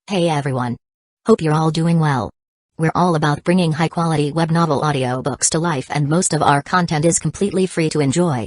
Hey everyone. Hope you're all doing well. We're all about bringing high-quality web novel audiobooks to life, and most of our content is completely free to enjoy.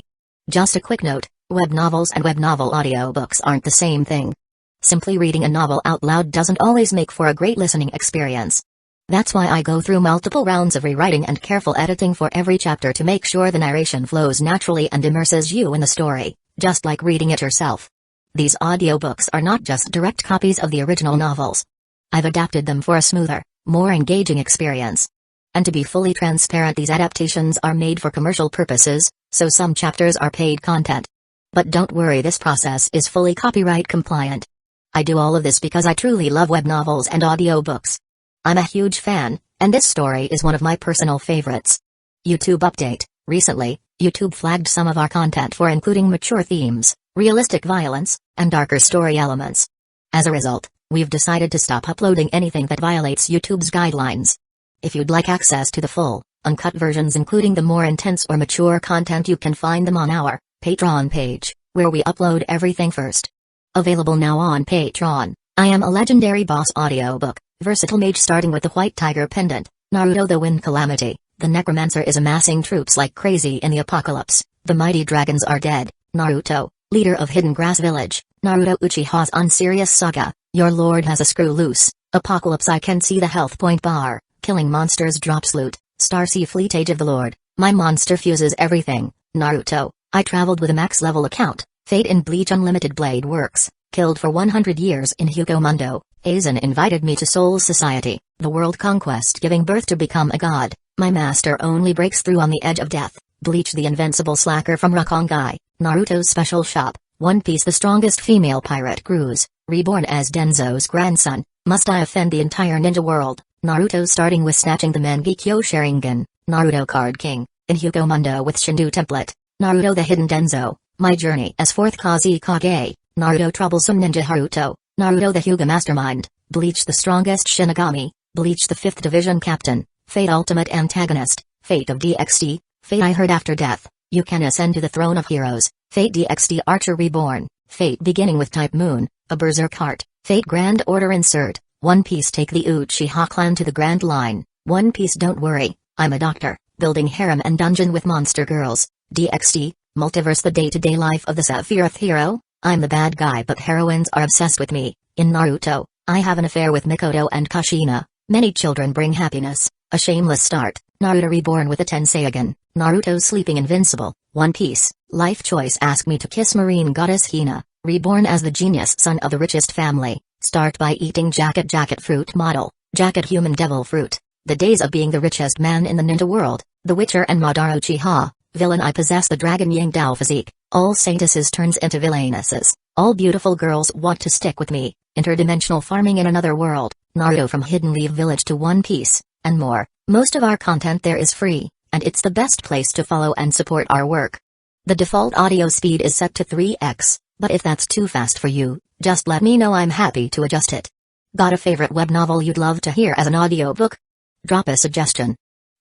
Just a quick note, web novels and web novel audiobooks aren't the same thing. Simply reading a novel out loud doesn't always make for a great listening experience. That's why I go through multiple rounds of rewriting and careful editing for every chapter to make sure the narration flows naturally and immerses you in the story, just like reading it yourself. These audiobooks are not just direct copies of the original novels. I've adapted them for a smoother, more engaging experience. And to be fully transparent, these adaptations are made for commercial purposes, so some chapters are paid content. But don't worry, this process is fully copyright compliant. I do all of this because I truly love web novels and audiobooks. I'm a huge fan, and this story is one of my personal favorites. YouTube update: recently, YouTube flagged some of our content for including mature themes, realistic violence, and darker story elements. As a result, we've decided to stop uploading anything that violates YouTube's guidelines. If you'd like access to the full, uncut versions including the more intense or mature content, you can find them on our Patreon page, where we upload everything first. Available now on Patreon: I Am a Legendary Boss audiobook, Versatile Mage starting with the White Tiger Pendant, Naruto the Wind Calamity, the Necromancer is amassing troops like crazy in the apocalypse, the mighty dragons are dead, Naruto, leader of Hidden Grass Village, Naruto Uchiha's Unserious Saga, your lord has a screw loose, Apocalypse I can see the health point bar, killing monsters drops loot, Starsea Fleet Age of the Lord, my monster fuses everything, Naruto, I traveled with a max level account, Fate in Bleach Unlimited Blade Works, killed for 100 years in Hueco Mundo, Aizen invited me to Soul Society, the world conquest giving birth to become a god, my master only breaks through on the edge of death, Bleach the Invincible Slacker from Rukongai, Naruto's Special Shop, One Piece the strongest female pirate cruise, Reborn as Danzō's grandson, must I offend the entire ninja world, Naruto starting with snatching the Mangekyo Sharingan, Naruto Card King, in Hueco Mundo with Shindu template, Naruto the Hidden Danzō, my journey as 4th Kusagakure, Naruto Troublesome Ninja Haruto, Naruto the Hyuga Mastermind, Bleach the strongest Shinigami, Bleach the 5th Division Captain, Fate Ultimate Antagonist, Fate of DXD, Fate I Heard After Death, you can ascend to the throne of heroes, Fate DXD Archer Reborn, Fate beginning with Type Moon, a Berserk Heart, Fate Grand Order Insert, One Piece take the Uchiha clan to the Grand Line, One Piece don't worry, I'm a doctor, building harem and dungeon with monster girls, DXD, Multiverse the day-to-day life of the Sephiroth hero, I'm the bad guy but heroines are obsessed with me, in Naruto, I have an affair with Mikoto and Kushina, many children bring happiness, a shameless start, Naruto Reborn with a Tenseigan, Naruto sleeping invincible, One Piece, life choice ask me to kiss marine goddess Hina, reborn as the genius son of the richest family, start by eating jacket fruit model, jacket human devil fruit, the days of being the richest man in the ninja world, the Witcher and Madara Uchiha, villain I possess the dragon Yang Dao physique, all saintesses turns into villainesses, all beautiful girls want to stick with me, interdimensional farming in another world, Naruto from Hidden Leaf Village to One Piece, and more. Most of our content there is free, and it's the best place to follow and support our work. The default audio speed is set to 3x, but if that's too fast for you, just let me know, I'm happy to adjust it. Got a favorite web novel you'd love to hear as an audiobook? Drop a suggestion.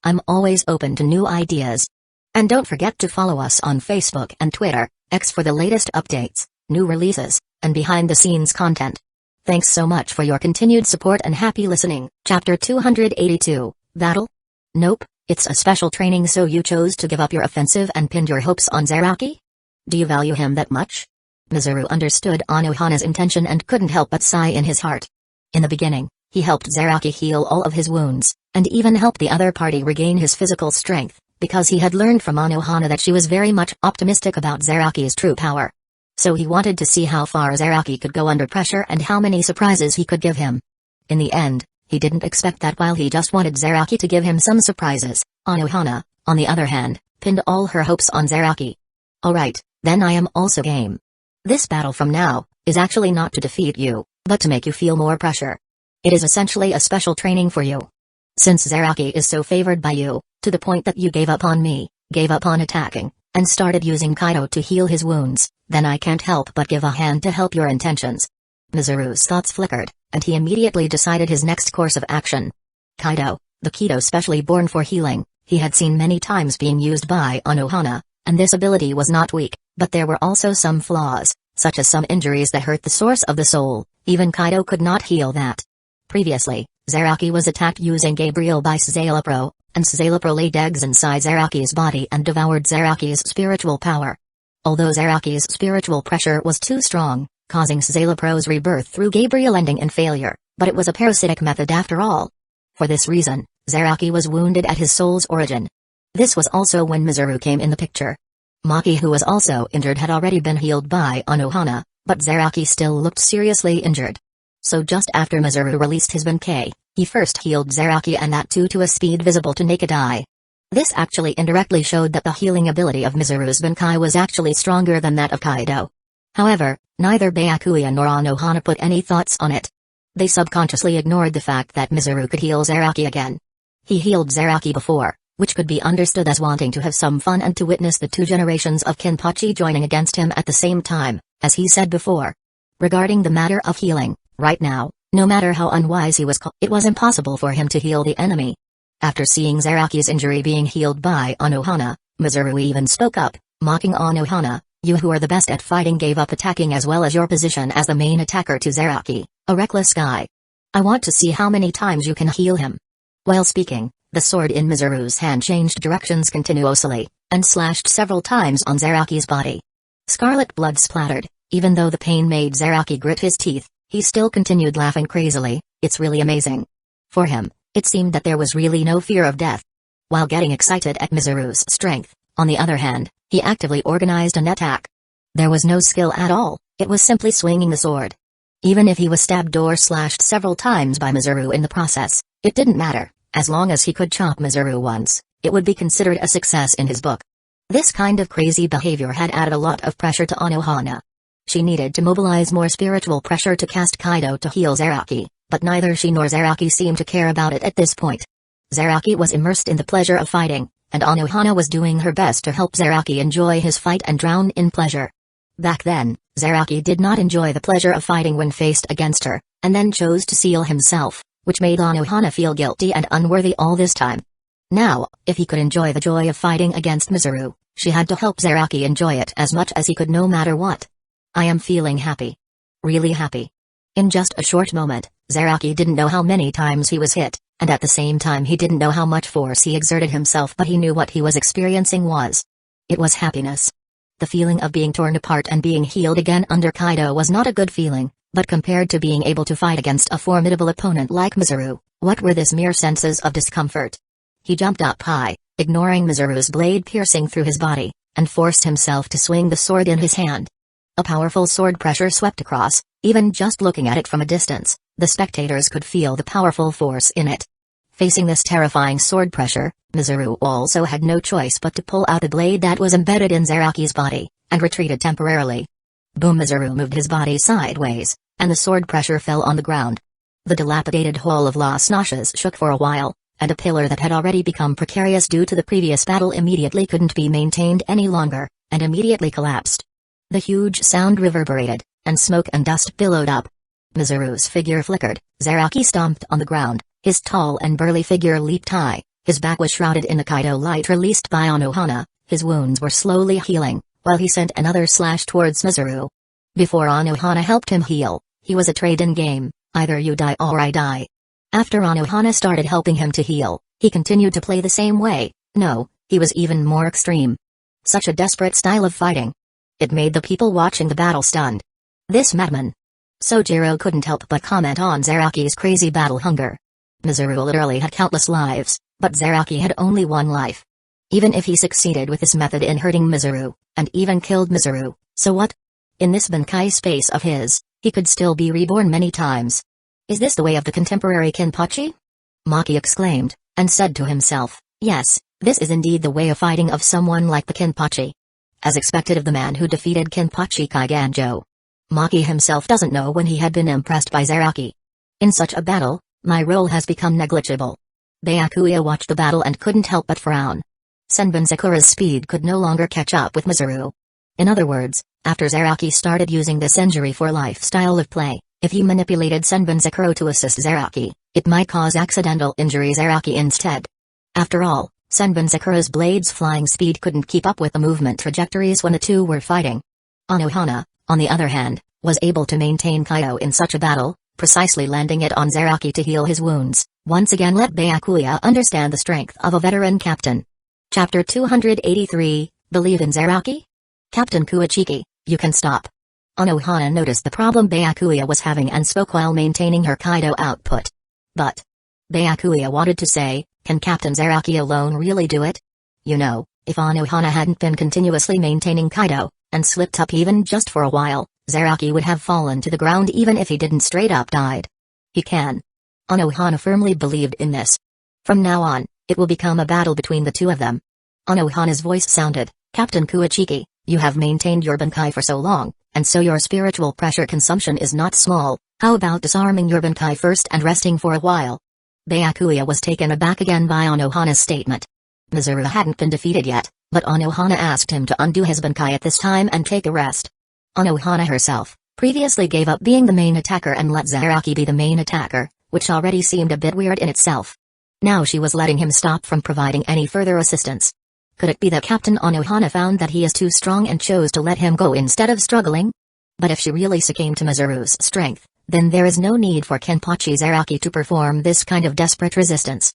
I'm always open to new ideas. And don't forget to follow us on Facebook and Twitter, X for the latest updates, new releases, and behind-the-scenes content. Thanks so much for your continued support and happy listening. Chapter 282, Battle? Nope, it's a special training, so you chose to give up your offensive and pinned your hopes on Zaraki? Do you value him that much? Mizuru understood Anohana's intention and couldn't help but sigh in his heart. In the beginning, he helped Zaraki heal all of his wounds, and even helped the other party regain his physical strength, because he had learned from Anohana that she was very much optimistic about Zaraki's true power. So he wanted to see how far Zaraki could go under pressure and how many surprises he could give him. In the end, he didn't expect that while he just wanted Zaraki to give him some surprises, Anohana, on the other hand, pinned all her hopes on Zaraki. Alright, then I am also game. This battle from now, is actually not to defeat you, but to make you feel more pressure. It is essentially a special training for you. Since Zaraki is so favored by you, to the point that you gave up on me, gave up on attacking, and started using Kaido to heal his wounds, then I can't help but give a hand to help your intentions. Mizuru's thoughts flickered, and he immediately decided his next course of action. Kaido, the Kido specially born for healing, he had seen many times being used by Anohana, and this ability was not weak, but there were also some flaws, such as some injuries that hurt the source of the soul, even Kaido could not heal that. Previously, Zaraki was attacked using Gabriel by Szayelopro, and Szayelopro laid eggs inside Zaraki's body and devoured Zaraki's spiritual power. Although Zaraki's spiritual pressure was too strong, causing Szayelepro's rebirth through Gabriel ending in failure, but it was a parasitic method after all. For this reason, Zaraki was wounded at his soul's origin. This was also when Mizuru came in the picture. Maki, who was also injured, had already been healed by Anohana, but Zaraki still looked seriously injured. So just after Mizuru released his Benkei, he first healed Zaraki, and that too to a speed visible to naked eye. This actually indirectly showed that the healing ability of Mizuru's Benkei was actually stronger than that of Kaido. However, neither Byakuya nor Anohana put any thoughts on it. They subconsciously ignored the fact that Mizuru could heal Zaraki again. He healed Zaraki before, which could be understood as wanting to have some fun and to witness the two generations of Kenpachi joining against him at the same time, as he said before. Regarding the matter of healing, right now, no matter how unwise he was, it was impossible for him to heal the enemy. After seeing Zaraki's injury being healed by Anohana, Mizuru even spoke up, mocking Anohana, "You who are the best at fighting gave up attacking as well as your position as the main attacker to Zaraki, a reckless guy. I want to see how many times you can heal him." While speaking, the sword in Mizuru's hand changed directions continuously, and slashed several times on Zaraki's body. Scarlet blood splattered. Even though the pain made Zaraki grit his teeth, he still continued laughing crazily. It's really amazing. For him, it seemed that there was really no fear of death. While getting excited at Mizuru's strength, on the other hand, he actively organized an attack. There was no skill at all, it was simply swinging the sword. Even if he was stabbed or slashed several times by Mizuru in the process, it didn't matter. As long as he could chop Mizuru once, it would be considered a success in his book. This kind of crazy behavior had added a lot of pressure to Anohana. She needed to mobilize more spiritual pressure to cast Kaido to heal Zaraki, but neither she nor Zaraki seemed to care about it at this point. Zaraki was immersed in the pleasure of fighting, and Anohana was doing her best to help Zaraki enjoy his fight and drown in pleasure. Back then, Zaraki did not enjoy the pleasure of fighting when faced against her, and then chose to seal himself, which made Anohana feel guilty and unworthy all this time. Now, if he could enjoy the joy of fighting against Mizuru, she had to help Zaraki enjoy it as much as he could no matter what. I am feeling happy. Really happy. In just a short moment, Zaraki didn't know how many times he was hit, and at the same time he didn't know how much force he exerted himself, but he knew what he was experiencing was. It was happiness. The feeling of being torn apart and being healed again under Kaido was not a good feeling, but compared to being able to fight against a formidable opponent like Mizuru, what were these mere senses of discomfort? He jumped up high, ignoring Mizuru's blade piercing through his body, and forced himself to swing the sword in his hand. A powerful sword pressure swept across. Even just looking at it from a distance, the spectators could feel the powerful force in it. Facing this terrifying sword pressure, Mizuru also had no choice but to pull out the blade that was embedded in Zaraki's body, and retreated temporarily. Boom! Mizuru moved his body sideways, and the sword pressure fell on the ground. The dilapidated hall of Las Noches shook for a while, and a pillar that had already become precarious due to the previous battle immediately couldn't be maintained any longer, and immediately collapsed. The huge sound reverberated, and smoke and dust billowed up. Mizuru's figure flickered, Zaraki stomped on the ground, his tall and burly figure leaped high, his back was shrouded in the Kaido light released by Anohana, his wounds were slowly healing, while he sent another slash towards Mizuru. Before Anohana helped him heal, he was a trade-in game, either you die or I die. After Anohana started helping him to heal, he continued to play the same way. No, he was even more extreme. Such a desperate style of fighting. It made the people watching the battle stunned. This madman. Sojiro couldn't help but comment on Zaraki's crazy battle hunger. Mizuru literally had countless lives, but Zaraki had only one life. Even if he succeeded with this method in hurting Mizuru, and even killed Mizuru, so what? In this Bankai space of his, he could still be reborn many times. Is this the way of the contemporary Kenpachi? Maki exclaimed, and said to himself, yes, this is indeed the way of fighting of someone like the Kenpachi. As expected of the man who defeated Kenpachi Kaiganjo. Maki himself doesn't know when he had been impressed by Zaraki. In such a battle, my role has become negligible. Byakuya watched the battle and couldn't help but frown. Senbon Sakura's speed could no longer catch up with Mizuru. In other words, after Zaraki started using this injury for life style of play, if he manipulated Senbon Sakura to assist Zaraki, it might cause accidental injury Zaraki instead. After all, Senbon Sakura's blade's flying speed couldn't keep up with the movement trajectories when the two were fighting. Anohana, on the other hand, was able to maintain Kaido in such a battle, precisely landing it on Zaraki to heal his wounds, once again let Byakuya understand the strength of a veteran captain. Chapter 283, Believe in Zaraki? Captain Kuichiki, you can stop. Anohana noticed the problem Byakuya was having and spoke while maintaining her Kaido output. But Byakuya wanted to say, can Captain Zaraki alone really do it? You know, if Anohana hadn't been continuously maintaining Kaido, and slipped up even just for a while, Zaraki would have fallen to the ground even if he didn't straight up died. He can. Anohana firmly believed in this. From now on, it will become a battle between the two of them. Anohana's voice sounded, Captain Kuichiki, you have maintained your Bankai for so long, and so your spiritual pressure consumption is not small. How about disarming your Bankai first and resting for a while? Byakuya was taken aback again by Anohana's statement. Mizuru hadn't been defeated yet, but Anohana asked him to undo his Bankai at this time and take a rest. Anohana herself previously gave up being the main attacker and let Zaraki be the main attacker, which already seemed a bit weird in itself. Now she was letting him stop from providing any further assistance. Could it be that Captain Anohana found that he is too strong and chose to let him go instead of struggling? But if she really succumbed to Mizuru's strength, then there is no need for Kenpachi Zaraki to perform this kind of desperate resistance.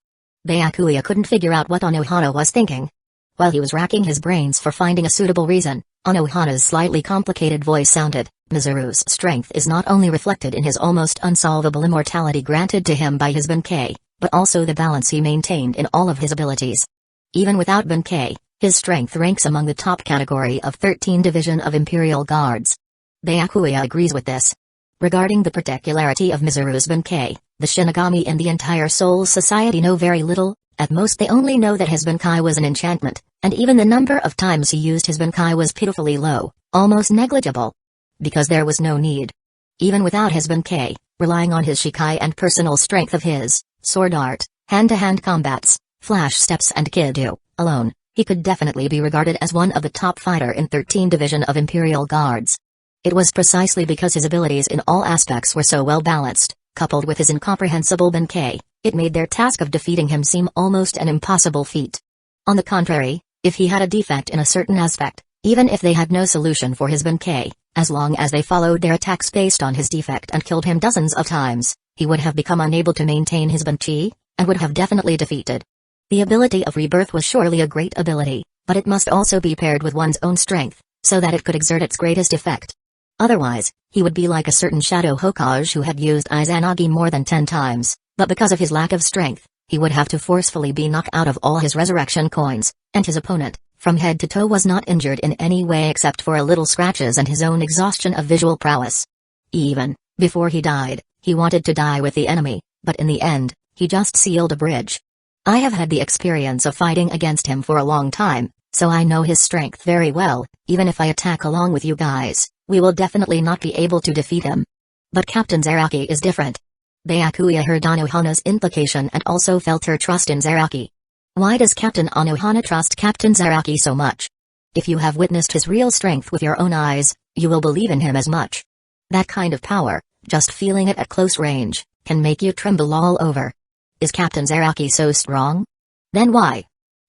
Byakuya couldn't figure out what Anohana was thinking. While he was racking his brains for finding a suitable reason, Anohana's slightly complicated voice sounded, Mizuru's strength is not only reflected in his almost unsolvable immortality granted to him by his Bankai, but also the balance he maintained in all of his abilities. Even without Bankai, his strength ranks among the top category of 13 Division of Imperial Guards. Byakuya agrees with this. Regarding the particularity of Mizuru's Bankai, the Shinigami in the entire Soul Society know very little. At most they only know that his Bankai was an enchantment, and even the number of times he used his Bankai was pitifully low, almost negligible. Because there was no need. Even without his Bankai, relying on his Shikai and personal strength of his sword art, hand-to-hand combats, flash steps and Kido alone, he could definitely be regarded as one of the top fighter in 13 Division of Imperial Guards. It was precisely because his abilities in all aspects were so well balanced, coupled with his incomprehensible Bankai, it made their task of defeating him seem almost an impossible feat. On the contrary, if he had a defect in a certain aspect, even if they had no solution for his Bankai, as long as they followed their attacks based on his defect and killed him dozens of times, he would have become unable to maintain his Bankai, and would have definitely defeated. The ability of rebirth was surely a great ability, but it must also be paired with one's own strength, so that it could exert its greatest effect. Otherwise, he would be like a certain Shadow Hokage who had used Izanagi more than 10 times, but because of his lack of strength, he would have to forcefully be knocked out of all his resurrection coins, and his opponent, from head to toe, was not injured in any way except for a little scratches and his own exhaustion of visual prowess. Even before he died, he wanted to die with the enemy, but in the end, he just sealed a bridge. I have had the experience of fighting against him for a long time, so I know his strength very well. Even if I attack along with you guys, we will definitely not be able to defeat him. But Captain Zaraki is different. Byakuya heard Anohana's implication and also felt her trust in Zaraki. Why does Captain Anohana trust Captain Zaraki so much? If you have witnessed his real strength with your own eyes, you will believe in him as much. That kind of power, just feeling it at close range, can make you tremble all over. Is Captain Zaraki so strong? Then why?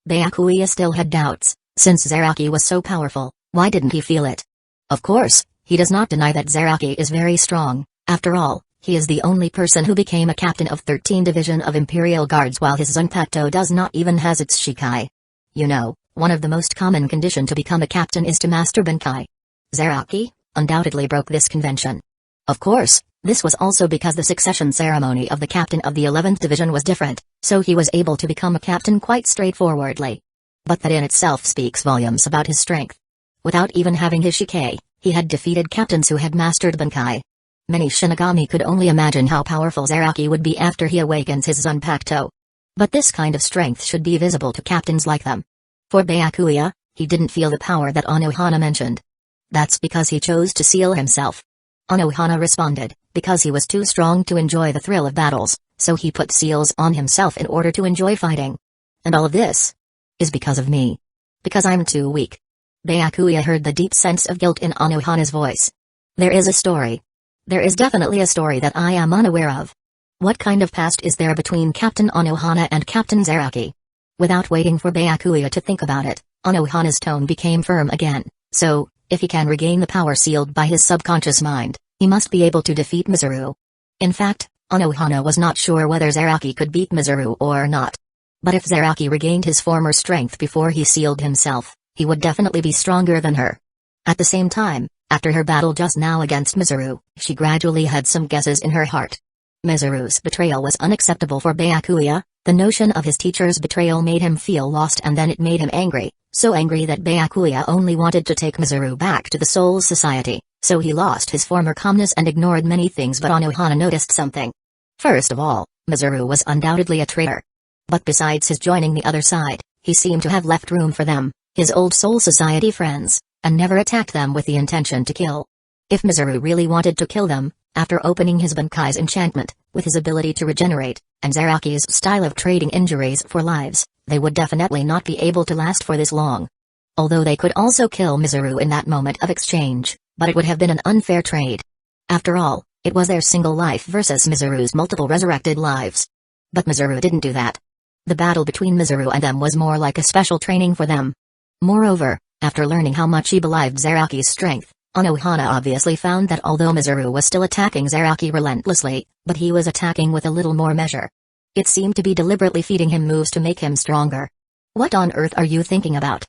Byakuya still had doubts. Since Zaraki was so powerful, why didn't he feel it? Of course, he does not deny that Zaraki is very strong. After all, he is the only person who became a captain of 13 Division of Imperial Guards while his Zanpakuto does not even has its Shikai. You know, one of the most common condition to become a captain is to master Bankai. Zaraki undoubtedly broke this convention. Of course, this was also because the succession ceremony of the captain of the 11th Division was different, so he was able to become a captain quite straightforwardly. But that in itself speaks volumes about his strength. Without even having his Shikai, he had defeated captains who had mastered Bankai. Many Shinigami could only imagine how powerful Zaraki would be after he awakens his Zanpakuto. But this kind of strength should be visible to captains like them. For Byakuya, he didn't feel the power that Anohana mentioned. That's because he chose to seal himself. Anohana responded, because he was too strong to enjoy the thrill of battles, so he put seals on himself in order to enjoy fighting. And all of this is because of me. Because I'm too weak. Byakuya heard the deep sense of guilt in Anohana's voice. There is a story. There is definitely a story that I am unaware of. What kind of past is there between Captain Anohana and Captain Zaraki? Without waiting for Byakuya to think about it, Anohana's tone became firm again. So, if he can regain the power sealed by his subconscious mind, he must be able to defeat Mizuru. In fact, Anohana was not sure whether Zaraki could beat Mizuru or not. But if Zaraki regained his former strength before he sealed himself, he would definitely be stronger than her. At the same time, after her battle just now against Mizuru, she gradually had some guesses in her heart. Mizuru's betrayal was unacceptable for Byakuya. The notion of his teacher's betrayal made him feel lost, and then it made him angry, so angry that Byakuya only wanted to take Mizuru back to the Soul Society, so he lost his former calmness and ignored many things. But Anohana noticed something. First of all, Mizuru was undoubtedly a traitor. But besides his joining the other side, he seemed to have left room for them, his old Soul Society friends, and never attacked them with the intention to kill. If Mizuru really wanted to kill them, after opening his Bankai's enchantment, with his ability to regenerate, and Zaraki's style of trading injuries for lives, they would definitely not be able to last for this long. Although they could also kill Mizuru in that moment of exchange, but it would have been an unfair trade. After all, it was their single life versus Mizuru's multiple resurrected lives. But Mizuru didn't do that. The battle between Mizuru and them was more like a special training for them. Moreover, after learning how much he believed Zaraki's strength, Anohana obviously found that although Mizuru was still attacking Zaraki relentlessly, but he was attacking with a little more measure. It seemed to be deliberately feeding him moves to make him stronger. What on earth are you thinking about?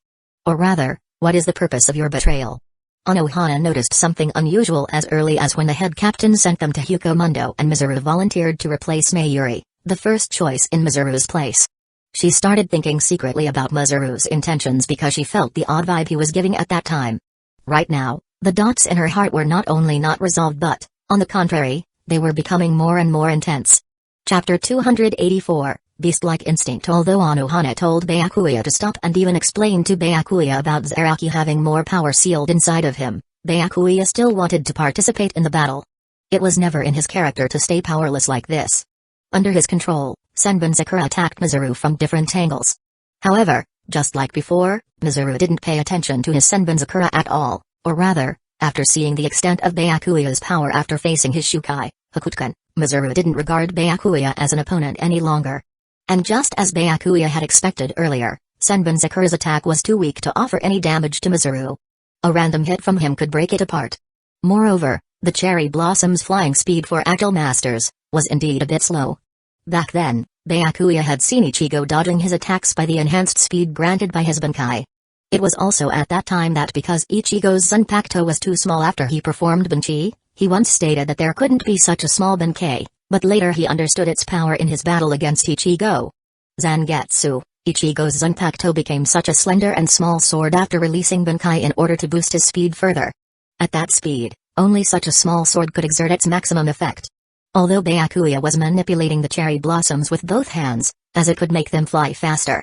Or rather, what is the purpose of your betrayal? Anohana noticed something unusual as early as when the head captain sent them to Hueco Mundo and Mizuru volunteered to replace Mayuri, the first choice in Mizuru's place. She started thinking secretly about Mizuru's intentions because she felt the odd vibe he was giving at that time. Right now, the dots in her heart were not only not resolved but, on the contrary, they were becoming more and more intense. Chapter 284, Beast-like Instinct. Although Anohana told Byakuya to stop and even explained to Byakuya about Zaraki having more power sealed inside of him, Byakuya still wanted to participate in the battle. It was never in his character to stay powerless like this. Under his control, Senbonzakura attacked Mizuru from different angles. However, just like before, Mizuru didn't pay attention to his Senbonzakura at all. Or rather, after seeing the extent of Byakuya's power after facing his Shukai, Hakutukan, Mizuru didn't regard Byakuya as an opponent any longer. And just as Byakuya had expected earlier, Senbonzakura's attack was too weak to offer any damage to Mizuru. A random hit from him could break it apart. Moreover, the Cherry Blossom's flying speed for Agile Masters was indeed a bit slow. Back then, Byakuya had seen Ichigo dodging his attacks by the enhanced speed granted by his Bankai. It was also at that time that because Ichigo's Zanpakuto was too small after he performed Banchi, he once stated that there couldn't be such a small Bankai, but later he understood its power in his battle against Ichigo. Zangetsu, Ichigo's Zanpakuto became such a slender and small sword after releasing Bankai in order to boost his speed further. At that speed, only such a small sword could exert its maximum effect. Although Byakuya was manipulating the cherry blossoms with both hands, as it could make them fly faster.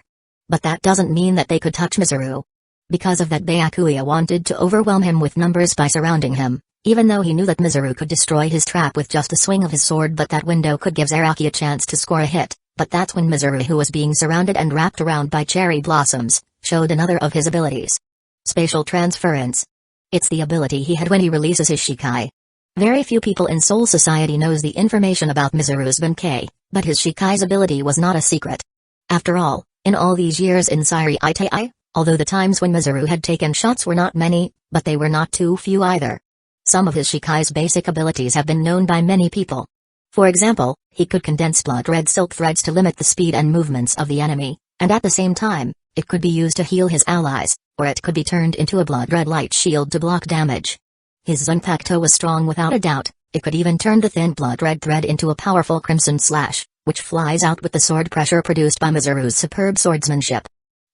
But that doesn't mean that they could touch Mizuru. Because of that, Byakuya wanted to overwhelm him with numbers by surrounding him, even though he knew that Mizuru could destroy his trap with just a swing of his sword, but that window could give Zaraki a chance to score a hit. But that's when Mizuru, who was being surrounded and wrapped around by cherry blossoms, showed another of his abilities. Spatial transference. It's the ability he had when he releases his Shikai. Very few people in Soul Society knows the information about Mizuru's Benkei, but his Shikai's ability was not a secret. After all, in all these years in Siri Itai, although the times when Mizuru had taken shots were not many, but they were not too few either. Some of his Shikai's basic abilities have been known by many people. For example, he could condense blood red silk threads to limit the speed and movements of the enemy, and at the same time, it could be used to heal his allies, or it could be turned into a blood red light shield to block damage. His Zanpakuto was strong without a doubt. It could even turn the thin blood red thread into a powerful crimson slash, which flies out with the sword pressure produced by Mizuru's superb swordsmanship.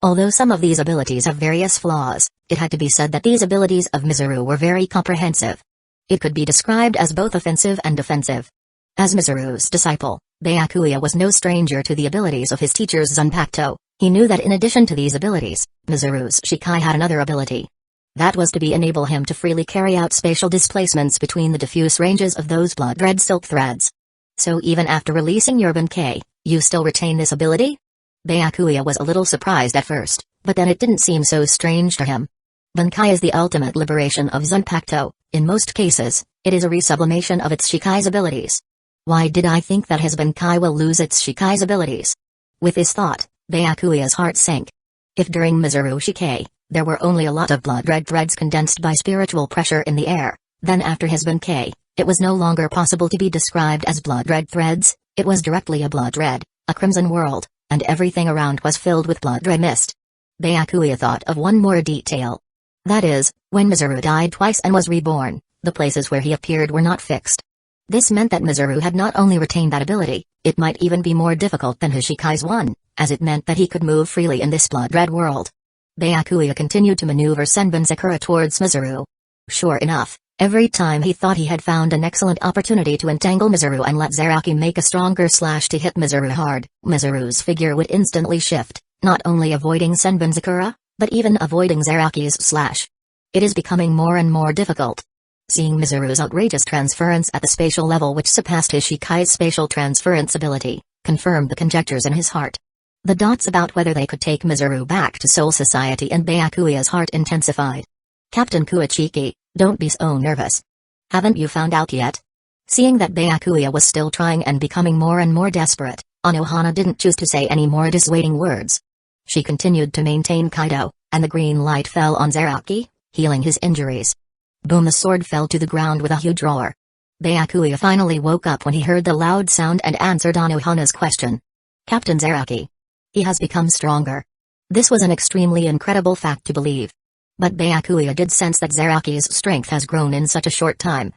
Although some of these abilities have various flaws, it had to be said that these abilities of Mizuru were very comprehensive. It could be described as both offensive and defensive. As Mizuru's disciple, Byakuya was no stranger to the abilities of his teacher's Zanpakuto. He knew that in addition to these abilities, Mizuru's Shikai had another ability. That was to enable him to freely carry out spatial displacements between the diffuse ranges of those blood red silk threads. So even after releasing your Benkei, you still retain this ability? Byakuya was a little surprised at first, but then it didn't seem so strange to him. Benkei is the ultimate liberation of Zanpakuto. In most cases, it is a resublimation of its Shikai's abilities. Why did I think that his Benkei will lose its Shikai's abilities? With this thought, Byakuya's heart sank. If during Mizuru Shikai, there were only a lot of blood red threads condensed by spiritual pressure in the air, Then after his Benkei, it was no longer possible to be described as blood-red threads, it was directly a blood-red, a crimson world, and everything around was filled with blood-red mist. Byakuya thought of one more detail. That is, when Mizuru died twice and was reborn, the places where he appeared were not fixed. This meant that Mizuru had not only retained that ability, it might even be more difficult than Hishikai's one, as it meant that he could move freely in this blood-red world. Byakuya continued to maneuver Senbon Sakura towards Mizuru. Sure enough, every time he thought he had found an excellent opportunity to entangle Mizuru and let Zaraki make a stronger slash to hit Mizuru hard, Mizuru's figure would instantly shift, not only avoiding Senbon Sakura, but even avoiding Zaraki's slash. It is becoming more and more difficult. Seeing Mizuru's outrageous transference at the spatial level which surpassed Hishikai's spatial transference ability, confirmed the conjectures in his heart. The dots about whether they could take Mizuru back to Soul Society in Byakuya's heart intensified. Captain Kuachiki, don't be so nervous. Haven't you found out yet? Seeing that Byakuya was still trying and becoming more and more desperate, Anohana didn't choose to say any more dissuading words. She continued to maintain Kaido, and the green light fell on Zaraki, healing his injuries. Boom! The sword fell to the ground with a huge roar. Byakuya finally woke up when he heard the loud sound and answered Anohana's question. Captain Zaraki. He has become stronger. This was an extremely incredible fact to believe. But Byakuya did sense that Zaraki's strength has grown in such a short time.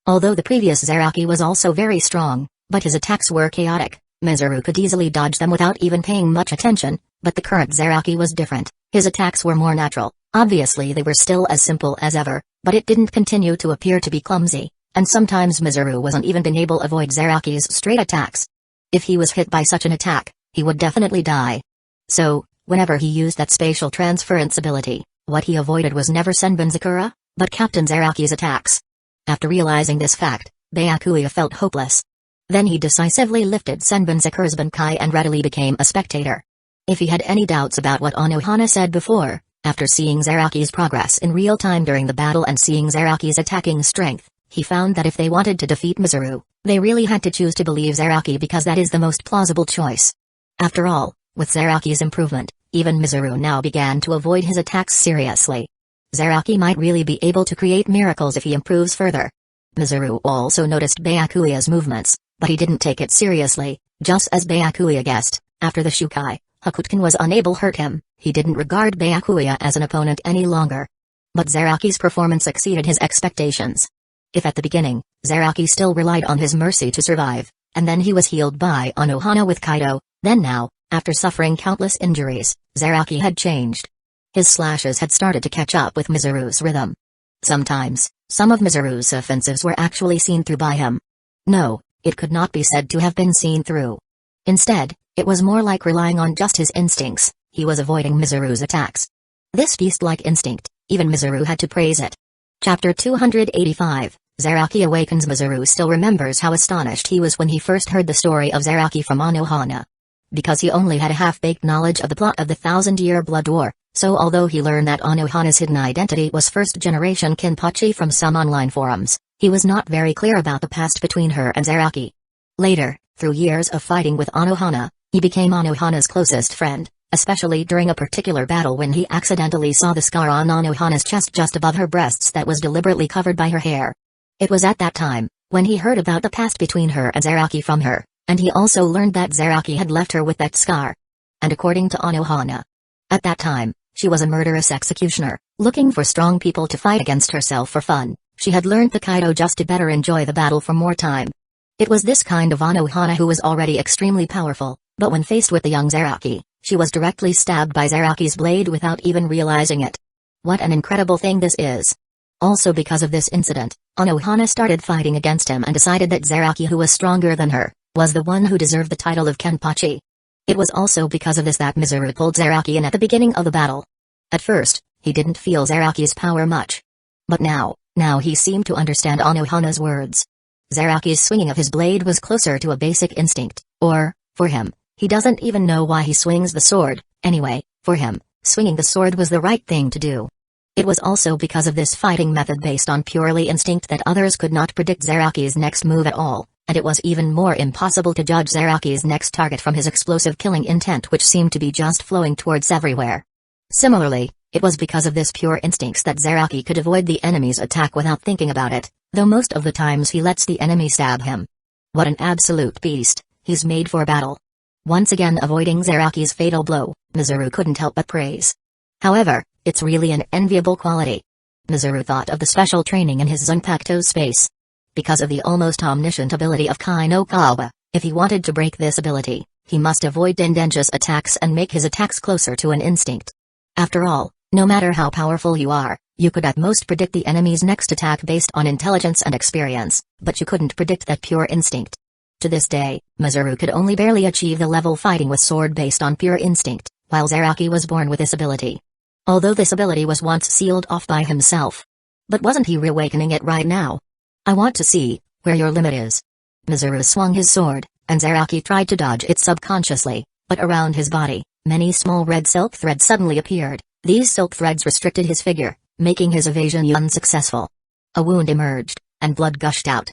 Although the previous Zaraki was also very strong, but his attacks were chaotic, Mizuru could easily dodge them without even paying much attention, but the current Zaraki was different, his attacks were more natural. Obviously they were still as simple as ever, but it didn't continue to appear to be clumsy, and sometimes Mizuru wasn't even been able to avoid Zaraki's straight attacks. If he was hit by such an attack, he would definitely die. So, whenever he used that spatial transference ability, what he avoided was never Senbon Sakura, but Captain Zaraki's attacks. After realizing this fact, Byakuya felt hopeless. Then he decisively lifted Senbon Sakura's Bankai and readily became a spectator. If he had any doubts about what Anohana said before, after seeing Zaraki's progress in real time during the battle and seeing Zaraki's attacking strength, he found that if they wanted to defeat Mizuru, they really had to choose to believe Zaraki because that is the most plausible choice. After all, with Zaraki's improvement, even Mizuru now began to avoid his attacks seriously. Zaraki might really be able to create miracles if he improves further. Mizuru also noticed Byakuya's movements, but he didn't take it seriously, just as Byakuya guessed. After the Shukai, Hakutkin was unable to hurt him, he didn't regard Byakuya as an opponent any longer. But Zaraki's performance exceeded his expectations. If at the beginning, Zaraki still relied on his mercy to survive, and then he was healed by Anohana with Kaido, then now, after suffering countless injuries, Zaraki had changed. His slashes had started to catch up with Mizuru's rhythm. Sometimes, some of Mizuru's offensives were actually seen through by him. No, it could not be said to have been seen through. Instead, it was more like relying on just his instincts, he was avoiding Mizuru's attacks. This beast-like instinct, even Mizuru had to praise it. Chapter 285, Zaraki Awakens. Mizuru still remembers how astonished he was when he first heard the story of Zaraki from Anohana. Because he only had a half-baked knowledge of the plot of the Thousand-Year Blood War, so although he learned that Anohana's hidden identity was first-generation Kinpachi from some online forums, he was not very clear about the past between her and Zaraki. Later, through years of fighting with Anohana, he became Anohana's closest friend, especially during a particular battle when he accidentally saw the scar on Anohana's chest just above her breasts that was deliberately covered by her hair. It was at that time, when he heard about the past between her and Zaraki from her, and he also learned that Zaraki had left her with that scar. And according to Anohana, at that time, she was a murderous executioner, looking for strong people to fight against herself for fun. She had learned the Kaido just to better enjoy the battle for more time. It was this kind of Anohana who was already extremely powerful, but when faced with the young Zaraki, she was directly stabbed by Zaraki's blade without even realizing it. What an incredible thing this is. Also because of this incident, Anohana started fighting against him and decided that Zaraki, who was stronger than her, was the one who deserved the title of Kenpachi. It was also because of this that Mizuru pulled Zaraki in at the beginning of the battle. At first, he didn't feel Zaraki's power much. But now he seemed to understand Anohana's words. Zaraki's swinging of his blade was closer to a basic instinct, or, for him, he doesn't even know why he swings the sword. Anyway, for him, swinging the sword was the right thing to do. It was also because of this fighting method based on purely instinct that others could not predict Zaraki's next move at all, and it was even more impossible to judge Zaraki's next target from his explosive killing intent, which seemed to be just flowing towards everywhere. Similarly, It was because of this pure instincts that Zaraki could avoid the enemy's attack without thinking about it, though most of the times he lets the enemy stab him. What an absolute beast, he's made for battle. Once again avoiding Zaraki's fatal blow, Mizuru couldn't help but praise. However, it's really an enviable quality. Mizuru thought of the special training in his Zanpakuto space. Because of the almost omniscient ability of Kai no Kawa, if he wanted to break this ability, he must avoid tendentious attacks and make his attacks closer to an instinct. After all, no matter how powerful you are, you could at most predict the enemy's next attack based on intelligence and experience, but you couldn't predict that pure instinct. To this day, Mizuru could only barely achieve the level fighting with sword based on pure instinct, while Zaraki was born with this ability. Although this ability was once sealed off by himself. But wasn't he reawakening it right now? I want to see where your limit is. Mizuru swung his sword, and Zaraki tried to dodge it subconsciously, but around his body, many small red silk threads suddenly appeared. These silk threads restricted his figure, making his evasion unsuccessful. A wound emerged, and blood gushed out.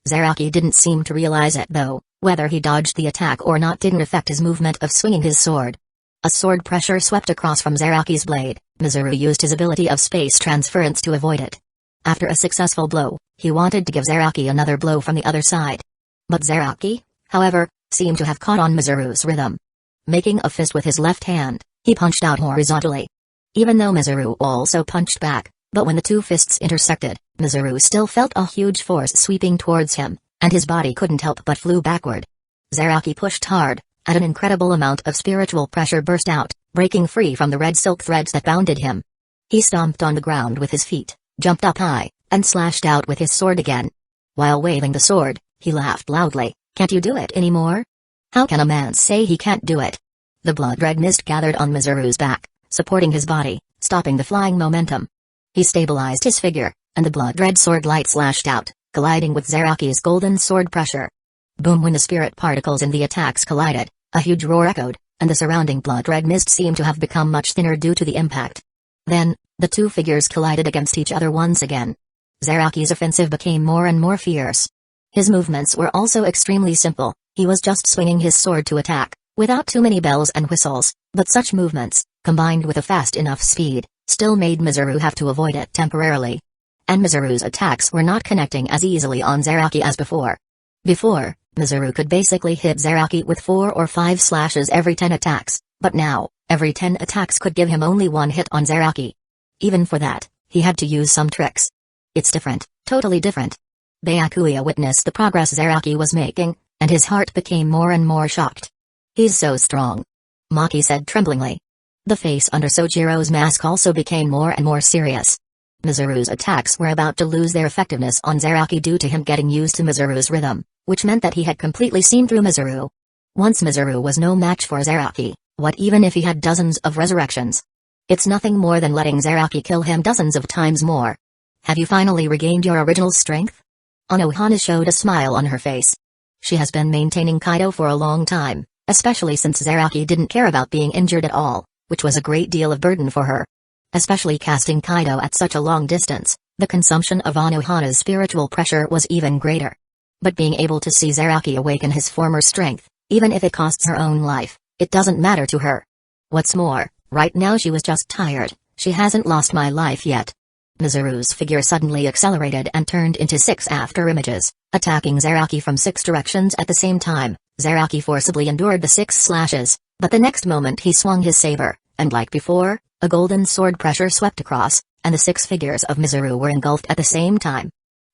Zaraki didn't seem to realize it though, whether he dodged the attack or not didn't affect his movement of swinging his sword. A sword pressure swept across from Zaraki's blade. Mizuru used his ability of space transference to avoid it. After a successful blow, he wanted to give Zaraki another blow from the other side. But Zaraki, however, seemed to have caught on Mizuru's rhythm. Making a fist with his left hand, he punched out horizontally. Even though Mizuru also punched back, but when the two fists intersected, Mizuru still felt a huge force sweeping towards him, and his body couldn't help but flew backward. Zaraki pushed hard, and an incredible amount of spiritual pressure burst out, breaking free from the red silk threads that bounded him. He stomped on the ground with his feet, jumped up high, and slashed out with his sword again. While waving the sword, he laughed loudly. "Can't you do it anymore? How can a man say he can't do it?" The blood-red mist gathered on Mizuru's back, supporting his body, stopping the flying momentum. He stabilized his figure, and the blood-red sword light slashed out, colliding with Zaraki's golden sword pressure. Boom! When the spirit particles in the attacks collided, a huge roar echoed, and the surrounding blood-red mist seemed to have become much thinner due to the impact. Then, the two figures collided against each other once again. Zaraki's offensive became more and more fierce. His movements were also extremely simple. He was just swinging his sword to attack, without too many bells and whistles, but such movements, combined with a fast enough speed, still made Mizuru have to avoid it temporarily. And Mizuru's attacks were not connecting as easily on Zaraki as before. Before, Mizuru could basically hit Zaraki with 4 or 5 slashes every 10 attacks, but now, every 10 attacks could give him only 1 hit on Zaraki. Even for that, he had to use some tricks. It's different, totally different. Byakuya witnessed the progress Zaraki was making, and his heart became more and more shocked. "He's so strong," Maki said tremblingly. The face under Sojiro's mask also became more and more serious. Mizuru's attacks were about to lose their effectiveness on Zaraki due to him getting used to Mizuru's rhythm, which meant that he had completely seen through Mizuru. Once Mizuru was no match for Zaraki, what even if he had dozens of resurrections? It's nothing more than letting Zaraki kill him dozens of times more. "Have you finally regained your original strength?" Anohana showed a smile on her face. She has been maintaining Kaido for a long time, especially since Zaraki didn't care about being injured at all, which was a great deal of burden for her. Especially casting Kaido at such a long distance, the consumption of Anohana's spiritual pressure was even greater. But being able to see Zaraki awaken his former strength, even if it costs her own life, it doesn't matter to her. What's more, right now she was just tired. "She hasn't lost my life yet." Mizuru's figure suddenly accelerated and turned into 6 after images, attacking Zaraki from 6 directions at the same time. Zaraki forcibly endured the 6 slashes, but the next moment he swung his saber, and like before, a golden sword pressure swept across, and the 6 figures of Mizuru were engulfed at the same time.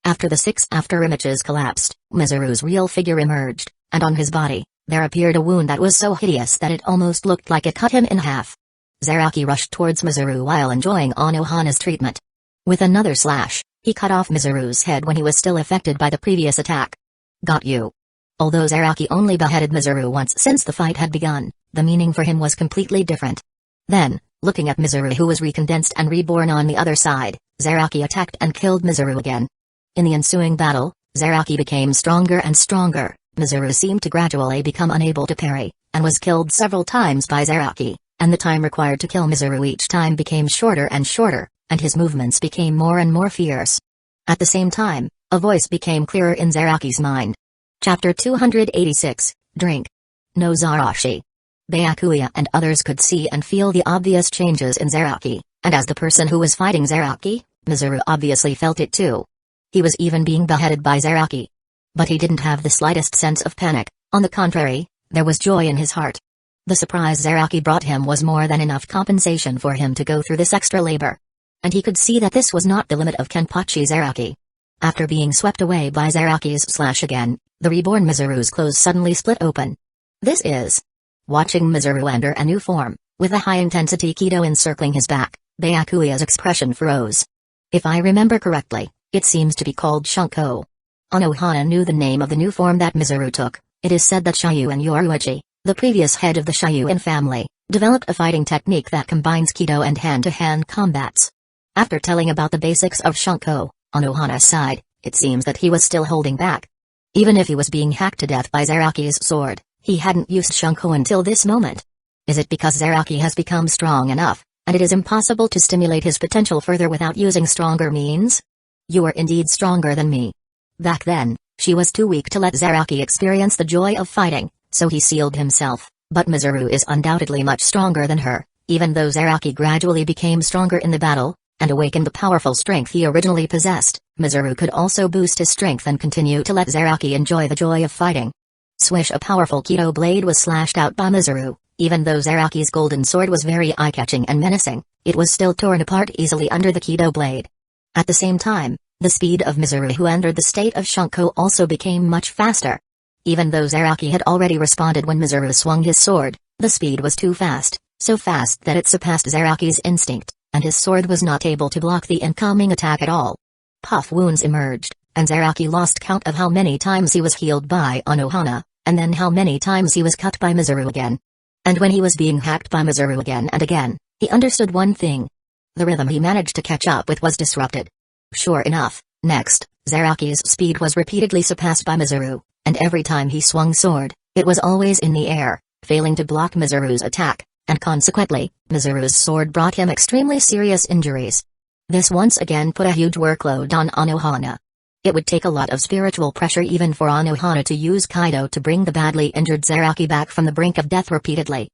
After the 6 after images collapsed, Mizuru's real figure emerged, and on his body, there appeared a wound that was so hideous that it almost looked like it cut him in half. Zaraki rushed towards Mizuru while enjoying Anohana's treatment. With another slash, he cut off Mizuru's head when he was still affected by the previous attack. "Got you." Although Zaraki only beheaded Mizuru once since the fight had begun, the meaning for him was completely different. Then, looking at Mizuru who was recondensed and reborn on the other side, Zaraki attacked and killed Mizuru again. In the ensuing battle, Zaraki became stronger and stronger. Mizuru seemed to gradually become unable to parry, and was killed several times by Zaraki, and the time required to kill Mizuru each time became shorter and shorter, and his movements became more and more fierce. At the same time, a voice became clearer in Zaraki's mind. Chapter 286, Drink. No Zarashi. Byakuya and others could see and feel the obvious changes in Zaraki, And as the person who was fighting Zaraki, Mizuru obviously felt it too. He was even being beheaded by Zaraki. But he didn't have the slightest sense of panic. On the contrary, there was joy in his heart. The surprise Zaraki brought him was more than enough compensation for him to go through this extra labor. And he could see that this was not the limit of Kenpachi Zaraki. After being swept away by Zaraki's slash again, the reborn Mizuru's clothes suddenly split open. This is... Watching Mizuru enter a new form, with a high-intensity Kido encircling his back, Byakuya's expression froze. If I remember correctly, it seems to be called Shunko. Anohana knew the name of the new form that Mizuru took. It is said that Shuyuin Yoruichi, the previous head of the Shuyuin family, developed a fighting technique that combines Kido and hand-to-hand combats. After telling about the basics of Shunko, Anohana sighed. It seems that he was still holding back. Even if he was being hacked to death by Zaraki's sword, he hadn't used Shunko until this moment. Is it because Zaraki has become strong enough, and it is impossible to stimulate his potential further without using stronger means? You are indeed stronger than me. Back then, she was too weak to let Zaraki experience the joy of fighting, so he sealed himself, but Mizuru is undoubtedly much stronger than her, even though Zaraki gradually became stronger in the battle, and awakened the powerful strength he originally possessed. Mizuru could also boost his strength and continue to let Zaraki enjoy the joy of fighting. Swish! A powerful Kido blade was slashed out by Mizuru. Even though Zaraki's golden sword was very eye-catching and menacing, it was still torn apart easily under the Kido blade. At the same time, the speed of Mizuru, who entered the state of Shunko, also became much faster. Even though Zaraki had already responded when Mizuru swung his sword, the speed was too fast, so fast that it surpassed Zaraki's instinct, and his sword was not able to block the incoming attack at all. Puff wounds emerged, and Zaraki lost count of how many times he was healed by Anohana, and then how many times he was cut by Mizuru again. And when he was being hacked by Mizuru again and again, he understood one thing. The rhythm he managed to catch up with was disrupted. Sure enough, next, Zaraki's speed was repeatedly surpassed by Mizuru, and every time he swung sword, it was always in the air, failing to block Mizuru's attack, and consequently, Mizuru's sword brought him extremely serious injuries. This once again put a huge workload on Anohana. It would take a lot of spiritual pressure even for Anohana to use Kaido to bring the badly injured Zaraki back from the brink of death repeatedly.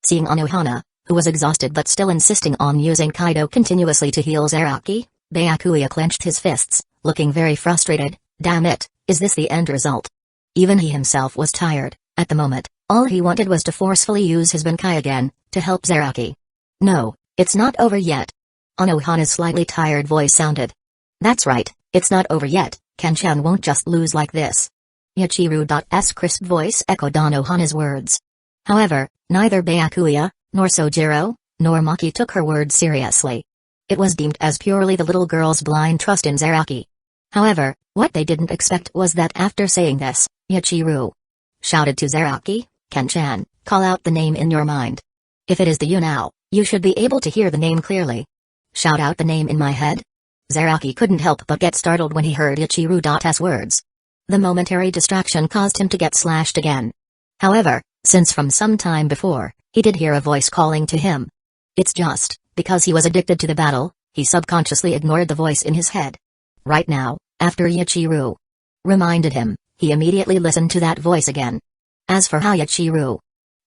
Seeing Anohana, who was exhausted but still insisting on using Kaido continuously to heal Zaraki, Byakuya clenched his fists, looking very frustrated. Damn it, is this the end result? Even he himself was tired. At the moment, all he wanted was to forcefully use his Bankai again, to help Zaraki. No, it's not over yet. Anohana's slightly tired voice sounded. That's right, it's not over yet. Kenshan won't just lose like this. Yachiru's crisp voice echoed Anohana's words. However, neither Byakuya, nor Sojiro, nor Maki took her words seriously. It was deemed as purely the little girl's blind trust in Zaraki. However, what they didn't expect was that after saying this, Yachiru shouted to Zaraki, Kenshan, call out the name in your mind. If it is the Yunao, you should be able to hear the name clearly. Shout out the name in my head? Zaraki couldn't help but get startled when he heard Yachiru's words. The momentary distraction caused him to get slashed again. However, since from some time before, he did hear a voice calling to him. It's just, because he was addicted to the battle, he subconsciously ignored the voice in his head. Right now, after Yachiru reminded him, he immediately listened to that voice again. As for how Yachiru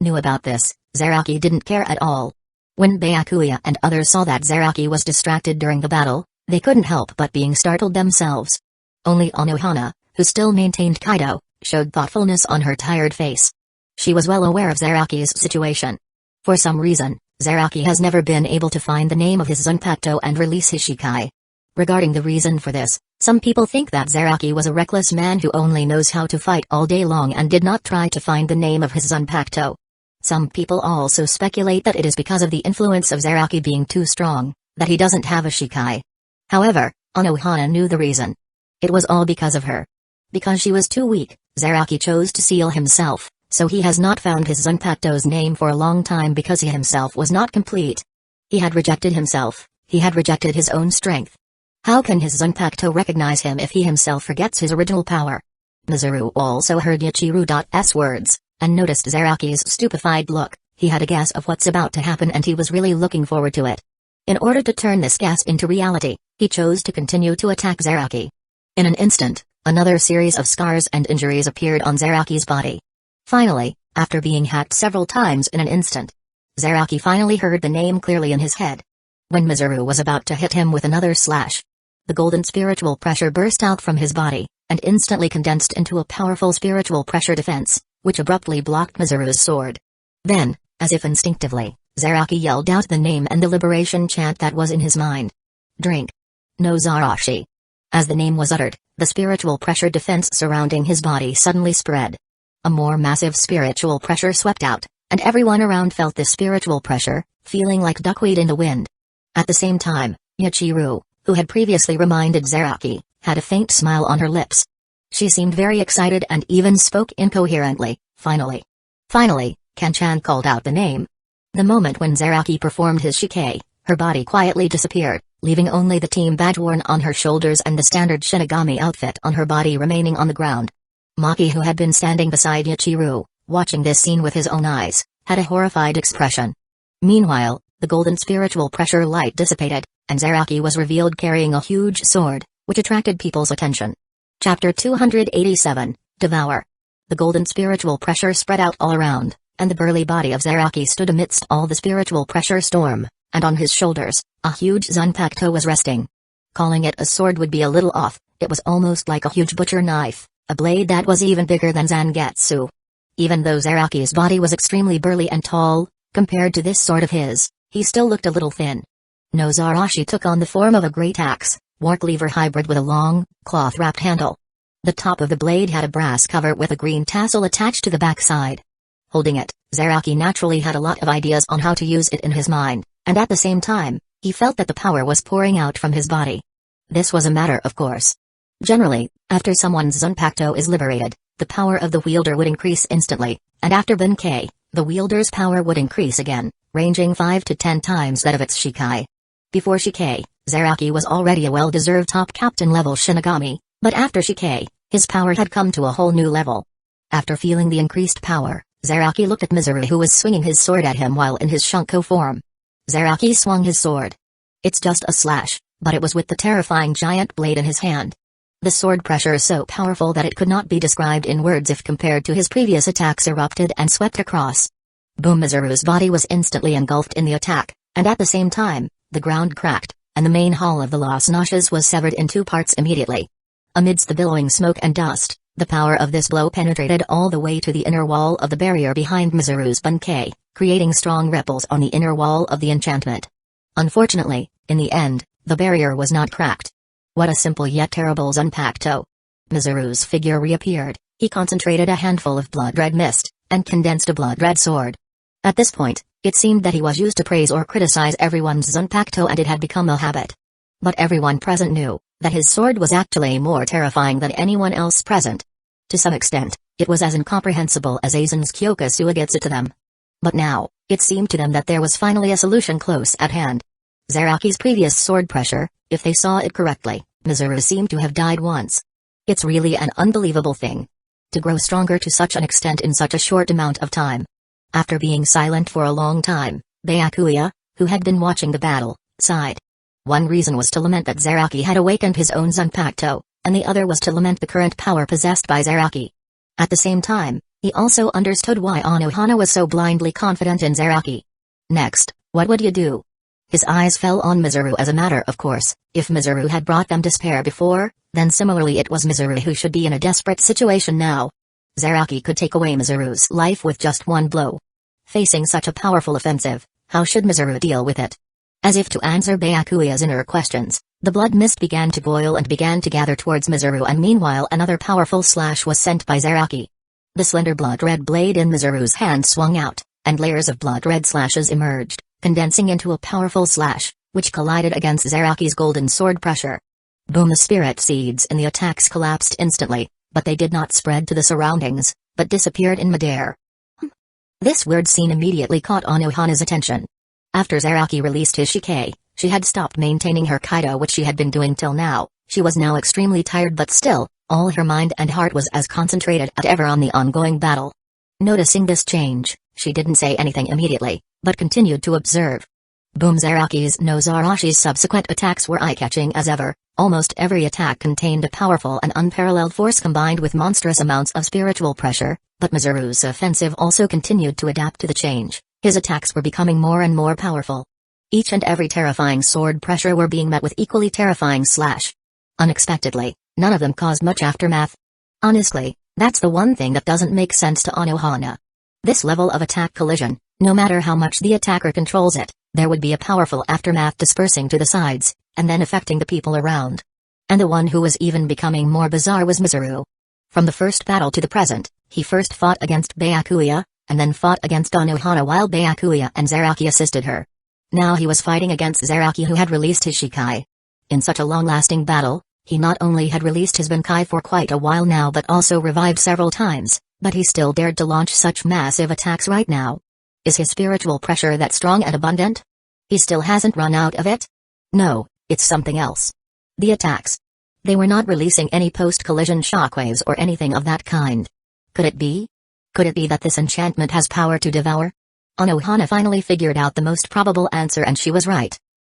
knew about this, Zaraki didn't care at all. When Byakuya and others saw that Zaraki was distracted during the battle, they couldn't help but being startled themselves. Only Anohana, who still maintained Kaido, showed thoughtfulness on her tired face. She was well aware of Zaraki's situation. For some reason, Zaraki has never been able to find the name of his Zanpakuto and release his Shikai. Regarding the reason for this, some people think that Zaraki was a reckless man who only knows how to fight all day long and did not try to find the name of his Zanpakuto. Some people also speculate that it is because of the influence of Zaraki being too strong, that he doesn't have a Shikai. However, Anohana knew the reason. It was all because of her. Because she was too weak, Zaraki chose to seal himself, so he has not found his Zanpakuto's name for a long time because he himself was not complete. He had rejected himself, he had rejected his own strength. How can his Zanpakuto recognize him if he himself forgets his original power? Mizuru also heard Yachiru's words, and noticed Zaraki's stupefied look. He had a guess of what's about to happen and he was really looking forward to it. In order to turn this guess into reality, he chose to continue to attack Zaraki. In an instant, another series of scars and injuries appeared on Zaraki's body. Finally, after being hacked several times in an instant, Zaraki finally heard the name clearly in his head. When Mizuru was about to hit him with another slash, the golden spiritual pressure burst out from his body, and instantly condensed into a powerful spiritual pressure defense, which abruptly blocked Mizuru's sword. Then, as if instinctively, Zaraki yelled out the name and the liberation chant that was in his mind. Drink. No Zarashi. As the name was uttered, the spiritual pressure defense surrounding his body suddenly spread. A more massive spiritual pressure swept out, and everyone around felt this spiritual pressure, feeling like duckweed in the wind. At the same time, Michiru, who had previously reminded Zaraki, had a faint smile on her lips. She seemed very excited and even spoke incoherently. Finally, Kanchan called out the name. The moment when Zaraki performed his shike, her body quietly disappeared, leaving only the team badge worn on her shoulders and the standard Shinigami outfit on her body remaining on the ground. Maki, who had been standing beside Michiru, watching this scene with his own eyes, had a horrified expression. Meanwhile, the golden spiritual pressure light dissipated, and Zaraki was revealed carrying a huge sword, which attracted people's attention. Chapter 287, Devour. The golden spiritual pressure spread out all around, and the burly body of Zaraki stood amidst all the spiritual pressure storm, and on his shoulders, a huge Zanpakuto was resting. Calling it a sword would be a little off, it was almost like a huge butcher knife, a blade that was even bigger than Zangetsu. Even though Zaraki's body was extremely burly and tall, compared to this sword of his, he still looked a little thin. No Zarashi took on the form of a great axe, fork-lever hybrid with a long, cloth-wrapped handle. The top of the blade had a brass cover with a green tassel attached to the backside. Holding it, Zaraki naturally had a lot of ideas on how to use it in his mind, and at the same time, he felt that the power was pouring out from his body. This was a matter of course. Generally, after someone's Zanpakuto is liberated, the power of the wielder would increase instantly, and after Benkei, the wielder's power would increase again, ranging 5 to 10 times that of its Shikai. Before Shikai, Zaraki was already a well-deserved top captain level Shinigami, but after Shikai, his power had come to a whole new level. After feeling the increased power, Zaraki looked at Mizuru, who was swinging his sword at him while in his Shunko form. Zaraki swung his sword. It's just a slash, but it was with the terrifying giant blade in his hand. The sword pressure is so powerful that it could not be described in words if compared to his previous attacks erupted and swept across. Boom! Mizuru's body was instantly engulfed in the attack, and at the same time, the ground cracked, and the main hall of the Los Noshes was severed in 2 parts immediately. Amidst the billowing smoke and dust, the power of this blow penetrated all the way to the inner wall of the barrier behind Mizuru's Benkei, creating strong ripples on the inner wall of the enchantment. Unfortunately, in the end, the barrier was not cracked. What a simple yet terrible Zanpakuto. Mizuru's figure reappeared, he concentrated a handful of blood-red mist, and condensed a blood-red sword. At this point, it seemed that he was used to praise or criticize everyone's Zanpakuto, and it had become a habit. But everyone present knew that his sword was actually more terrifying than anyone else present. To some extent, it was as incomprehensible as Aizen's Kyoka Suigetsu to them. But now, it seemed to them that there was finally a solution close at hand. Zaraki's previous sword pressure, if they saw it correctly, Mizuru seemed to have died once. It's really an unbelievable thing. To grow stronger to such an extent in such a short amount of time. After being silent for a long time, Byakuya, who had been watching the battle, sighed. One reason was to lament that Zaraki had awakened his own Zanpakuto, and the other was to lament the current power possessed by Zaraki. At the same time, he also understood why Anohana was so blindly confident in Zaraki. Next, what would you do? His eyes fell on Mizuru as a matter of course. If Mizuru had brought them despair before, then similarly it was Mizuru who should be in a desperate situation now. Zaraki could take away Mizuru's life with just one blow. Facing such a powerful offensive, how should Mizuru deal with it? As if to answer Byakuya's inner questions, the blood mist began to boil and began to gather towards Mizuru, and meanwhile another powerful slash was sent by Zaraki. The slender blood-red blade in Mizuru's hand swung out, and layers of blood-red slashes emerged, condensing into a powerful slash, which collided against Zaraki's golden sword pressure. Boom! The spirit seeds in the attacks collapsed instantly, but they did not spread to the surroundings, but disappeared in midair. This weird scene immediately caught Anohana's attention. After Zaraki released his shike, she had stopped maintaining her kaido, which she had been doing till now. She was now extremely tired, but still, all her mind and heart was as concentrated as ever on the ongoing battle. Noticing this change, she didn't say anything immediately, but continued to observe. Boom! Zaraki's no Zarashi's subsequent attacks were eye-catching as ever. Almost every attack contained a powerful and unparalleled force combined with monstrous amounts of spiritual pressure, but Mizuru's offensive also continued to adapt to the change. His attacks were becoming more and more powerful. Each and every terrifying sword pressure were being met with equally terrifying slash. Unexpectedly, none of them caused much aftermath. Honestly, that's the one thing that doesn't make sense to Anohana. This level of attack collision, no matter how much the attacker controls it, there would be a powerful aftermath dispersing to the sides, and then affecting the people around. And the one who was even becoming more bizarre was Mizuru. From the first battle to the present, he first fought against Byakuya, and then fought against Anohana while Byakuya and Zaraki assisted her. Now he was fighting against Zaraki, who had released his Shikai. In such a long-lasting battle, he not only had released his Bankai for quite a while now but also revived several times, but he still dared to launch such massive attacks right now. Is his spiritual pressure that strong and abundant? He still hasn't run out of it? No, it's something else. The attacks. They were not releasing any post-collision shockwaves or anything of that kind. Could it be? Could it be that this enchantment has power to devour? Anohana finally figured out the most probable answer, and she was right.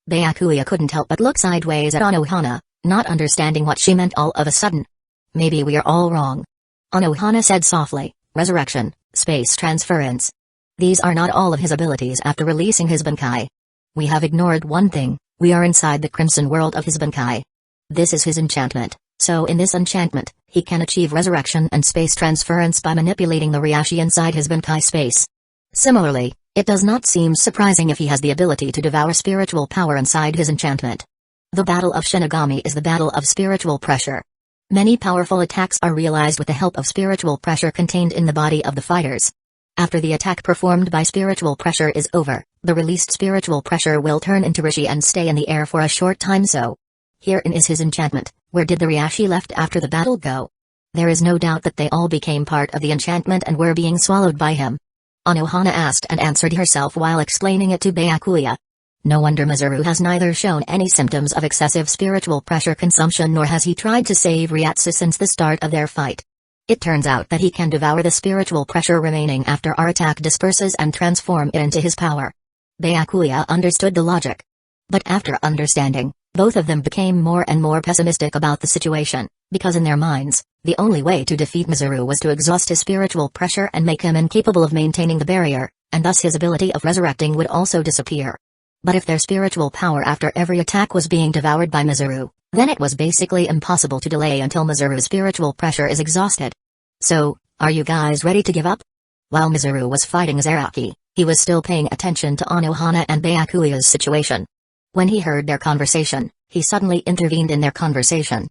Byakuya couldn't help but look sideways at Anohana, not understanding what she meant all of a sudden. Maybe we are all wrong. Anohana said softly, resurrection, space transference. These are not all of his abilities after releasing his Bankai. We have ignored one thing, we are inside the crimson world of his Bankai. This is his enchantment, so in this enchantment, he can achieve resurrection and space transference by manipulating the Ryashi inside his Bankai space. Similarly, it does not seem surprising if he has the ability to devour spiritual power inside his enchantment. The battle of Shinigami is the battle of spiritual pressure. Many powerful attacks are realized with the help of spiritual pressure contained in the body of the fighters. After the attack performed by spiritual pressure is over, the released spiritual pressure will turn into Rishi and stay in the air for a short time. So, herein is his enchantment. Where did the Ryashi left after the battle go? There is no doubt that they all became part of the enchantment and were being swallowed by him. Anohana asked and answered herself while explaining it to Byakuya. No wonder Mizuru has neither shown any symptoms of excessive spiritual pressure consumption nor has he tried to save Ryatsu since the start of their fight. It turns out that he can devour the spiritual pressure remaining after our attack disperses and transform it into his power. Byakuya understood the logic. But after understanding, both of them became more and more pessimistic about the situation, because in their minds, the only way to defeat Mizuru was to exhaust his spiritual pressure and make him incapable of maintaining the barrier, and thus his ability of resurrecting would also disappear. But if their spiritual power after every attack was being devoured by Mizuru, then it was basically impossible to delay until Mizuru's spiritual pressure is exhausted. So, are you guys ready to give up? While Mizuru was fighting Zaraki, he was still paying attention to Anohana and Byakuya's situation. When he heard their conversation, he suddenly intervened in their conversation.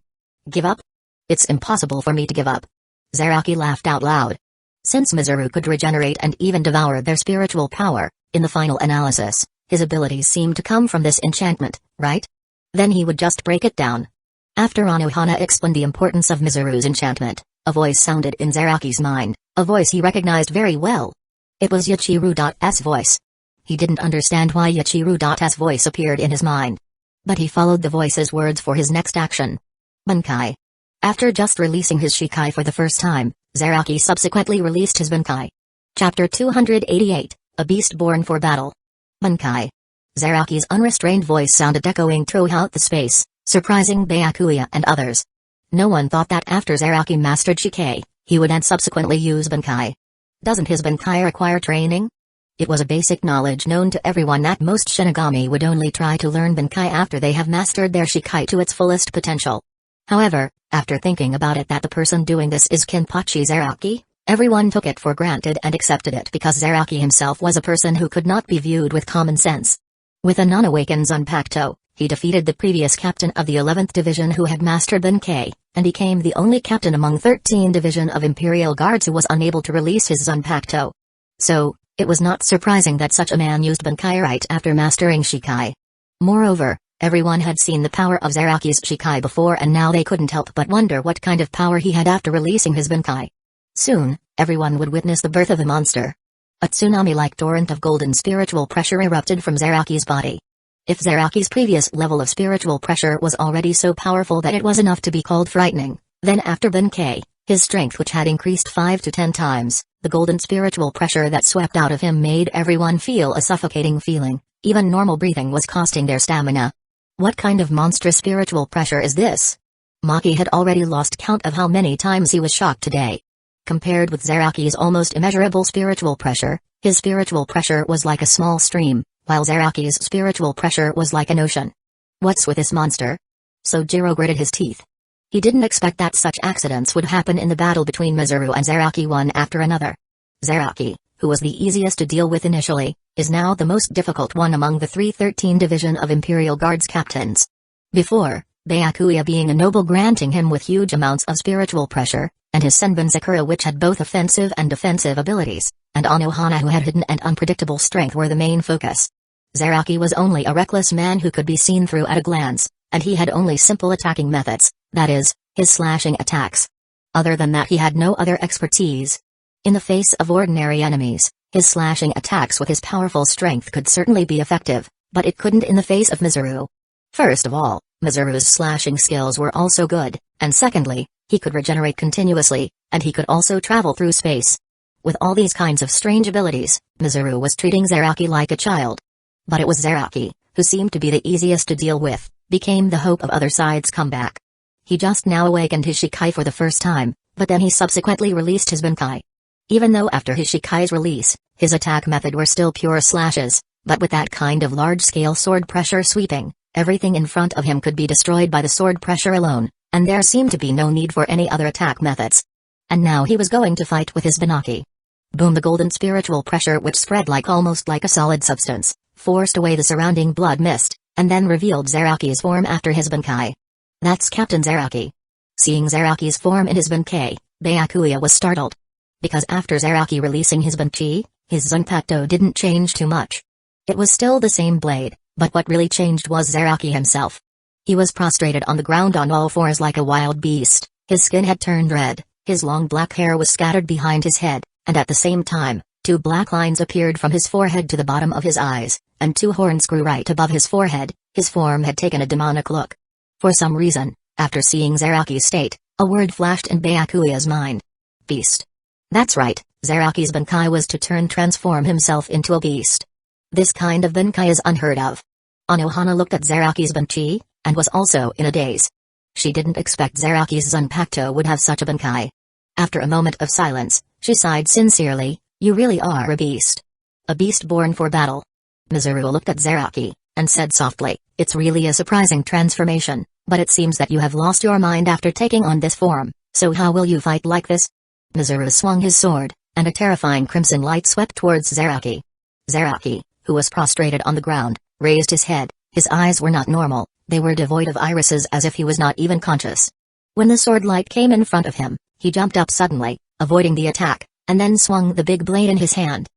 Give up? It's impossible for me to give up. Zaraki laughed out loud. Since Mizuru could regenerate and even devour their spiritual power, in the final analysis, his abilities seemed to come from this enchantment, right? Then he would just break it down. After Anohana explained the importance of Mizuru's enchantment, a voice sounded in Zaraki's mind, a voice he recognized very well. It was Yachiru's voice. He didn't understand why Yachiru's voice appeared in his mind. But he followed the voice's words for his next action. Bankai. After just releasing his Shikai for the first time, Zaraki subsequently released his Bankai. Chapter 288, A Beast Born for Battle. Bankai. Zaraki's unrestrained voice sounded echoing throughout the space, surprising Byakuya and others. No one thought that after Zaraki mastered Shikai, he would and subsequently use Bankai. Doesn't his Bankai require training? It was a basic knowledge known to everyone that most Shinigami would only try to learn Bankai after they have mastered their Shikai to its fullest potential. However, after thinking about it that the person doing this is Kenpachi Zaraki, everyone took it for granted and accepted it because Zaraki himself was a person who could not be viewed with common sense. With a non-awakened Zanpakuto, he defeated the previous captain of the 11th Division who had mastered Bankai, and became the only captain among 13 Division of Imperial Guards who was unable to release his Zanpakuto. So, it was not surprising that such a man used Bankai right after mastering Shikai. Moreover, everyone had seen the power of Zaraki's Shikai before and now they couldn't help but wonder what kind of power he had after releasing his Bankai. Soon, everyone would witness the birth of a monster. A tsunami-like torrent of golden spiritual pressure erupted from Zaraki's body. If Zaraki's previous level of spiritual pressure was already so powerful that it was enough to be called frightening, then after Bankai, his strength which had increased 5 to 10 times, the golden spiritual pressure that swept out of him made everyone feel a suffocating feeling, even normal breathing was costing their stamina. What kind of monstrous spiritual pressure is this? Maki had already lost count of how many times he was shocked today. Compared with Zaraki's almost immeasurable spiritual pressure, his spiritual pressure was like a small stream, while Zaraki's spiritual pressure was like an ocean. What's with this monster? Sojiro gritted his teeth. He didn't expect that such accidents would happen in the battle between Mizuru and Zaraki one after another. Zaraki, who was the easiest to deal with initially, is now the most difficult one among the 313 Division of Imperial Guards captains. Before, Byakuya being a noble granting him with huge amounts of spiritual pressure, and his Senbon Sakura which had both offensive and defensive abilities, and Anohana who had hidden and unpredictable strength were the main focus. Zaraki was only a reckless man who could be seen through at a glance, and he had only simple attacking methods, that is, his slashing attacks. Other than that he had no other expertise. In the face of ordinary enemies, his slashing attacks with his powerful strength could certainly be effective, but it couldn't in the face of Mizuru. First of all, Mizuru's slashing skills were also good, and secondly, he could regenerate continuously, and he could also travel through space. With all these kinds of strange abilities, Mizuru was treating Zaraki like a child. But it was Zaraki, who seemed to be the easiest to deal with, became the hope of other sides' comeback. He just now awakened his Shikai for the first time, but then he subsequently released his Bankai. Even though after his Shikai's release, his attack method were still pure slashes, but with that kind of large-scale sword pressure sweeping, everything in front of him could be destroyed by the sword pressure alone, and there seemed to be no need for any other attack methods. And now he was going to fight with his Banaki. Boom! The golden spiritual pressure which spread almost like a solid substance, forced away the surrounding blood mist, and then revealed Zaraki's form after his Bankai. That's Captain Zaraki. Seeing Zaraki's form in his Bankai, Byakuya was startled. Because after Zaraki releasing his Banchi, his Zanpakuto didn't change too much. It was still the same blade, but what really changed was Zaraki himself. He was prostrated on the ground on all fours like a wild beast, his skin had turned red, his long black hair was scattered behind his head, and at the same time, 2 black lines appeared from his forehead to the bottom of his eyes, and 2 horns grew right above his forehead. His form had taken a demonic look. For some reason, after seeing Zaraki's state, a word flashed in Byakuya's mind. Beast. That's right, Zaraki's Bankai was to transform himself into a beast. This kind of Bankai is unheard of. Anohana looked at Zaraki's Banchi, and was also in a daze. She didn't expect Zaraki's Zanpakuto would have such a Bankai. After a moment of silence, she sighed sincerely, "You really are a beast. A beast born for battle." Mizuru looked at Zaraki, and said softly, "It's really a surprising transformation, but it seems that you have lost your mind after taking on this form, so how will you fight like this?" Mizuru swung his sword, and a terrifying crimson light swept towards Zaraki. Zaraki, who was prostrated on the ground, raised his head. His eyes were not normal, they were devoid of irises as if he was not even conscious. When the sword light came in front of him, he jumped up suddenly, avoiding the attack, and then swung the big blade in his hand.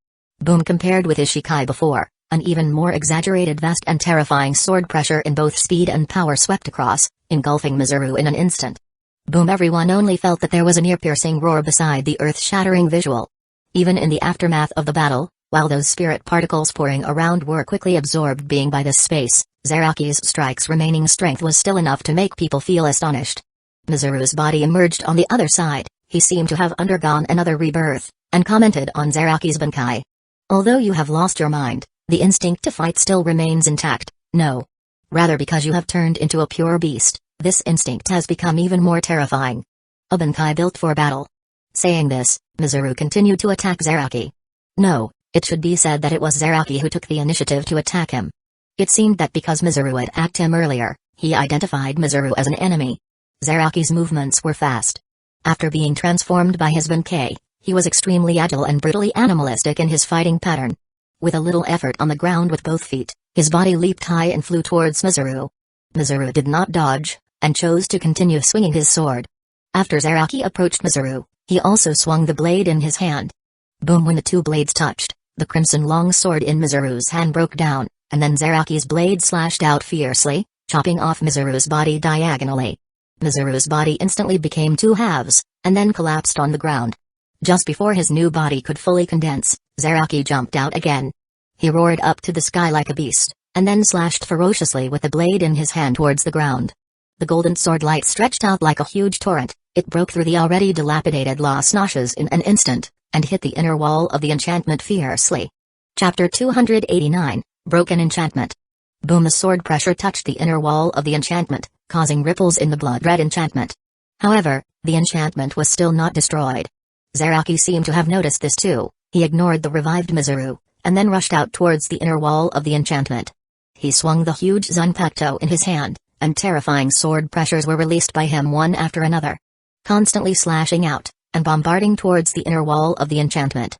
Boom! Compared with his Shikai before, an even more exaggerated vast and terrifying sword pressure in both speed and power swept across, engulfing Mizuru in an instant. Boom! Everyone only felt that there was an ear-piercing roar beside the earth-shattering visual. Even in the aftermath of the battle, while those spirit particles pouring around were quickly absorbed being by this space, Zaraki's strike's remaining strength was still enough to make people feel astonished. Mizuru's body emerged on the other side, he seemed to have undergone another rebirth, and commented on Zaraki's Bankai. "Although you have lost your mind, the instinct to fight still remains intact, no. Rather because you have turned into a pure beast, this instinct has become even more terrifying. A Bankai built for battle." Saying this, Mizuru continued to attack Zaraki. No, it should be said that it was Zaraki who took the initiative to attack him. It seemed that because Mizuru had attacked him earlier, he identified Mizuru as an enemy. Zaraki's movements were fast. After being transformed by his Bankai, he was extremely agile and brutally animalistic in his fighting pattern. With a little effort on the ground with both feet, his body leaped high and flew towards Mizuru. Mizuru did not dodge, and chose to continue swinging his sword. After Zaraki approached Mizuru, he also swung the blade in his hand. Boom! When the 2 blades touched, the crimson long sword in Mizuru's hand broke down, and then Zaraki's blade slashed out fiercely, chopping off Mizuru's body diagonally. Mizuru's body instantly became 2 halves, and then collapsed on the ground. Just before his new body could fully condense, Zaraki jumped out again. He roared up to the sky like a beast, and then slashed ferociously with the blade in his hand towards the ground. The golden sword light stretched out like a huge torrent, it broke through the already dilapidated Las Nashas in an instant, and hit the inner wall of the enchantment fiercely. Chapter 289, Broken Enchantment. Boom! The sword pressure touched the inner wall of the enchantment, causing ripples in the blood-red enchantment. However, the enchantment was still not destroyed. Zaraki seemed to have noticed this too. He ignored the revived Mizuru, and then rushed out towards the inner wall of the enchantment. He swung the huge Zanpakuto in his hand, and terrifying sword pressures were released by him one after another, constantly slashing out, and bombarding towards the inner wall of the enchantment.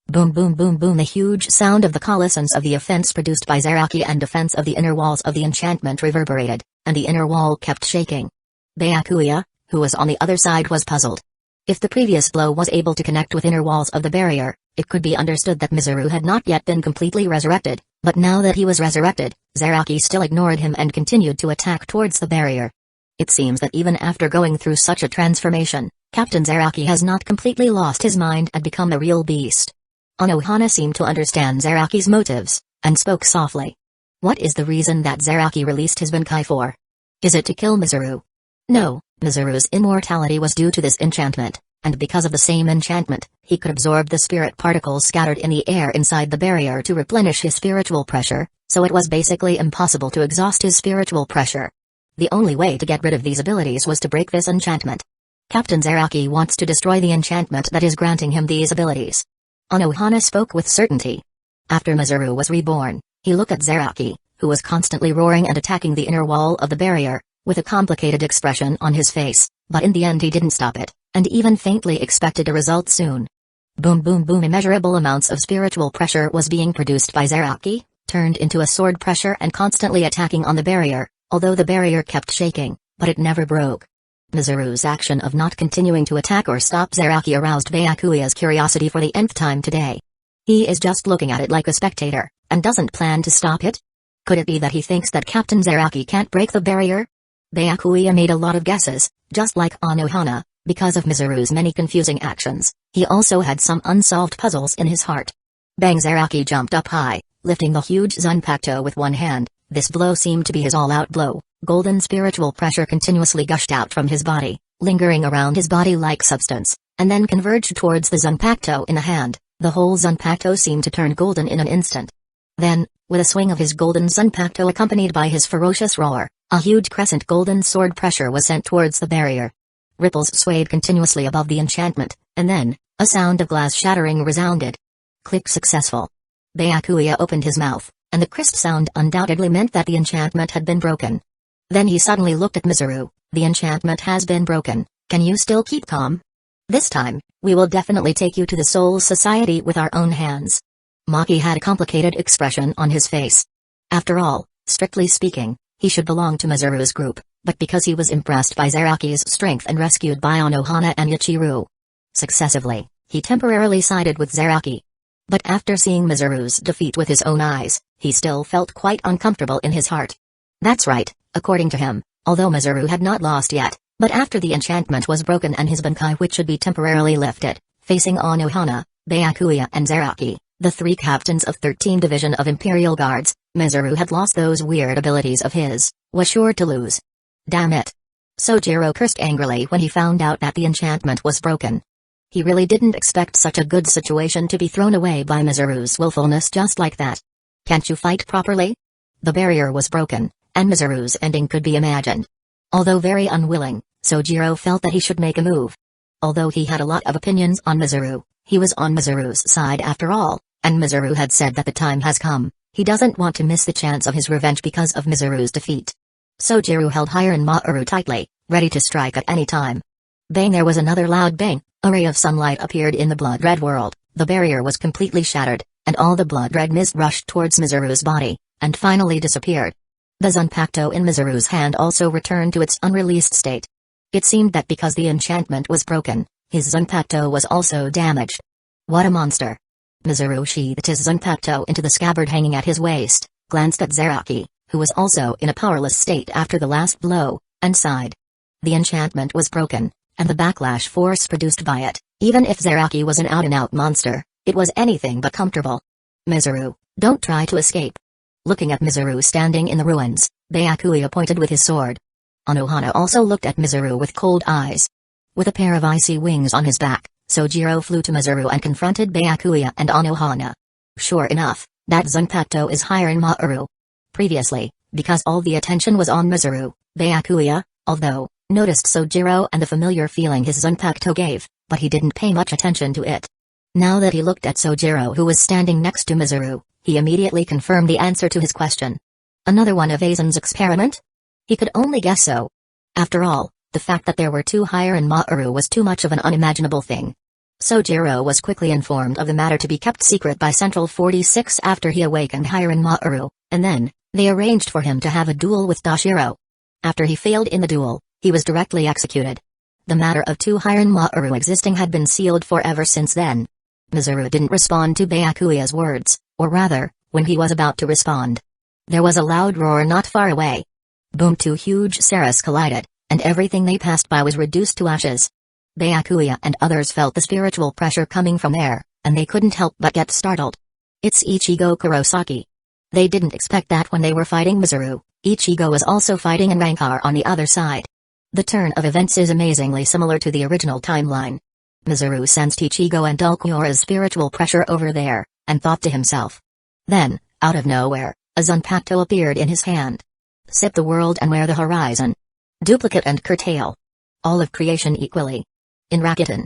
Boom boom boom boom. The huge sound of the colossus of the offense produced by Zaraki and defense of the inner walls of the enchantment reverberated, and the inner wall kept shaking. Byakuya, who was on the other side, was puzzled. If the previous blow was able to connect with inner walls of the barrier, it could be understood that Mizuru had not yet been completely resurrected, but now that he was resurrected, Zaraki still ignored him and continued to attack towards the barrier. It seems that even after going through such a transformation, Captain Zaraki has not completely lost his mind and become a real beast. Anohana seemed to understand Zaraki's motives, and spoke softly. What is the reason that Zaraki released his Bankai for? Is it to kill Mizuru? No, Mizuru's immortality was due to this enchantment, and because of the same enchantment, he could absorb the spirit particles scattered in the air inside the barrier to replenish his spiritual pressure, so it was basically impossible to exhaust his spiritual pressure. The only way to get rid of these abilities was to break this enchantment. Captain Zaraki wants to destroy the enchantment that is granting him these abilities. Anohana spoke with certainty. After Mizuru was reborn, he looked at Zaraki, who was constantly roaring and attacking the inner wall of the barrier, with a complicated expression on his face, but in the end he didn't stop it, and even faintly expected a result soon. Boom boom boom. Immeasurable amounts of spiritual pressure was being produced by Zaraki, turned into a sword pressure and constantly attacking on the barrier, although the barrier kept shaking, but it never broke. Mizuru's action of not continuing to attack or stop Zaraki aroused Byakuya's curiosity for the nth time today. He is just looking at it like a spectator, and doesn't plan to stop it? Could it be that he thinks that Captain Zaraki can't break the barrier? Byakuya made a lot of guesses, just like Anohana, because of Mizuru's many confusing actions. He also had some unsolved puzzles in his heart. Bang! Zaraki jumped up high, lifting the huge Zanpakuto with one hand. This blow seemed to be his all-out blow. Golden spiritual pressure continuously gushed out from his body, lingering around his body like substance, and then converged towards the Zanpakuto in the hand. The whole Zanpakuto seemed to turn golden in an instant. Then, with a swing of his golden Zanpakuto accompanied by his ferocious roar, a huge crescent golden sword pressure was sent towards the barrier. Ripples swayed continuously above the enchantment, and then, a sound of glass shattering resounded. Click. Successful. Byakuya opened his mouth, and the crisp sound undoubtedly meant that the enchantment had been broken. Then he suddenly looked at Mizuru. The enchantment has been broken. Can you still keep calm? This time, we will definitely take you to the Soul Society with our own hands. Maki had a complicated expression on his face. After all, strictly speaking, he should belong to Mizuru's group, but because he was impressed by Zaraki's strength and rescued by Anohana and Yachiru successively, he temporarily sided with Zaraki. But after seeing Mizuru's defeat with his own eyes, he still felt quite uncomfortable in his heart. That's right, according to him, although Mizuru had not lost yet, but after the enchantment was broken and his Bankai which should be temporarily lifted, facing Anohana, Byakuya and Zaraki, the three captains of 13 Division of Imperial Guards, Mizuru had lost those weird abilities of his, was sure to lose. Damn it. Sojiro cursed angrily when he found out that the enchantment was broken. He really didn't expect such a good situation to be thrown away by Mizuru's willfulness just like that. Can't you fight properly? The barrier was broken, and Mizuru's ending could be imagined. Although very unwilling, Sojiro felt that he should make a move. Although he had a lot of opinions on Mizuru, he was on Mizuru's side after all, and Mizuru had said that the time has come. He doesn't want to miss the chance of his revenge because of Mizuru's defeat. Sojiro held Hiron Mauru tightly, ready to strike at any time. Bang! There was another loud bang. A ray of sunlight appeared in the blood-red world, the barrier was completely shattered, and all the blood-red mist rushed towards Mizuru's body, and finally disappeared. The Zanpakuto in Mizuru's hand also returned to its unreleased state. It seemed that because the enchantment was broken, his Zanpakuto was also damaged. What a monster! Mizuru sheathed his Zanpakuto into the scabbard hanging at his waist, glanced at Zaraki, who was also in a powerless state after the last blow, and sighed. The enchantment was broken, and the backlash force produced by it, even if Zaraki was an out-and-out monster, it was anything but comfortable. Mizuru, don't try to escape. Looking at Mizuru standing in the ruins, Byakuya pointed with his sword. Anohana also looked at Mizuru with cold eyes. With a pair of icy wings on his back, Sojiro flew to Mizuru and confronted Byakuya and Anohana. Sure enough, that Zanpakuto is Hiron Mauru. Previously, because all the attention was on Mizuru, Byakuya, although, noticed Sojiro and the familiar feeling his Zanpakuto gave, but he didn't pay much attention to it. Now that he looked at Sojiro, who was standing next to Mizuru, he immediately confirmed the answer to his question. Another one of Aizen's experiment? He could only guess so. After all, the fact that there were two Hiren Maru was too much of an unimaginable thing. Sojiro was quickly informed of the matter to be kept secret by Central 46 after he awakened Hiren Maru, and then, they arranged for him to have a duel with Dashiro. After he failed in the duel, he was directly executed. The matter of two Hiren Maru existing had been sealed forever since then. Mizuru didn't respond to Byakuya's words, or rather, when he was about to respond. There was a loud roar not far away. Boom! Two huge Saras collided, and everything they passed by was reduced to ashes. Byakuya and others felt the spiritual pressure coming from there, and they couldn't help but get startled. It's Ichigo Kurosaki. They didn't expect that when they were fighting Mizuru, Ichigo was also fighting in Rancor on the other side. The turn of events is amazingly similar to the original timeline. Mizuru sensed Ichigo and Ulquiorra's spiritual pressure over there, and thought to himself. Then, out of nowhere, a Zanpakuto appeared in his hand. Sip the world and wear the horizon. Duplicate and curtail. All of creation equally. In Rakuten.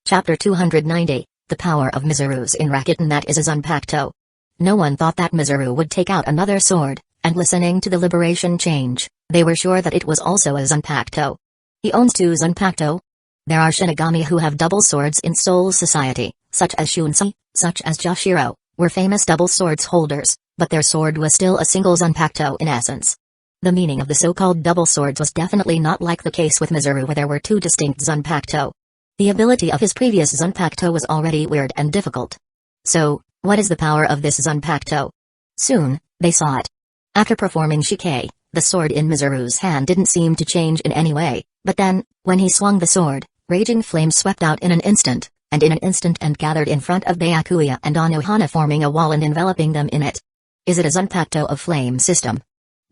Chapter 290, The Power of Mizuru's in Rakuten. That is a Zanpakuto. No one thought that Mizuru would take out another sword, and listening to the liberation change, they were sure that it was also a Zanpakuto. He owns two Zanpakuto? There are Shinigami who have double swords in Soul Society, such as Shunsi, such as Joshiro, were famous double swords holders, but their sword was still a single Zanpakuto in essence. The meaning of the so-called double swords was definitely not like the case with Mizuru, where there were two distinct Zanpakuto. The ability of his previous Zanpakuto was already weird and difficult. So, what is the power of this Zanpakuto? Soon, they saw it. After performing Shike, the sword in Mizuru's hand didn't seem to change in any way, but then, when he swung the sword, raging flames swept out in an instant, and gathered in front of Byakuya and Anohana, forming a wall and enveloping them in it. Is it a Zanpakuto of flame system?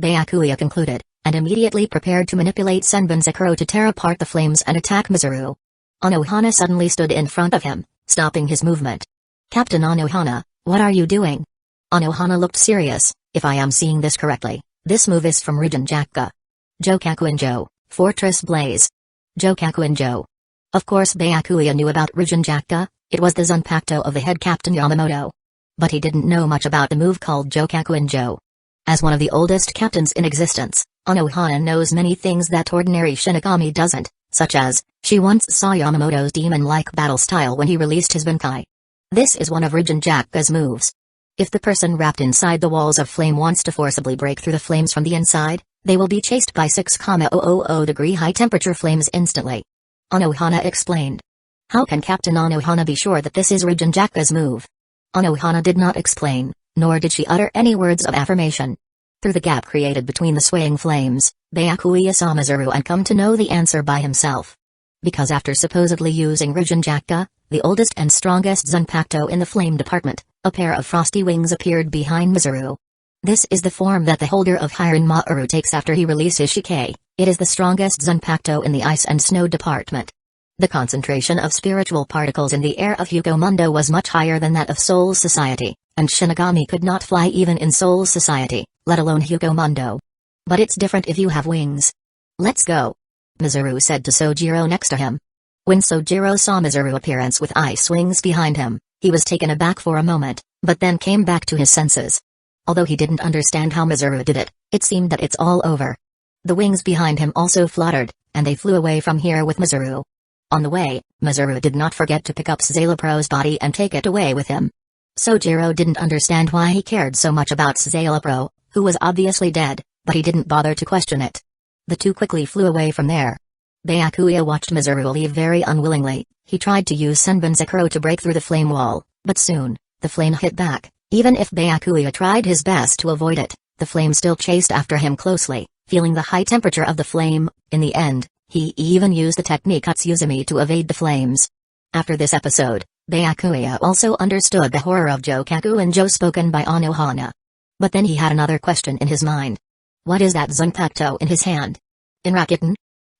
Byakuya concluded, and immediately prepared to manipulate Senbon to tear apart the flames and attack Mizuru. Anohana suddenly stood in front of him, stopping his movement. Captain Anohana, what are you doing? Anohana looked serious. If I am seeing this correctly, this move is from Rukongai. Jokakuinjo, Fortress Blaze. Jokakuinjo. Of course Byakuya knew about Rukongai, it was the Zanpakuto of the head captain Yamamoto. But he didn't know much about the move called Jokakuinjo. As one of the oldest captains in existence, Anohana knows many things that ordinary Shinigami doesn't, such as, she once saw Yamamoto's demon-like battle style when he released his Bankai. This is one of Rukongai's moves. If the person wrapped inside the walls of flame wants to forcibly break through the flames from the inside, they will be chased by 6,000 degree high temperature flames instantly. Anohana explained. How can Captain Anohana be sure that this is Rukongai's move? Anohana did not explain, nor did she utter any words of affirmation. Through the gap created between the swaying flames, Byakuya saw Mizuru and come to know the answer by himself. Because after supposedly using Rukongai, the oldest and strongest Zanpakuto in the flame department, a pair of frosty wings appeared behind Mizuru. This is the form that the holder of Hiren Maru takes after he releases Shike. It is the strongest Zanpakuto in the ice and snow department. The concentration of spiritual particles in the air of Hueco Mundo was much higher than that of Soul Society, and Shinigami could not fly even in Soul Society, let alone Hueco Mundo. But it's different if you have wings. Let's go. Mizuru said to Sojiro next to him. When Sojiro saw Mizuru's appearance with ice wings behind him, he was taken aback for a moment, but then came back to his senses. Although he didn't understand how Mizuru did it, it seemed that it's all over. The wings behind him also fluttered, and they flew away from here with Mizuru. On the way, Mizuru did not forget to pick up Szayelapro's body and take it away with him. Sojiro didn't understand why he cared so much about Szayelapro, who was obviously dead, but he didn't bother to question it. The two quickly flew away from there. Byakuya watched Mizuru leave very unwillingly. He tried to use Senbon to break through the flame wall, but soon, the flame hit back. Even if Byakuya tried his best to avoid it, the flame still chased after him closely, feeling the high temperature of the flame. In the end, he even used the technique Utsuzumi to evade the flames. After this episode, Byakuya also understood the horror of Jokakuinjo spoken by Anohana. But then he had another question in his mind. What is that Zanpakuto in his hand? In Rakuten?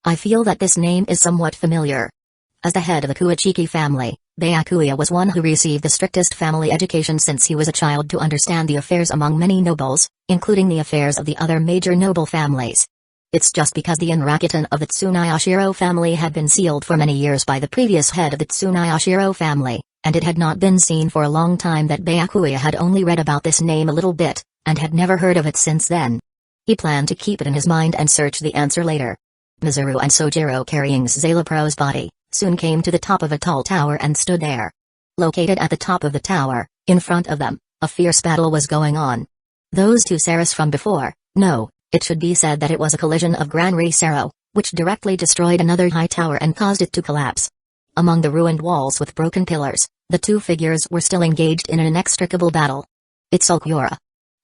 I feel that this name is somewhat familiar. As the head of the Kuachiki family, Byakuya was one who received the strictest family education since he was a child to understand the affairs among many nobles, including the affairs of the other major noble families. It's just because the Rakuten of the Tsunayashiro family had been sealed for many years by the previous head of the Tsunayashiro family, and it had not been seen for a long time that Byakuya had only read about this name a little bit, and had never heard of it since then. He planned to keep it in his mind and search the answer later. Mizuru and Sojiro, carrying Zalapro's body, soon came to the top of a tall tower and stood there. Located at the top of the tower, in front of them, a fierce battle was going on. Those two Saras from before, no, it should be said that it was a collision of Gran Sero, which directly destroyed another high tower and caused it to collapse. Among the ruined walls with broken pillars, the two figures were still engaged in an inextricable battle. It's Ulquiorra.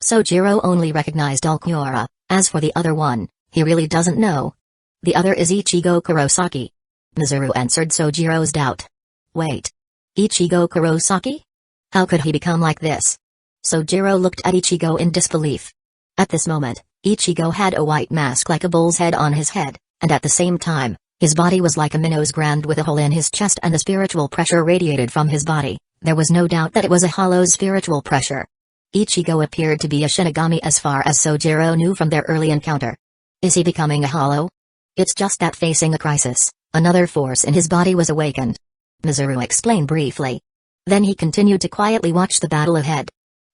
Sojiro only recognized Ulquiorra. As for the other one, he really doesn't know. The other is Ichigo Kurosaki. Mizuru answered Sojiro's doubt. Wait. Ichigo Kurosaki? How could he become like this? Sojiro looked at Ichigo in disbelief. At this moment, Ichigo had a white mask like a bull's head on his head, and at the same time, his body was like a minnow's grand with a hole in his chest and the spiritual pressure radiated from his body. There was no doubt that it was a hollow spiritual pressure. Ichigo appeared to be a Shinigami as far as Sojiro knew from their early encounter. Is he becoming a hollow? It's just that facing a crisis, another force in his body was awakened. Mizuru explained briefly. Then he continued to quietly watch the battle ahead.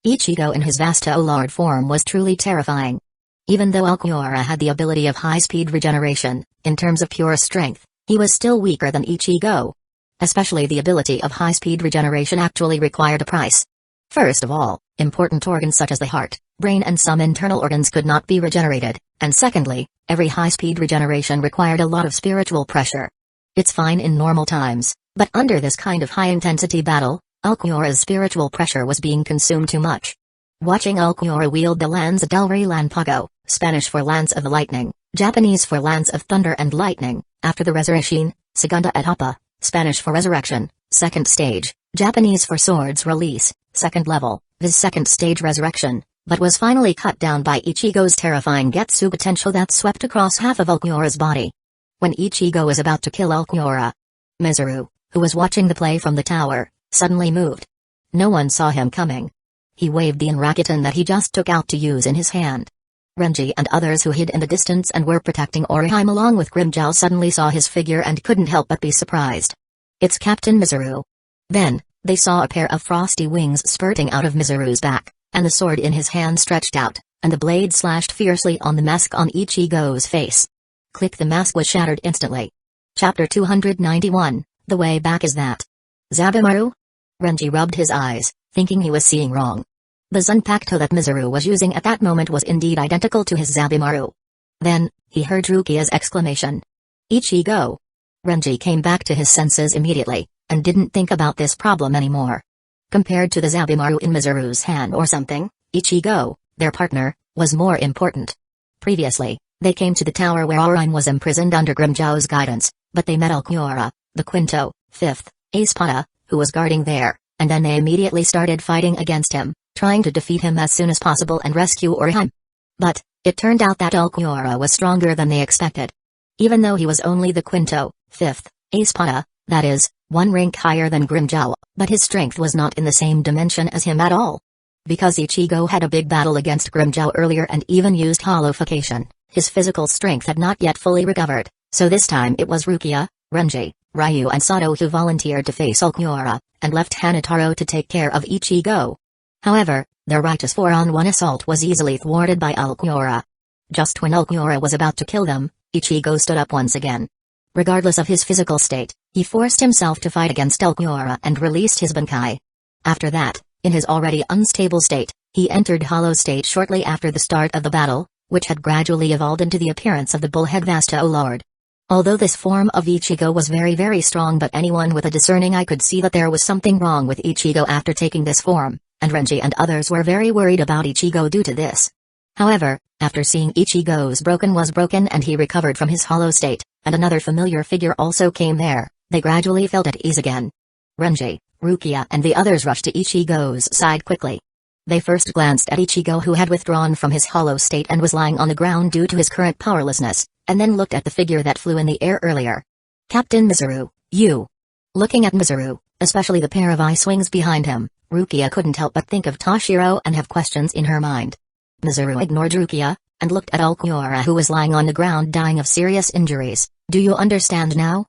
Ichigo in his vast Lord form was truly terrifying. Even though Ulquiorra had the ability of high-speed regeneration, in terms of pure strength, he was still weaker than Ichigo. Especially the ability of high-speed regeneration actually required a price. First of all, important organs such as the heart, brain and some internal organs could not be regenerated, and secondly, every high-speed regeneration required a lot of spiritual pressure. It's fine in normal times, but under this kind of high-intensity battle, Ulquiorra's spiritual pressure was being consumed too much. Watching Ulquiorra wield the Lanza del Relampago, Spanish for Lance of the Lightning, Japanese for Lance of Thunder and Lightning, after the Resurrection, Segunda Etapa, Spanish for Resurrection, second stage, Japanese for Swords Release, second level, viz. Second stage Resurrection, but was finally cut down by Ichigo's terrifying Getsuga Tensho that swept across half of Ulquiorra's body. When Ichigo was about to kill Ulquiorra, Mizuru, who was watching the play from the tower, suddenly moved. No one saw him coming. He waved the Inrakuten that he just took out to use in his hand. Renji and others who hid in the distance and were protecting Orihime along with Grimmjow suddenly saw his figure and couldn't help but be surprised. It's Captain Mizuru. Then, they saw a pair of frosty wings spurting out of Mizuru's back, and the sword in his hand stretched out, and the blade slashed fiercely on the mask on Ichigo's face. Click, the mask was shattered instantly. Chapter 291, The Way Back Is That. Zabimaru? Renji rubbed his eyes, thinking he was seeing wrong. The Zanpakuto that Mizuru was using at that moment was indeed identical to his Zabimaru. Then, he heard Rukia's exclamation. Ichigo! Renji came back to his senses immediately, and didn't think about this problem anymore. Compared to the Zabimaru in Mizuru's hand or something, Ichigo, their partner, was more important. Previously, they came to the tower where Orihime was imprisoned under Grimmjow's guidance, but they met Ulquiorra, the Quinto, 5th, Espada, who was guarding there, and then they immediately started fighting against him, trying to defeat him as soon as possible and rescue Orihime. But, it turned out that Ulquiorra was stronger than they expected. Even though he was only the Quinto, 5th, Espada, that is, one rank higher than Grimmjow, but his strength was not in the same dimension as him at all. Because Ichigo had a big battle against Grimmjow earlier and even used holification, his physical strength had not yet fully recovered, so this time it was Rukia, Renji, Ryu and Sato who volunteered to face Ulquiorra, and left Hanataro to take care of Ichigo. However, their righteous 4-on-1 assault was easily thwarted by Ulquiorra. Just when Ulquiorra was about to kill them, Ichigo stood up once again. Regardless of his physical state, he forced himself to fight against Ulquiorra and released his Bankai. After that, in his already unstable state, he entered Hollow State shortly after the start of the battle, which had gradually evolved into the appearance of the Bullhead Vasta Lord. Although this form of Ichigo was very strong, but anyone with a discerning eye could see that there was something wrong with Ichigo after taking this form, and Renji and others were very worried about Ichigo due to this. However, after seeing Ichigo's broken was broken and he recovered from his hollow state, and another familiar figure also came there, they gradually felt at ease again. Renji, Rukia and the others rushed to Ichigo's side quickly. They first glanced at Ichigo, who had withdrawn from his hollow state and was lying on the ground due to his current powerlessness, and then looked at the figure that flew in the air earlier. Captain Mizuru, you. Looking at Mizuru, especially the pair of eye swings behind him, Rukia couldn't help but think of Toshiro and have questions in her mind. Mizuru ignored Rukia, and looked at Ulquiorra, who was lying on the ground dying of serious injuries. Do you understand now?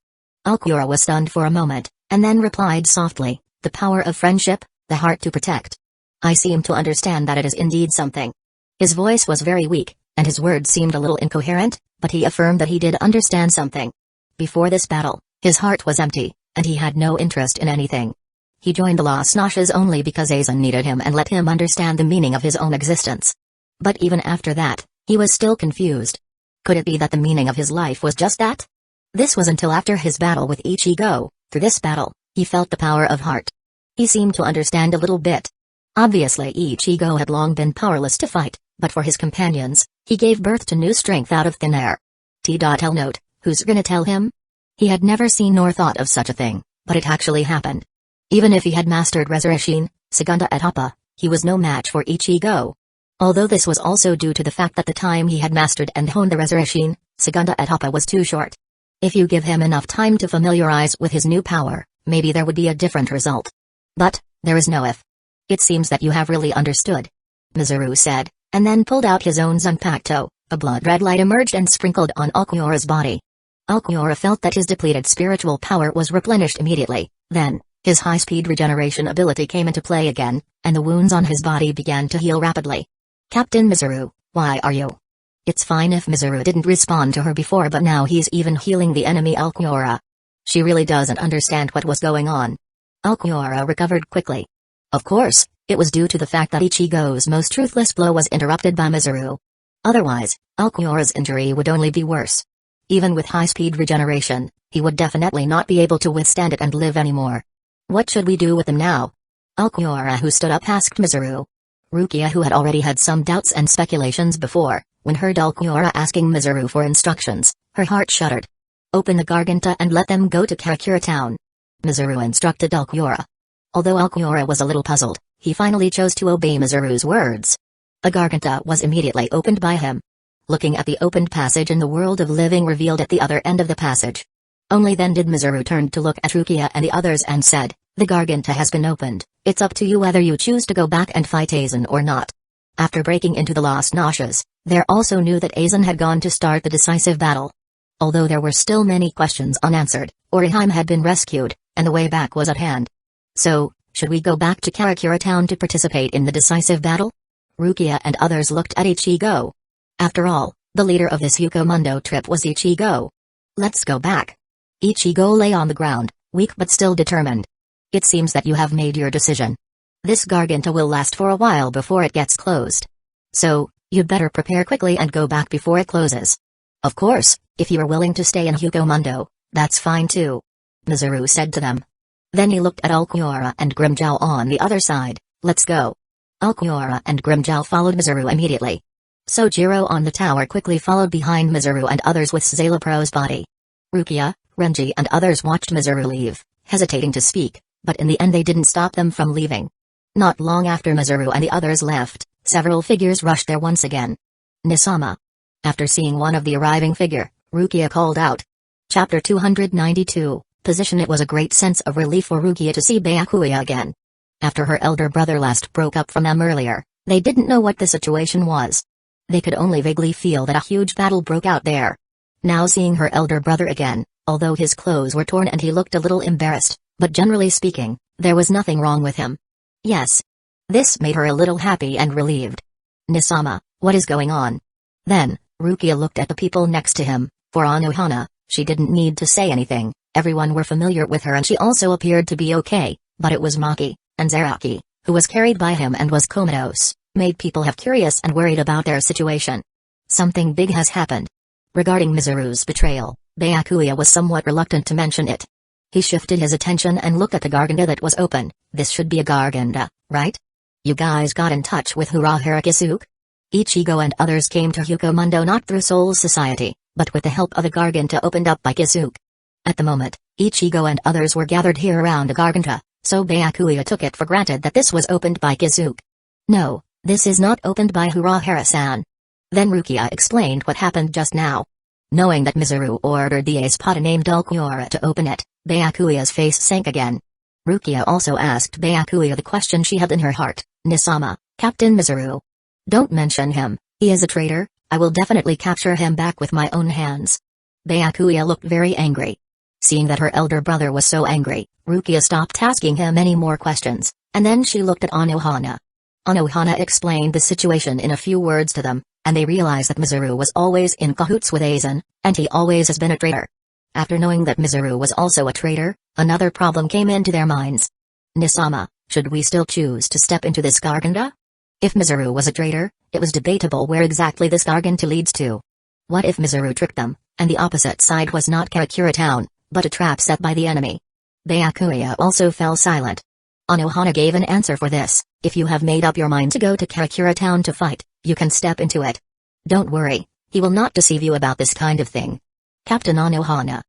Ulquiorra was stunned for a moment, and then replied softly, The power of friendship, the heart to protect. I seem to understand that it is indeed something. His voice was very weak, and his words seemed a little incoherent, but he affirmed that he did understand something. Before this battle, his heart was empty, and he had no interest in anything. He joined the Lost Noshes only because Aizen needed him and let him understand the meaning of his own existence. But even after that, he was still confused. Could it be that the meaning of his life was just that? This was until after his battle with Ichigo. Through this battle, he felt the power of heart. He seemed to understand a little bit. Obviously Ichigo had long been powerless to fight, but for his companions, he gave birth to new strength out of thin air. T.L. note, who's gonna tell him? He had never seen nor thought of such a thing, but it actually happened. Even if he had mastered Resurrection, Segunda Etapa, he was no match for Ichigo. Although this was also due to the fact that the time he had mastered and honed the Resurrection, Segunda Etapa was too short. If you give him enough time to familiarize with his new power, maybe there would be a different result. But, there is no if. It seems that you have really understood, Mizuru said, and then pulled out his own Zanpakuto. A blood-red light emerged and sprinkled on Ulquiorra's body. Ulquiorra felt that his depleted spiritual power was replenished immediately. Then, his high-speed regeneration ability came into play again, and the wounds on his body began to heal rapidly. Captain Mizuru, why are you? It's fine if Mizuru didn't respond to her before, but now he's even healing the enemy Ulquiorra. She really doesn't understand what was going on. Ulquiorra recovered quickly. Of course, it was due to the fact that Ichigo's most ruthless blow was interrupted by Mizuru. Otherwise, Ulquiorra's injury would only be worse. Even with high-speed regeneration, he would definitely not be able to withstand it and live anymore. What should we do with him now? Ulquiorra, who stood up, asked Mizuru. Rukia, who had already had some doubts and speculations before, when heard Ulquiorra asking Mizuru for instructions, her heart shuddered. Open the Garganta and let them go to Karakura town. Mizuru instructed Ulquiorra. Although Ulquiorra was a little puzzled, he finally chose to obey Mizuru's words. A Garganta was immediately opened by him. Looking at the opened passage in the world of living revealed at the other end of the passage. Only then did Mizuru turn to look at Rukia and the others and said, the Garganta has been opened, it's up to you whether you choose to go back and fight Aizen or not. After breaking into the Lost Noshes, they also knew that Aizen had gone to start the decisive battle. Although there were still many questions unanswered, Orihime had been rescued, and the way back was at hand. So, should we go back to Karakura town to participate in the decisive battle? Rukia and others looked at Ichigo. After all, the leader of this Hueco Mundo trip was Ichigo. Let's go back. Ichigo lay on the ground, weak but still determined. It seems that you have made your decision. This Garganta will last for a while before it gets closed. So, you'd better prepare quickly and go back before it closes. Of course, if you are willing to stay in Hueco Mundo, that's fine too, Mizuru said to them. Then he looked at Ulquiorra and Grimmjow on the other side. Let's go. Ulquiorra and Grimmjow followed Mizuru immediately. Sojiro on the tower quickly followed behind Mizuru and others with Zalapro's body. Rukia, Renji and others watched Mizuru leave, hesitating to speak, but in the end they didn't stop them from leaving. Not long after Mizuru and the others left, several figures rushed there once again. Nisama. After seeing one of the arriving figure, Rukia called out. Chapter 292, Position. It was a great sense of relief for Rukia to see Byakuya again. After her elder brother last broke up from them earlier, they didn't know what the situation was. They could only vaguely feel that a huge battle broke out there. Now seeing her elder brother again, although his clothes were torn and he looked a little embarrassed, but generally speaking, there was nothing wrong with him. Yes. This made her a little happy and relieved. Nisama, what is going on? Then, Rukia looked at the people next to him. For Anohana, she didn't need to say anything, everyone were familiar with her and she also appeared to be okay, but it was Maki, and Zaraki, who was carried by him and was comatose, made people have curious and worried about their situation. Something big has happened. Regarding Mizuru's betrayal, Byakuya was somewhat reluctant to mention it. He shifted his attention and looked at the Garganta that was open. This should be a Garganta, right? You guys got in touch with Urahara Kisuke? Ichigo and others came to Hueco Mundo not through Soul Society, but with the help of a Garganta opened up by Kisuke. At the moment, Ichigo and others were gathered here around a Garganta, so Byakuya took it for granted that this was opened by Kisuke. No, this is not opened by Urahara-san. Then Rukia explained what happened just now. Knowing that Mizuru ordered the Espada named Ulquiorra to open it, Byakuya's face sank again. Rukia also asked Byakuya the question she had in her heart. Nisama, Captain Mizuru. Don't mention him, he is a traitor, I will definitely capture him back with my own hands. Byakuya looked very angry. Seeing that her elder brother was so angry, Rukia stopped asking him any more questions, and then she looked at Anohana. Anohana explained the situation in a few words to them, and they realized that Mizuru was always in cahoots with Aizen, and he always has been a traitor. After knowing that Mizuru was also a traitor, another problem came into their minds. Nisama, should we still choose to step into this Garganta? If Mizuru was a traitor, it was debatable where exactly this Garganta leads to. What if Mizuru tricked them, and the opposite side was not Karakura town, but a trap set by the enemy? Byakuya also fell silent. Anohana gave an answer for this: if you have made up your mind to go to Karakura town to fight, you can step into it. Don't worry, he will not deceive you about this kind of thing. Captain Anohana.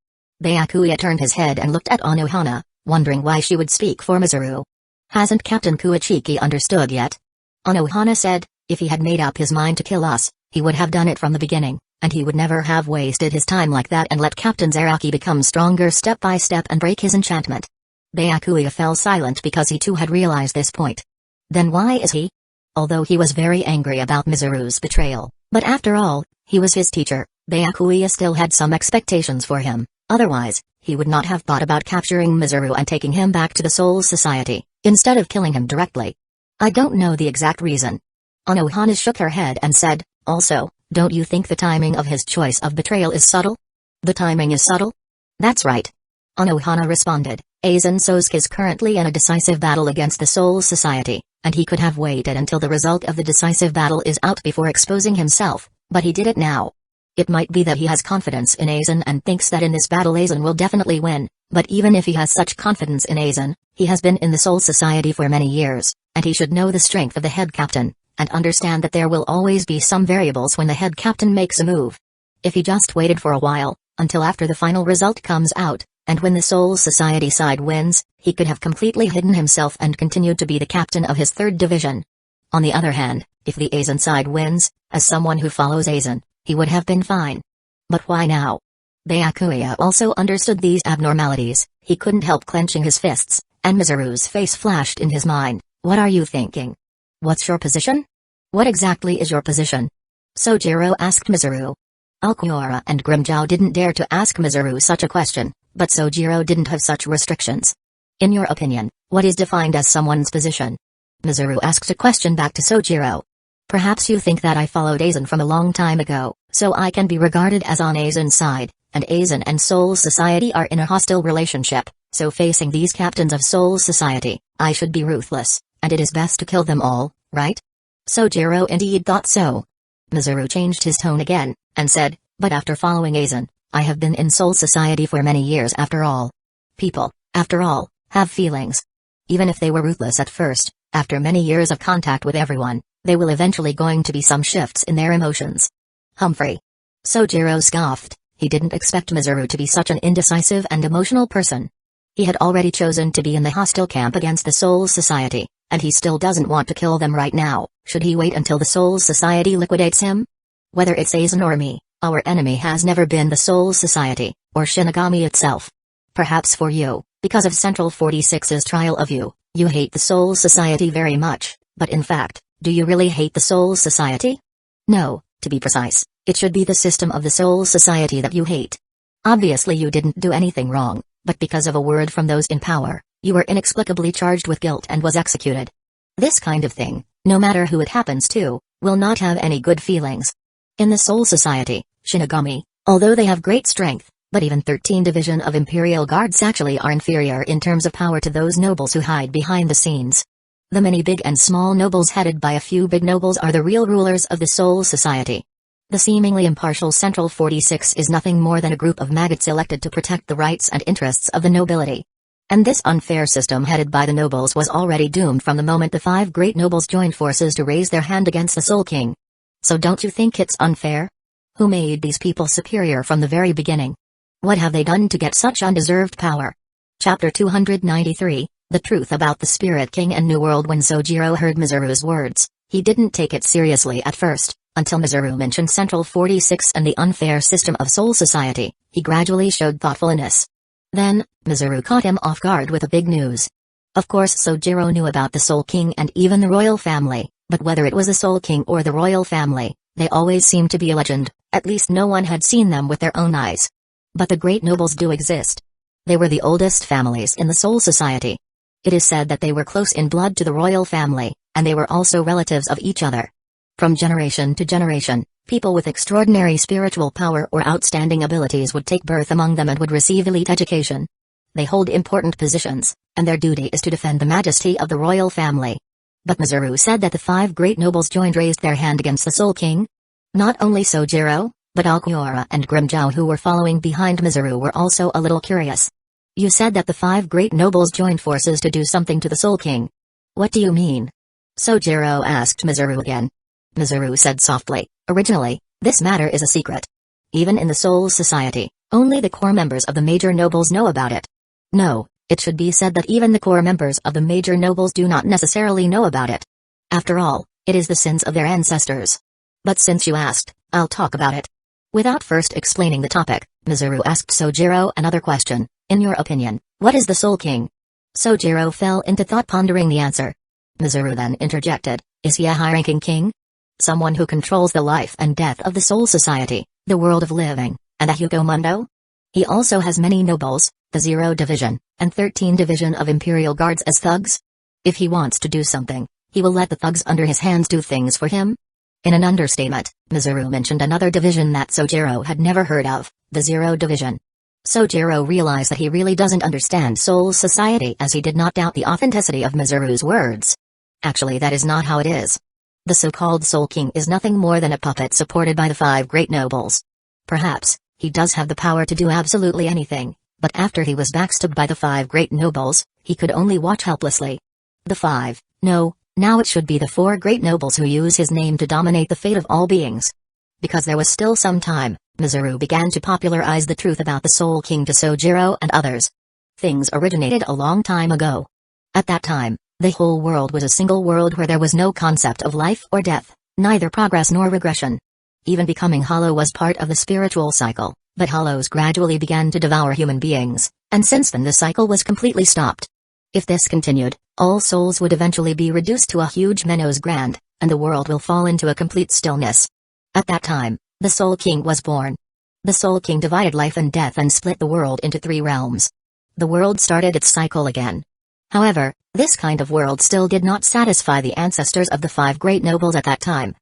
Byakuya turned his head and looked at Anohana, wondering why she would speak for Mizuru. Hasn't Captain Kuichiki understood yet? Anohana said, if he had made up his mind to kill us, he would have done it from the beginning, and he would never have wasted his time like that and let Captain Zaraki become stronger step by step and break his enchantment. Byakuya fell silent because he too had realized this point. Then why is he? Although he was very angry about Mizuru's betrayal, but after all, he was his teacher, Byakuya still had some expectations for him, otherwise, he would not have thought about capturing Mizuru and taking him back to the Soul Society, instead of killing him directly. I don't know the exact reason. Anohana shook her head and said, also, don't you think the timing of his choice of betrayal is subtle? The timing is subtle? That's right. Anohana responded, Aizen Sosuke is currently in a decisive battle against the Soul Society, and he could have waited until the result of the decisive battle is out before exposing himself, but he did it now. It might be that he has confidence in Aizen and thinks that in this battle Aizen will definitely win, but even if he has such confidence in Aizen, he has been in the Soul Society for many years, and he should know the strength of the head captain, and understand that there will always be some variables when the head captain makes a move. If he just waited for a while, until after the final result comes out, and when the Soul Society side wins, he could have completely hidden himself and continued to be the captain of his third division. On the other hand, if the Aizen side wins, as someone who follows Aizen, he would have been fine. But why now? Byakuya also understood these abnormalities. He couldn't help clenching his fists, and Mizuru's face flashed in his mind. What are you thinking? What's your position? What exactly is your position? Sojiro asked Mizuru. Ulquiorra and Grimjow didn't dare to ask Mizuru such a question, but Sojiro didn't have such restrictions. In your opinion, what is defined as someone's position? Mizuru asked a question back to Sojiro. Perhaps you think that I followed Aizen from a long time ago, so I can be regarded as on Aizen's side, and Aizen and Soul Society are in a hostile relationship, so facing these captains of Soul Society, I should be ruthless, and it is best to kill them all, right? Sojiro indeed thought so. Mizuru changed his tone again, and said, but after following Aizen, I have been in Soul Society for many years after all. People, after all, have feelings. Even if they were ruthless at first, after many years of contact with everyone, they will eventually going to be some shifts in their emotions. Humphrey. Sojiro scoffed. He didn't expect Mizuru to be such an indecisive and emotional person. He had already chosen to be in the hostile camp against the Soul Society, and he still doesn't want to kill them right now. Should he wait until the Soul Society liquidates him? Whether it's Aizen or me, our enemy has never been the Soul Society, or Shinigami itself. Perhaps for you, because of Central 46's trial of you, you hate the Soul Society very much, but in fact, do you really hate the Soul Society? No, to be precise, it should be the system of the Soul Society that you hate. Obviously you didn't do anything wrong, but because of a word from those in power, you were inexplicably charged with guilt and was executed. This kind of thing, no matter who it happens to, will not have any good feelings. In the Soul Society, Shinigami, although they have great strength, but even 13 division of Imperial Guards actually are inferior in terms of power to those nobles who hide behind the scenes. The many big and small nobles headed by a few big nobles are the real rulers of the Soul Society. The seemingly impartial Central 46 is nothing more than a group of maggots elected to protect the rights and interests of the nobility. And this unfair system headed by the nobles was already doomed from the moment the 5 great nobles joined forces to raise their hand against the Soul King. So don't you think it's unfair? Who made these people superior from the very beginning? What have they done to get such undeserved power? Chapter 293, The Truth About the Spirit King and New World. When Sojiro heard Mizuru's words, he didn't take it seriously at first, until Mizuru mentioned Central 46 and the unfair system of Soul Society. He gradually showed thoughtfulness. Then, Mizuru caught him off guard with a big news. Of course Sojiro knew about the Soul King and even the royal family, but whether it was the Soul King or the royal family, they always seemed to be a legend, at least no one had seen them with their own eyes. But the great nobles do exist. They were the oldest families in the Soul Society. It is said that they were close in blood to the royal family, and they were also relatives of each other. From generation to generation, people with extraordinary spiritual power or outstanding abilities would take birth among them and would receive elite education. They hold important positions, and their duty is to defend the majesty of the royal family. But Mizuru said that the 5 great nobles joined raised their hand against the Soul King. Not only Sojiro, but Alquiora and Grimjow who were following behind Mizuru were also a little curious. You said that the 5 great nobles joined forces to do something to the Soul King. What do you mean? Sojiro asked Mizuru again. Mizuru said softly, originally, this matter is a secret. Even in the Soul Society, only the core members of the major nobles know about it. No, it should be said that even the core members of the major nobles do not necessarily know about it. After all, it is the sins of their ancestors. But since you asked, I'll talk about it. Without first explaining the topic, Mizuru asked Sojiro another question. In your opinion, what is the Soul King? Sojiro fell into thought pondering the answer. Mizuru then interjected, is he a high-ranking king? Someone who controls the life and death of the Soul Society, the world of living, and the Hueco Mundo? He also has many nobles, the 0 Division, and 13 Division of Imperial Guards as thugs. If he wants to do something, he will let the thugs under his hands do things for him? In an understatement, Mizuru mentioned another division that Sojiro had never heard of, the 0 Division. Sojiro realized that he really doesn't understand Soul Society as he did not doubt the authenticity of Mizuru's words. Actually, that is not how it is. The so-called Soul King is nothing more than a puppet supported by the 5 great nobles. Perhaps, he does have the power to do absolutely anything, but after he was backstabbed by the 5 great nobles, he could only watch helplessly. The 5, no, now it should be the 4 great nobles who use his name to dominate the fate of all beings. Because there was still some time, Mizuru began to popularize the truth about the Soul King to Sojiro and others. Things originated a long time ago. At that time, the whole world was a single world where there was no concept of life or death, neither progress nor regression. Even becoming hollow was part of the spiritual cycle, but hollows gradually began to devour human beings, and since then the cycle was completely stopped. If this continued, all souls would eventually be reduced to a huge Menos Grand, and the world will fall into a complete stillness. At that time, the Soul King was born. The Soul King divided life and death and split the world into 3 realms. The world started its cycle again. However, this kind of world still did not satisfy the ancestors of the 5 great nobles at that time.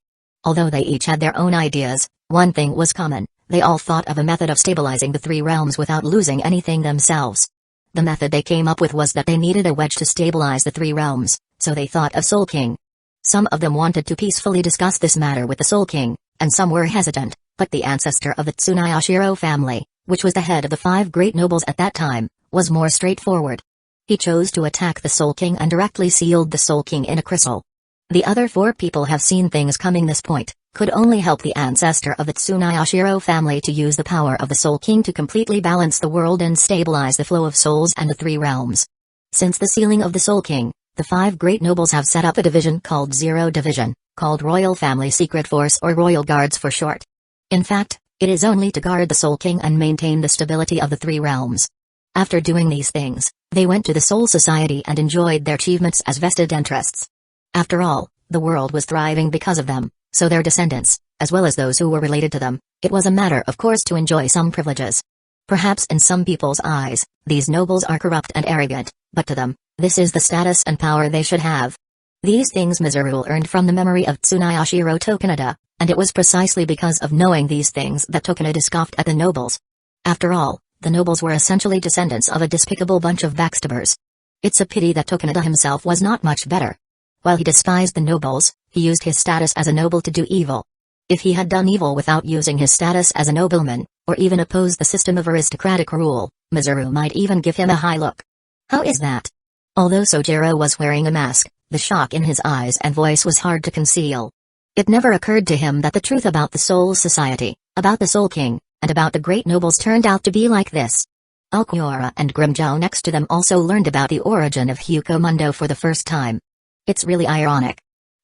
Although they each had their own ideas, one thing was common, they all thought of a method of stabilizing the 3 realms without losing anything themselves. The method they came up with was that they needed a wedge to stabilize the 3 realms, so they thought of Soul King. Some of them wanted to peacefully discuss this matter with the Soul King, and some were hesitant, but the ancestor of the Tsunayashiro family, which was the head of the 5 great nobles at that time, was more straightforward. He chose to attack the Soul King and directly sealed the Soul King in a crystal. The other 4 people have seen things coming. This point could only help the ancestor of the Tsunayashiro family to use the power of the Soul King to completely balance the world and stabilize the flow of souls and the 3 realms. Since the sealing of the Soul King, the 5 great nobles have set up a division called 0 Division, called Royal Family Secret Force or Royal Guards for short. In fact, it is only to guard the Soul King and maintain the stability of the 3 realms. After doing these things, they went to the Soul Society and enjoyed their achievements as vested interests. After all, the world was thriving because of them, so their descendants, as well as those who were related to them, it was a matter of course to enjoy some privileges. Perhaps in some people's eyes, these nobles are corrupt and arrogant, but to them, this is the status and power they should have. These things Mizuru earned from the memory of Tsunayashiro Tokunada, and it was precisely because of knowing these things that Tokunada scoffed at the nobles. After all, the nobles were essentially descendants of a despicable bunch of backstabbers. It's a pity that Tokunada himself was not much better. While he despised the nobles, he used his status as a noble to do evil. If he had done evil without using his status as a nobleman, or even opposed the system of aristocratic rule, Mizuru might even give him a high look. How is that? Although Sojiro was wearing a mask, the shock in his eyes and voice was hard to conceal. It never occurred to him that the truth about the Soul Society, about the Soul King, and about the great nobles turned out to be like this. Alquiora and Grimjow next to them also learned about the origin of Hueco Mundo for the first time. It's really ironic.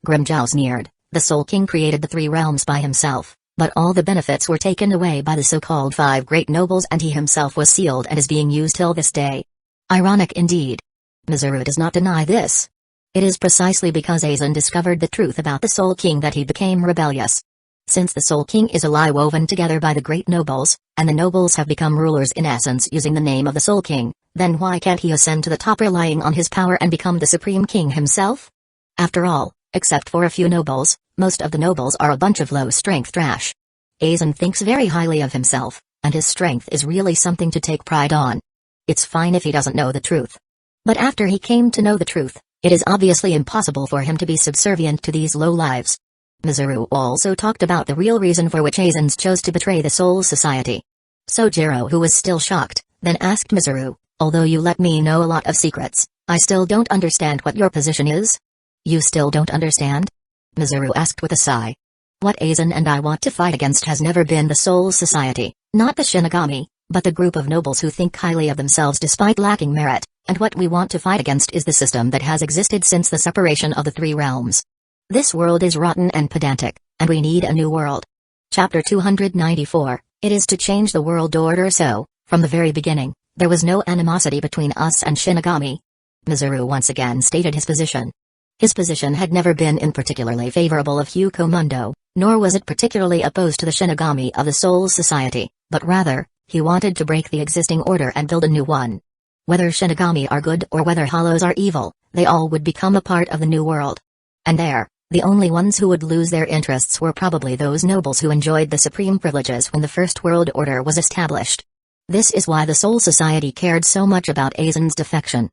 Grimjow sneered, the Soul King created the 3 realms by himself, but all the benefits were taken away by the so-called 5 great nobles and he himself was sealed and is being used till this day. Ironic indeed. Mizuru does not deny this. It is precisely because Aizen discovered the truth about the Soul King that he became rebellious. Since the Soul King is a lie woven together by the great nobles, and the nobles have become rulers in essence using the name of the Soul King, then why can't he ascend to the top relying on his power and become the Supreme King himself? After all, except for a few nobles, most of the nobles are a bunch of low-strength trash. Aizen thinks very highly of himself, and his strength is really something to take pride on. It's fine if he doesn't know the truth. But after he came to know the truth, it is obviously impossible for him to be subservient to these low lives. Mizuru also talked about the real reason for which Aizen chose to betray the Soul Society. Sojiro, who was still shocked, then asked Mizuru, "Although you let me know a lot of secrets, I still don't understand what your position is?" "You still don't understand?" Mizuru asked with a sigh. "What Aizen and I want to fight against has never been the Soul Society, not the Shinigami, but the group of nobles who think highly of themselves despite lacking merit, and what we want to fight against is the system that has existed since the separation of the three realms. This world is rotten and pedantic, and we need a new world." Chapter 294, It is to change the world order so, from the very beginning, there was no animosity between us and Shinigami. Mizuru once again stated his position. His position had never been in particularly favorable of Hueco Mundo, nor was it particularly opposed to the Shinigami of the Soul Society, but rather, he wanted to break the existing order and build a new one. Whether Shinigami are good or whether Hollows are evil, they all would become a part of the new world. And there, the only ones who would lose their interests were probably those nobles who enjoyed the supreme privileges when the First World Order was established. This is why the Soul Society cared so much about Aizen's defection.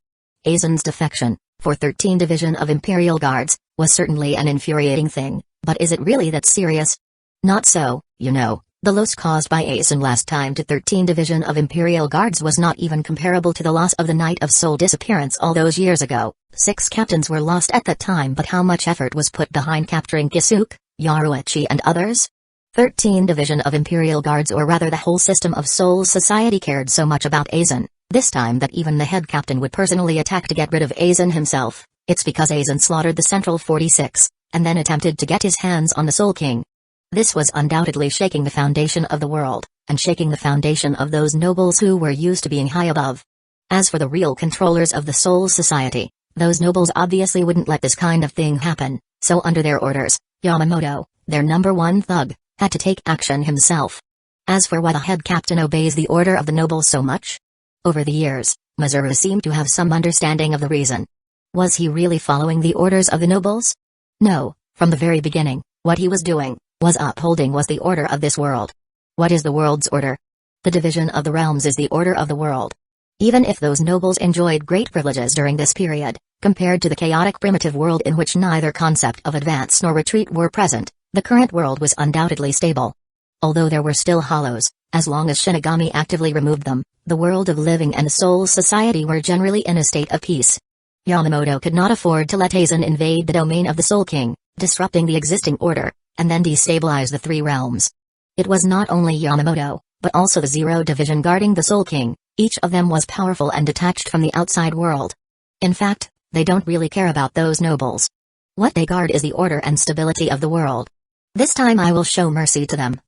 Aizen's defection, for 13 Division of Imperial Guards, was certainly an infuriating thing, but is it really that serious? Not so, you know. The loss caused by Aizen last time to 13 Division of Imperial Guards was not even comparable to the loss of the Night of Soul disappearance all those years ago. 6 captains were lost at that time, but how much effort was put behind capturing Kisuke, Yaruichi and others? 13 Division of Imperial Guards, or rather the whole system of Soul Society, cared so much about Aizen, this time that even the head captain would personally attack to get rid of Aizen himself. It's because Aizen slaughtered the Central 46, and then attempted to get his hands on the Soul King. This was undoubtedly shaking the foundation of the world, and shaking the foundation of those nobles who were used to being high above. As for the real controllers of the Soul Society, those nobles obviously wouldn't let this kind of thing happen, so under their orders, Yamamoto, their number one thug, had to take action himself. As for why the head captain obeys the order of the nobles so much? Over the years, Mizuru seemed to have some understanding of the reason. Was he really following the orders of the nobles? No, from the very beginning, what he was doing was upholding was the order of this world. What is the world's order? The division of the realms is the order of the world. Even if those nobles enjoyed great privileges during this period, compared to the chaotic primitive world in which neither concept of advance nor retreat were present, the current world was undoubtedly stable. Although there were still hollows, as long as Shinigami actively removed them, the world of living and the Soul Society were generally in a state of peace. Yamamoto could not afford to let Aizen invade the domain of the Soul King, disrupting the existing order, and then destabilize the three realms. It was not only Yamamoto, but also the Zero Division guarding the Soul King. Each of them was powerful and detached from the outside world. In fact, they don't really care about those nobles. What they guard is the order and stability of the world. This time I will show mercy to them.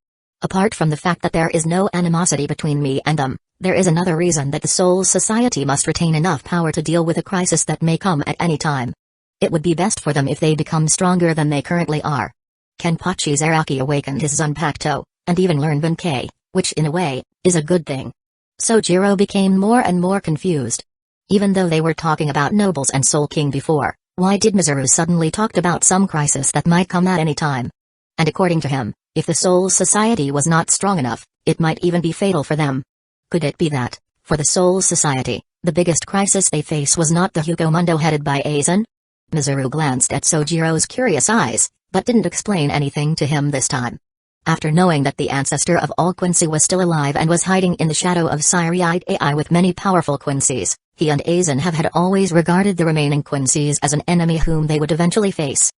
Apart from the fact that there is no animosity between me and them, there is another reason that the Soul Society must retain enough power to deal with a crisis that may come at any time. It would be best for them if they become stronger than they currently are. Kenpachi Zaraki awakened his Zanpakuto, and even learned Benkei, which in a way, is a good thing. Sojiro became more and more confused. Even though they were talking about nobles and Soul King before, why did Mizuru suddenly talk about some crisis that might come at any time? And according to him, if the Soul Society was not strong enough, it might even be fatal for them. Could it be that, for the Soul Society, the biggest crisis they face was not the Hueco Mundo headed by Aizen? Mizuru glanced at Sojiro's curious eyes, but didn't explain anything to him this time. After knowing that the ancestor of all Quincy was still alive and was hiding in the shadow of Siriite AI with many powerful Quincies, he and Aizen had always regarded the remaining Quincies as an enemy whom they would eventually face.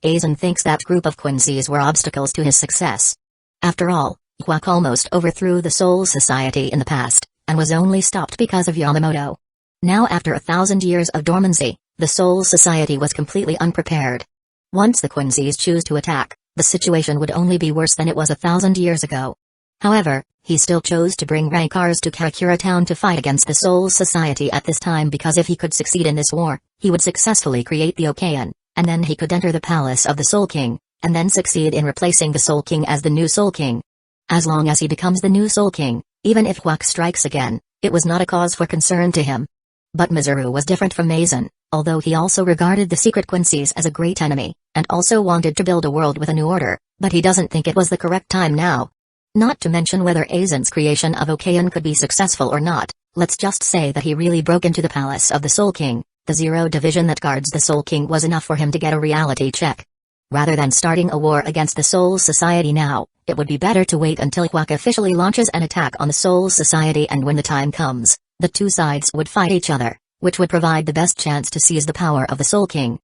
Aizen thinks that group of Quincies were obstacles to his success. After all, Hueco almost overthrew the Soul Society in the past, and was only stopped because of Yamamoto. Now after 1,000 years of dormancy, the Soul Society was completely unprepared. Once the Quincies choose to attack, the situation would only be worse than it was 1,000 years ago. However, he still chose to bring Raikars to Karakura town to fight against the Soul Society at this time because if he could succeed in this war, he would successfully create the Okayan, and then he could enter the palace of the Soul King, and then succeed in replacing the Soul King as the new Soul King. As long as he becomes the new Soul King, even if Hueco strikes again, it was not a cause for concern to him. But Mizuru was different from Aizen, although he also regarded the secret Quincy's as a great enemy, and also wanted to build a world with a new order, but he doesn't think it was the correct time now. Not to mention whether Aizen's creation of Okayan could be successful or not, let's just say that he really broke into the palace of the Soul King. The Zero Division that guards the Soul King was enough for him to get a reality check. Rather than starting a war against the Soul Society now, it would be better to wait until Hueco officially launches an attack on the Soul Society, and when the time comes, the two sides would fight each other, which would provide the best chance to seize the power of the Soul King.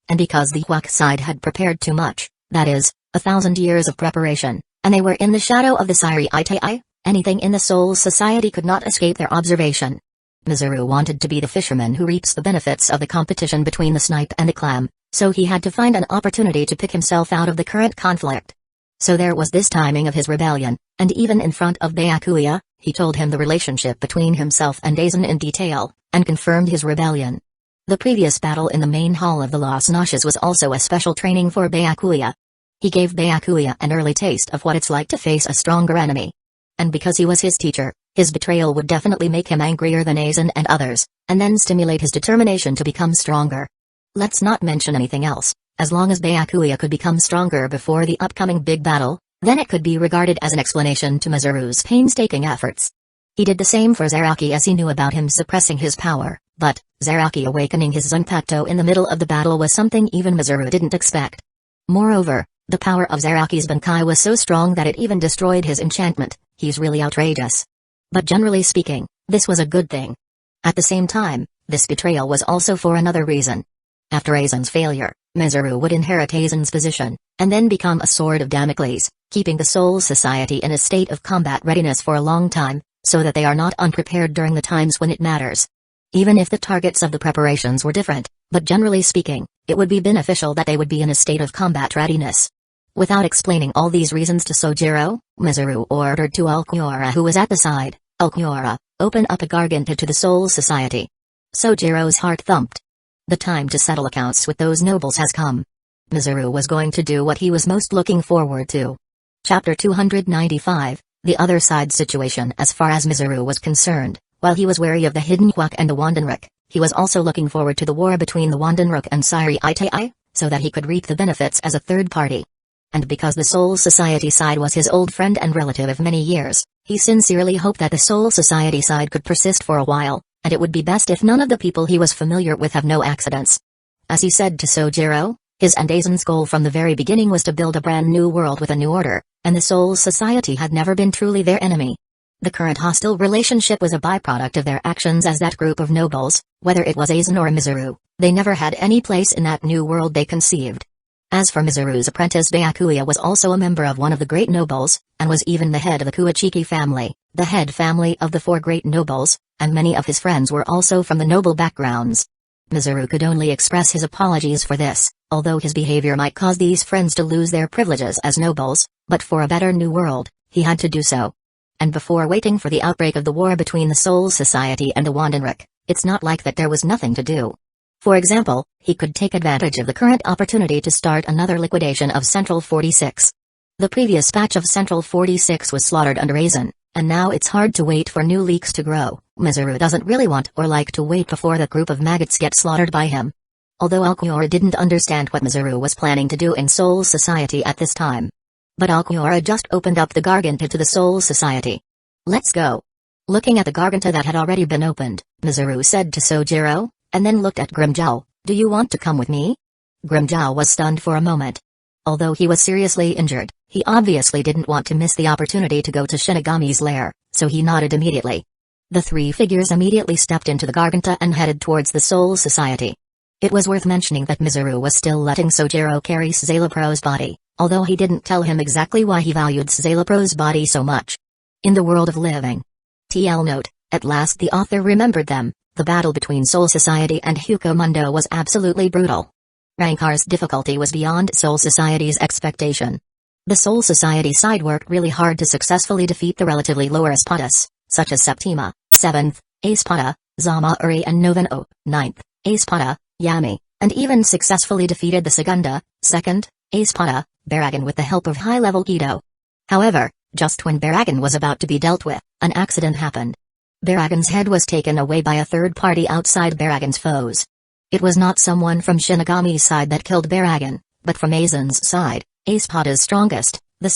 And because the Hueco side had prepared too much, that is, 1,000 years of preparation, and they were in the shadow of the Sairi Itai, anything in the Soul Society could not escape their observation. Mizuru wanted to be the fisherman who reaps the benefits of the competition between the snipe and the clam, so he had to find an opportunity to pick himself out of the current conflict. So there was this timing of his rebellion, and even in front of Byakuya, he told him the relationship between himself and Aizen in detail, and confirmed his rebellion. The previous battle in the main hall of the Los Noshes was also a special training for Byakuya. He gave Byakuya an early taste of what it's like to face a stronger enemy. And because he was his teacher, his betrayal would definitely make him angrier than Aizen and others, and then stimulate his determination to become stronger. Let's not mention anything else. As long as Byakuya could become stronger before the upcoming big battle, then it could be regarded as an explanation to Mizuru's painstaking efforts. He did the same for Zaraki as he knew about him suppressing his power, but Zaraki awakening his Zanpakuto in the middle of the battle was something even Mizuru didn't expect. Moreover, the power of Zaraki's Bankai was so strong that it even destroyed his enchantment. He's really outrageous. But generally speaking, this was a good thing. At the same time, this betrayal was also for another reason. After Aizen's failure, Mizuru would inherit Aizen's position, and then become a sword of Damocles, keeping the Soul Society in a state of combat readiness for a long time, so that they are not unprepared during the times when it matters. Even if the targets of the preparations were different, but generally speaking, it would be beneficial that they would be in a state of combat readiness. Without explaining all these reasons to Sojiro, Mizuru ordered to Ulquiorra, who was at the side, "Ulquiorra, open up a garganta to the Soul Society." Sojiro's heart thumped. The time to settle accounts with those nobles has come. Mizuru was going to do what he was most looking forward to. Chapter 295, The Other Side Situation. As far as Mizuru was concerned, while he was wary of the hidden Hueco and the Wandenruk, he was also looking forward to the war between the Wandenruk and Sairi Itai, so that he could reap the benefits as a third party. And because the Soul Society side was his old friend and relative of many years, he sincerely hoped that the Soul Society side could persist for a while, and it would be best if none of the people he was familiar with have no accidents. As he said to Sojiro, his and Aizen's goal from the very beginning was to build a brand new world with a new order, and the Soul Society had never been truly their enemy. The current hostile relationship was a byproduct of their actions as that group of nobles, whether it was Aizen or Mizuru, they never had any place in that new world they conceived. As for Mizuru's apprentice Byakuya was also a member of one of the great nobles, and was even the head of the Kuachiki family, the head family of the four great nobles, and many of his friends were also from the noble backgrounds. Mizuru could only express his apologies for this, although his behavior might cause these friends to lose their privileges as nobles, but for a better new world, he had to do so. And before waiting for the outbreak of the war between the Soul Society and the Wandenruk, it's not like that there was nothing to do. For example, he could take advantage of the current opportunity to start another liquidation of Central 46. The previous batch of Central 46 was slaughtered under Aizen, and now it's hard to wait for new leaks to grow. Mizuru doesn't really want or like to wait before the group of maggots get slaughtered by him. Although Ulquiorra didn't understand what Mizuru was planning to do in Soul Society at this time. But Ulquiorra just opened up the garganta to the Soul Society. "Let's go." Looking at the garganta that had already been opened, Mizuru said to Sojiro, and then looked at Grimmjow, "Do you want to come with me?" Grimmjow was stunned for a moment. Although he was seriously injured, he obviously didn't want to miss the opportunity to go to Shinigami's lair, so he nodded immediately. The three figures immediately stepped into the garganta and headed towards the Soul Society. It was worth mentioning that Mizuru was still letting Sojiro carry Szayelapro's body, although he didn't tell him exactly why he valued Szayelapro's body so much. In the world of living. TL note, at last the author remembered them. The battle between Soul Society and Hueco Mundo was absolutely brutal. Rankar's difficulty was beyond Soul Society's expectation. The Soul Society side worked really hard to successfully defeat the relatively lower Espadas, such as Septima, 7th, Espada, Zama Uri and Noveno, 9th, Espada, Yami, and even successfully defeated the Segunda, 2nd, Espada, Baragon with the help of high-level Kido. However, just when Baragon was about to be dealt with, an accident happened. Baragon's head was taken away by a third party outside Baragon's foes. It was not someone from Shinigami's side that killed Baragon, but from Aizen's side, Aspada's strongest, the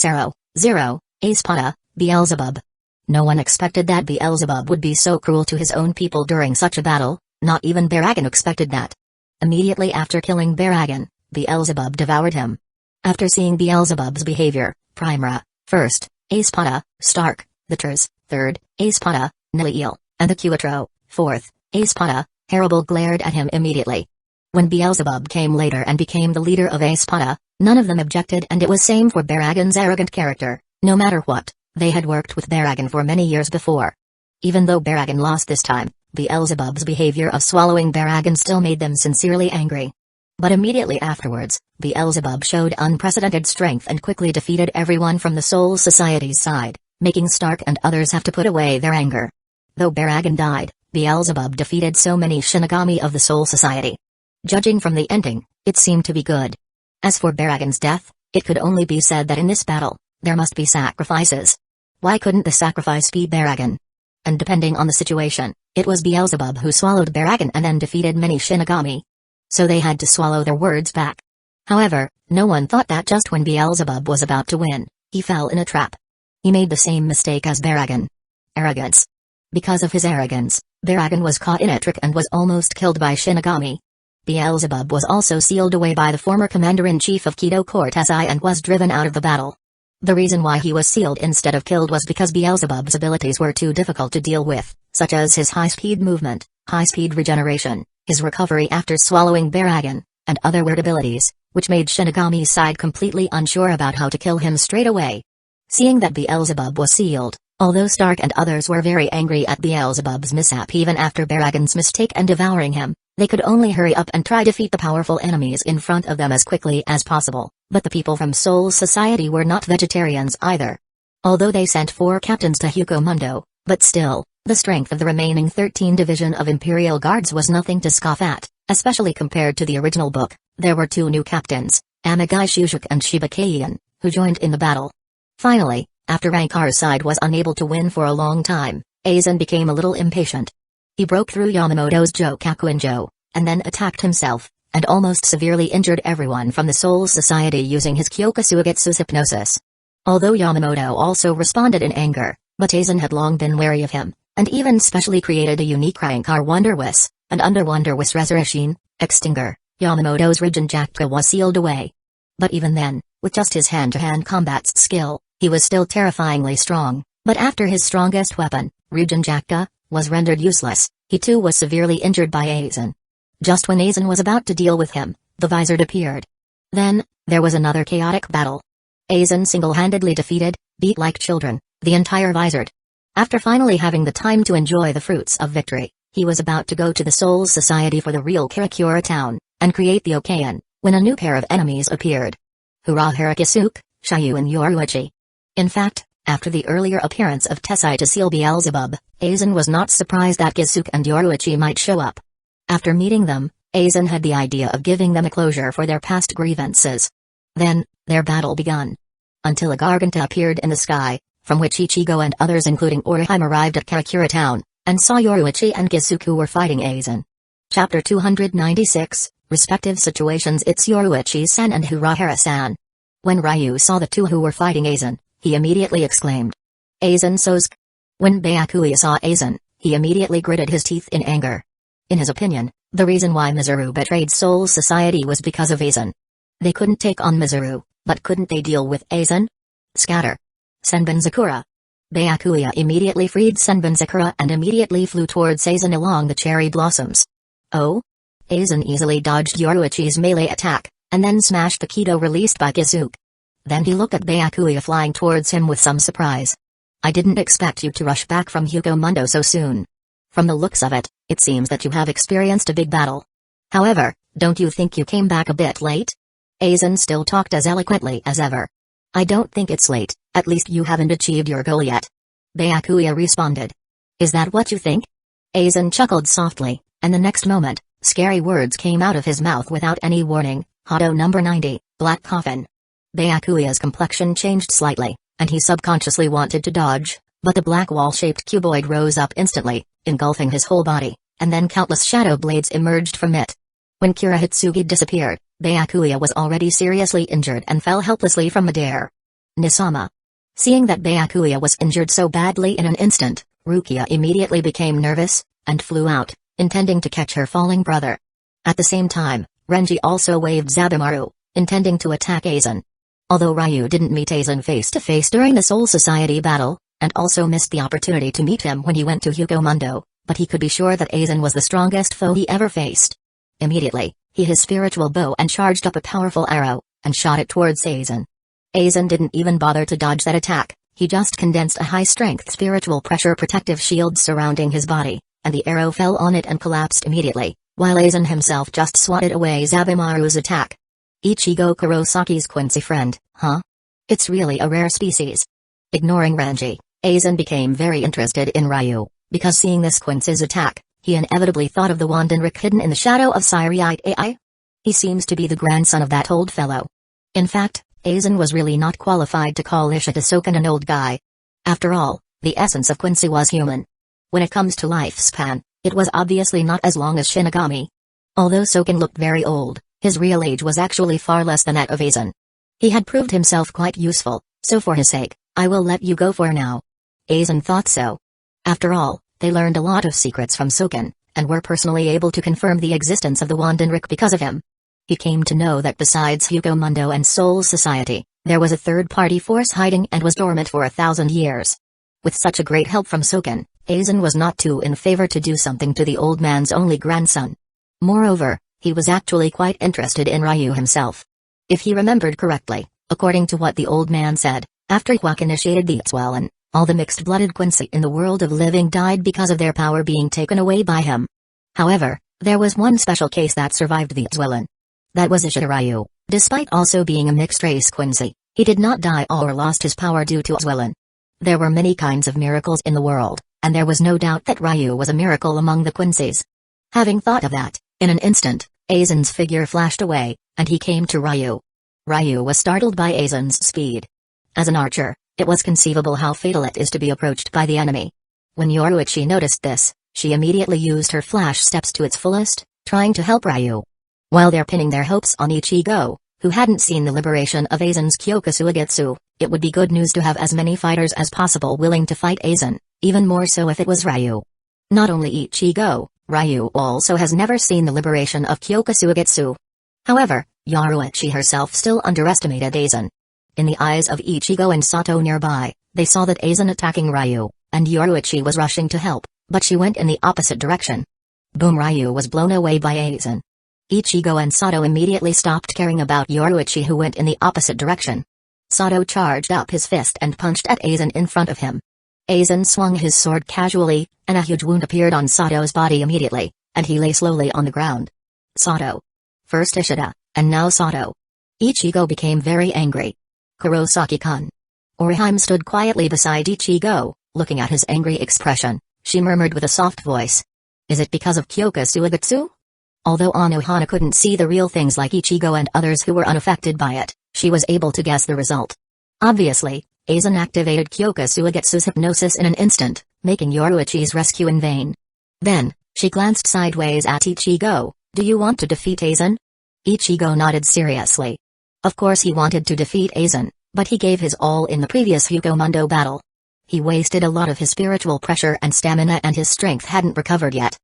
Zero, Espada, Beelzebub. No one expected that Beelzebub would be so cruel to his own people during such a battle, not even Baragon expected that. Immediately after killing Baragon, Beelzebub devoured him. After seeing Beelzebub's behavior, Primera, first, Espada, Stark, the Ters, third, Espada, Nileel, and the Quattro, fourth, Espada, Terrible glared at him immediately. When Beelzebub came later and became the leader of Espada, none of them objected, and it was same for Baragon's arrogant character. No matter what, they had worked with Baragon for many years before. Even though Baragon lost this time, Beelzebub's behavior of swallowing Baragon still made them sincerely angry. But immediately afterwards, Beelzebub showed unprecedented strength and quickly defeated everyone from the Soul Society's side, making Stark and others have to put away their anger. Though Baragon died, Beelzebub defeated so many Shinigami of the Soul Society. Judging from the ending, it seemed to be good. As for Baragon's death, it could only be said that in this battle, there must be sacrifices. Why couldn't the sacrifice be Baragon? And depending on the situation, it was Beelzebub who swallowed Baragon and then defeated many Shinigami. So they had to swallow their words back. However, no one thought that just when Beelzebub was about to win, he fell in a trap. He made the same mistake as Baragon. Arrogance. Because of his arrogance, Baragon was caught in a trick and was almost killed by Shinigami. Beelzebub was also sealed away by the former commander-in-chief of Kido Cortesi and was driven out of the battle. The reason why he was sealed instead of killed was because Beelzebub's abilities were too difficult to deal with, such as his high-speed movement, high-speed regeneration, his recovery after swallowing Baragon, and other weird abilities, which made Shinigami's side completely unsure about how to kill him straight away. Seeing that Beelzebub was sealed, although Stark and others were very angry at Beelzebub's mishap even after Baragon's mistake and devouring him, they could only hurry up and try to defeat the powerful enemies in front of them as quickly as possible, but the people from Soul Society were not vegetarians either. Although they sent 4 captains to Hueco Mundo, but still, the strength of the remaining 13 division of Imperial Guards was nothing to scoff at, especially compared to the original book. There were 2 new captains, Amagai Shujuk and Shibakayan, who joined in the battle. Finally, after Rankar's side was unable to win for a long time, Aizen became a little impatient. He broke through Yamamoto's Jokakuinjo, and then attacked himself, and almost severely injured everyone from the Soul Society using his Kyokusugetsu's hypnosis. Although Yamamoto also responded in anger, but Aizen had long been wary of him, and even specially created a unique Rankar Wonderwiss, and under Wonderwiss Resurrection, Extinger, Yamamoto's Rijinjakka was sealed away. But even then, with just his hand-to-hand combat skill, he was still terrifyingly strong, but after his strongest weapon, Rijinjakka, was rendered useless, he too was severely injured by Aizen. Just when Aizen was about to deal with him, the Vizard appeared. Then, there was another chaotic battle. Aizen single-handedly defeated, beat like children, the entire Vizard. After finally having the time to enjoy the fruits of victory, he was about to go to the Soul Society for the real Karakura town, and create the Okayan, when a new pair of enemies appeared. Urahara Kisuke, Shiryu and Yoruichi. In fact, after the earlier appearance of Tessai to seal Beelzebub, Aizen was not surprised that Kisuke and Yoruichi might show up. After meeting them, Aizen had the idea of giving them a closure for their past grievances. Then, their battle begun. Until a Garganta appeared in the sky, from which Ichigo and others including Orihime arrived at Karakura town, and saw Yoruichi and Kisuke who were fighting Aizen. Chapter 296, Respective Situations. It's Yoruichi-san and Urahara-san. When Ryu saw the two who were fighting Aizen, he immediately exclaimed, "Aizen Sosuke." When Byakuya saw Aizen, he immediately gritted his teeth in anger. In his opinion, the reason why Mizuru betrayed Soul Society was because of Aizen. They couldn't take on Mizuru, but couldn't they deal with Aizen? Scatter. Senbon Sakura. Byakuya immediately freed Senbon Sakura and immediately flew towards Aizen along the cherry blossoms. Oh? Aizen easily dodged Yoruichi's melee attack, and then smashed the Kido released by Kisuke. Then he looked at Byakuya flying towards him with some surprise. "I didn't expect you to rush back from Hueco Mundo so soon. From the looks of it, it seems that you have experienced a big battle. However, don't you think you came back a bit late?" Aizen still talked as eloquently as ever. "I don't think it's late, at least you haven't achieved your goal yet." Byakuya responded. "Is that what you think?" Aizen chuckled softly, and the next moment, scary words came out of his mouth without any warning. Hado number 90, Black Coffin. Byakuya's complexion changed slightly, and he subconsciously wanted to dodge, but the black wall-shaped cuboid rose up instantly, engulfing his whole body, and then countless shadow blades emerged from it. When Kurahitsugi disappeared, Byakuya was already seriously injured and fell helplessly from midair. Nisama. Seeing that Byakuya was injured so badly in an instant, Rukia immediately became nervous, and flew out, intending to catch her falling brother. At the same time, Renji also waved Zabumaru, intending to attack Aizen. Although Ryu didn't meet Aizen face-to-face during the Soul Society battle, and also missed the opportunity to meet him when he went to Hueco Mundo, but he could be sure that Aizen was the strongest foe he ever faced. Immediately, he his spiritual bow and charged up a powerful arrow, and shot it towards Aizen. Aizen didn't even bother to dodge that attack, he just condensed a high-strength spiritual pressure protective shield surrounding his body, and the arrow fell on it and collapsed immediately, while Aizen himself just swatted away Zabumaru's attack. Ichigo Kurosaki's Quincy friend, huh? It's really a rare species. Ignoring Renji, Aizen became very interested in Ryu, because seeing this Quincy's attack, he inevitably thought of the Wandenrick hidden in the shadow of Siriite Ai. He seems to be the grandson of that old fellow. In fact, Aizen was really not qualified to call Ishita Soken an old guy. After all, the essence of Quincy was human. When it comes to lifespan, it was obviously not as long as Shinigami. Although Soken looked very old, his real age was actually far less than that of Aizen. He had proved himself quite useful, so for his sake, I will let you go for now. Aizen thought so. After all, they learned a lot of secrets from Soken, and were personally able to confirm the existence of the Wandenrick because of him. He came to know that besides Hueco Mundo and Soul Society, there was a third-party force hiding and was dormant for 1,000 years. With such a great help from Soken, Aizen was not too in favor to do something to the old man's only grandson. Moreover, he was actually quite interested in Ryu himself. If he remembered correctly, according to what the old man said, after Hueco initiated the Itswellen, all the mixed-blooded Quincy in the world of living died because of their power being taken away by him. However, there was one special case that survived the Itswellen. That was Ishida Ryu. Despite also being a mixed-race Quincy, he did not die or lost his power due to Itswellen. There were many kinds of miracles in the world, and there was no doubt that Ryu was a miracle among the Quincies. Having thought of that, in an instant, Aizen's figure flashed away, and he came to Ryu. Ryu was startled by Aizen's speed. As an archer, it was conceivable how fatal it is to be approached by the enemy. When Yoruichi noticed this, she immediately used her flash steps to its fullest, trying to help Ryu. While they're pinning their hopes on Ichigo, who hadn't seen the liberation of Aizen's Kyokusuigetsu, it would be good news to have as many fighters as possible willing to fight Aizen, even more so if it was Ryu. Not only Ichigo, Ryu also has never seen the liberation of Kyokusuigetsu. However, Yoruichi herself still underestimated Aizen. In the eyes of Ichigo and Sato nearby, they saw that Aizen attacking Ryu, and Yoruichi was rushing to help, but she went in the opposite direction. Boom! Ryu was blown away by Aizen. Ichigo and Sato immediately stopped caring about Yoruichi, who went in the opposite direction. Sato charged up his fist and punched at Aizen in front of him. Aizen swung his sword casually, and a huge wound appeared on Sato's body immediately, and he lay slowly on the ground. Sato. First Ishida, and now Sato. Ichigo became very angry. Kurosaki-kun. Orihime stood quietly beside Ichigo, looking at his angry expression. She murmured with a soft voice. Is it because of Kyokusuigetsu? Although Anohana couldn't see the real things like Ichigo and others who were unaffected by it, she was able to guess the result. Obviously, Aizen activated Kyokusuigetsu's hypnosis in an instant, making Yoruichi's rescue in vain. Then, she glanced sideways at Ichigo. Do you want to defeat Aizen? Ichigo nodded seriously. Of course he wanted to defeat Aizen, but he gave his all in the previous Hueco Mundo battle. He wasted a lot of his spiritual pressure and stamina, and his strength hadn't recovered yet.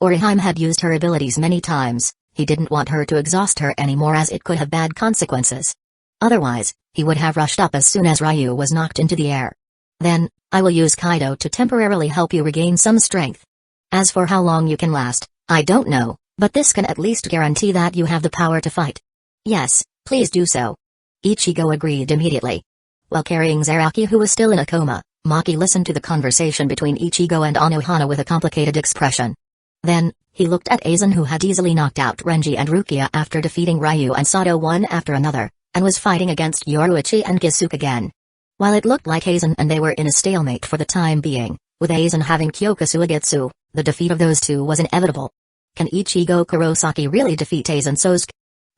Orihime had used her abilities many times. He didn't want her to exhaust her anymore, as it could have bad consequences. Otherwise, he would have rushed up as soon as Ryu was knocked into the air. Then, I will use Kaido to temporarily help you regain some strength. As for how long you can last, I don't know, but this can at least guarantee that you have the power to fight. Yes, please do so. Ichigo agreed immediately. While carrying Zaraki, who was still in a coma, Maki listened to the conversation between Ichigo and Anohana with a complicated expression. Then, he looked at Aizen, who had easily knocked out Renji and Rukia after defeating Ryu and Sato one after another, and was fighting against Yoruichi and Kisuke again. While it looked like Aizen and they were in a stalemate for the time being, with Aizen having Kyokusuigetsu, the defeat of those two was inevitable. Can Ichigo Kurosaki really defeat Aizen Sosuke?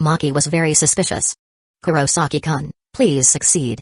Maki was very suspicious. Kurosaki-kun, Please succeed.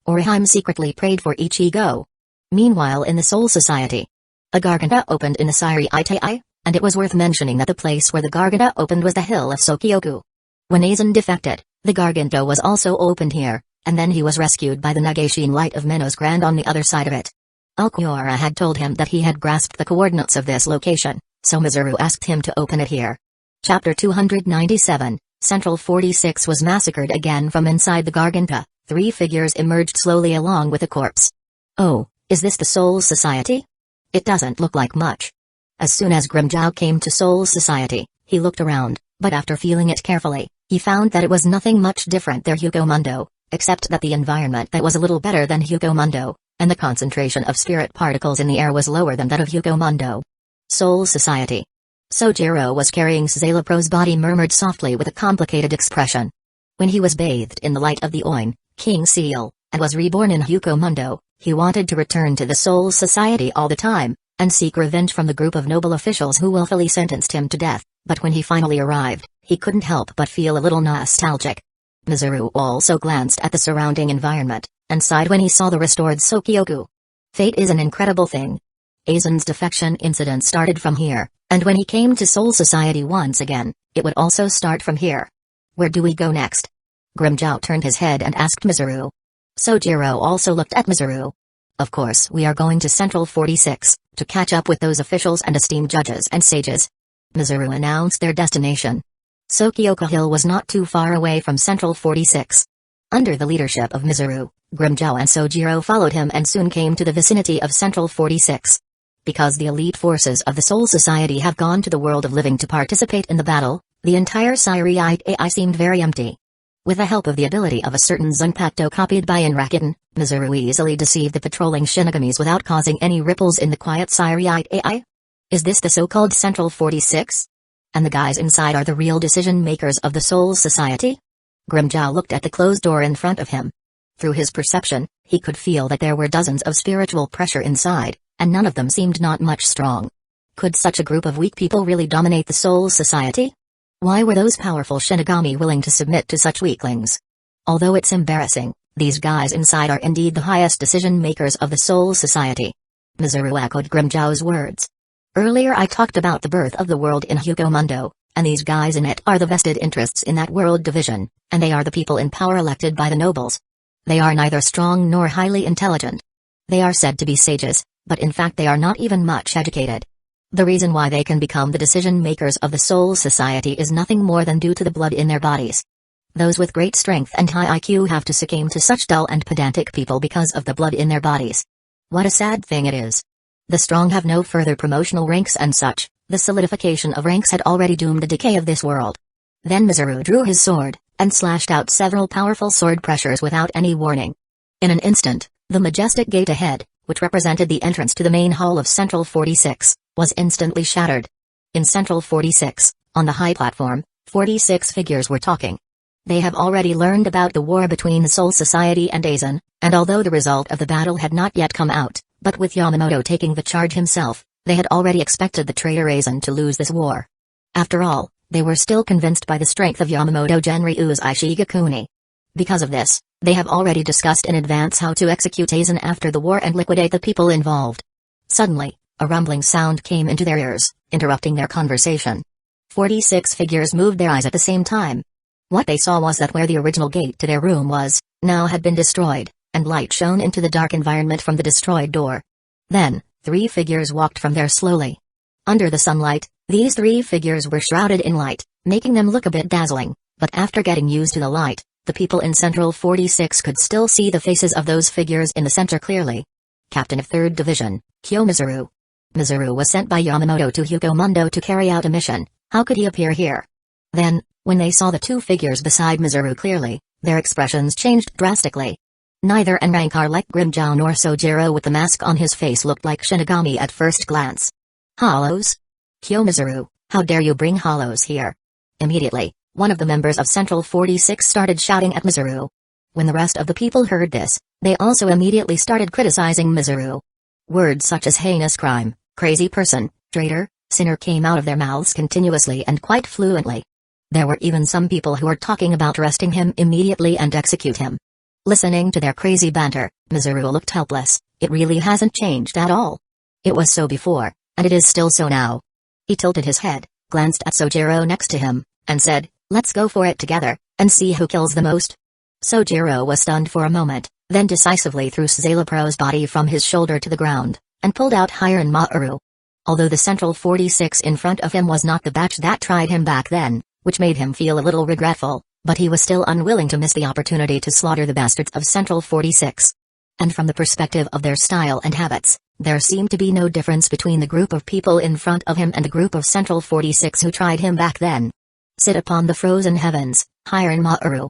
Orihime secretly prayed for Ichigo. Meanwhile in the Soul Society, a Garganta opened in the Siri Itai, and it was worth mentioning that the place where the Garganta opened was the hill of Sokyoku. When Aizen defected, the Garganta was also opened here, and then he was rescued by the Nagashin Light of Minos Grand on the other side of it. Ulquiorra had told him that he had grasped the coordinates of this location, so Mizuru asked him to open it here. Chapter 297, Central 46 was massacred again from inside the Garganta. 3 figures emerged slowly along with a corpse. Oh, is this the Soul Society? It doesn't look like much. As soon as Grimmjow came to Soul Society, he looked around, but after feeling it carefully, he found that it was nothing much different than Hueco Mundo, except that the environment that was a little better than Hueco Mundo, and the concentration of spirit particles in the air was lower than that of Hueco Mundo. Soul Society. Sojiro was carrying Szayelapro's body, murmured softly with a complicated expression. When he was bathed in the light of the Oin, King Seal, and was reborn in Hueco Mundo, he wanted to return to the Soul Society all the time, and seek revenge from the group of noble officials who willfully sentenced him to death, but when he finally arrived, he couldn't help but feel a little nostalgic. Mizuru also glanced at the surrounding environment, and sighed when he saw the restored Sokyoku. Fate is an incredible thing. Aizen's defection incident started from here, and when he came to Soul Society once again, it would also start from here. Where do we go next? Grimmjow turned his head and asked Mizuru. Sojiro also looked at Mizuru. Of course we are going to Central 46, to catch up with those officials and esteemed judges and sages. Mizuru announced their destination. Sokyoku Hill was not too far away from Central 46. Under the leadership of Mizuru, Grimmjow and Sojiro followed him and soon came to the vicinity of Central 46. Because the elite forces of the Soul Society have gone to the world of living to participate in the battle, the entire Siriite AI seemed very empty. With the help of the ability of a certain Zunpacto copied by Inrakuten, Mizuru easily deceived the patrolling Shinigamis without causing any ripples in the quiet Siriite AI. Is this the so-called Central 46? And the guys inside are the real decision-makers of the Soul Society? Grimmjow looked at the closed door in front of him. Through his perception, he could feel that there were dozens of spiritual pressure inside, and none of them seemed not much strong. Could such a group of weak people really dominate the Soul Society? Why were those powerful Shinigami willing to submit to such weaklings? Although it's embarrassing, these guys inside are indeed the highest decision-makers of the Soul Society. Mizuru echoed Grimmjow's words. Earlier I talked about the birth of the world in Hueco Mundo, and these guys in it are the vested interests in that world division, and they are the people in power elected by the nobles. They are neither strong nor highly intelligent. They are said to be sages, but in fact they are not even much educated. The reason why they can become the decision-makers of the Soul Society is nothing more than due to the blood in their bodies. Those with great strength and high IQ have to succumb to such dull and pedantic people because of the blood in their bodies. What a sad thing it is. The strong have no further promotional ranks and such. The solidification of ranks had already doomed the decay of this world. Then Mizuru drew his sword, and slashed out several powerful sword pressures without any warning. In an instant, the majestic gate ahead, which represented the entrance to the main hall of Central 46, was instantly shattered. In Central 46, on the high platform, 46 figures were talking. They have already learned about the war between the Soul Society and Aizen, and although the result of the battle had not yet come out, but with Yamamoto taking the charge himself, they had already expected the traitor Aizen to lose this war. After all, they were still convinced by the strength of Yamamoto Genryu's Ishigakuni. Because of this, they have already discussed in advance how to execute Aizen after the war and liquidate the people involved. Suddenly, a rumbling sound came into their ears, interrupting their conversation. 46 figures moved their eyes at the same time. What they saw was that where the original gate to their room was, now had been destroyed, and light shone into the dark environment from the destroyed door. Then, 3 figures walked from there slowly. Under the sunlight, these 3 figures were shrouded in light, making them look a bit dazzling, but after getting used to the light, the people in Central 46 could still see the faces of those figures in the center clearly. Captain of 3rd Division, Kyo Mizuru. Mizuru was sent by Yamamoto to Hueco Mundo to carry out a mission. How could he appear here? Then, when they saw the 2 figures beside Mizuru clearly, their expressions changed drastically. Neither Enrankar like Grimmjow nor Sojiro with the mask on his face looked like Shinigami at first glance. Hollows? Kyo Mizuru, how dare you bring hollows here? Immediately, one of the members of Central 46 started shouting at Mizuru. When the rest of the people heard this, they also immediately started criticizing Mizuru. Words such as heinous crime, crazy person, traitor, sinner came out of their mouths continuously and quite fluently. There were even some people who were talking about arresting him immediately and execute him. Listening to their crazy banter, Mizuru looked helpless. It really hasn't changed at all. It was so before, and it is still so now. He tilted his head, glanced at Sojiro next to him, and said, "Let's go for it together, and see who kills the most." Sojiro was stunned for a moment, then decisively threw Szayelapro's body from his shoulder to the ground, and pulled out Hiren Maru. Although the Central 46 in front of him was not the batch that tried him back then, which made him feel a little regretful, but he was still unwilling to miss the opportunity to slaughter the bastards of Central 46. And from the perspective of their style and habits, there seemed to be no difference between the group of people in front of him and the group of Central 46 who tried him back then. "Sit upon the frozen heavens, Hiren Maru."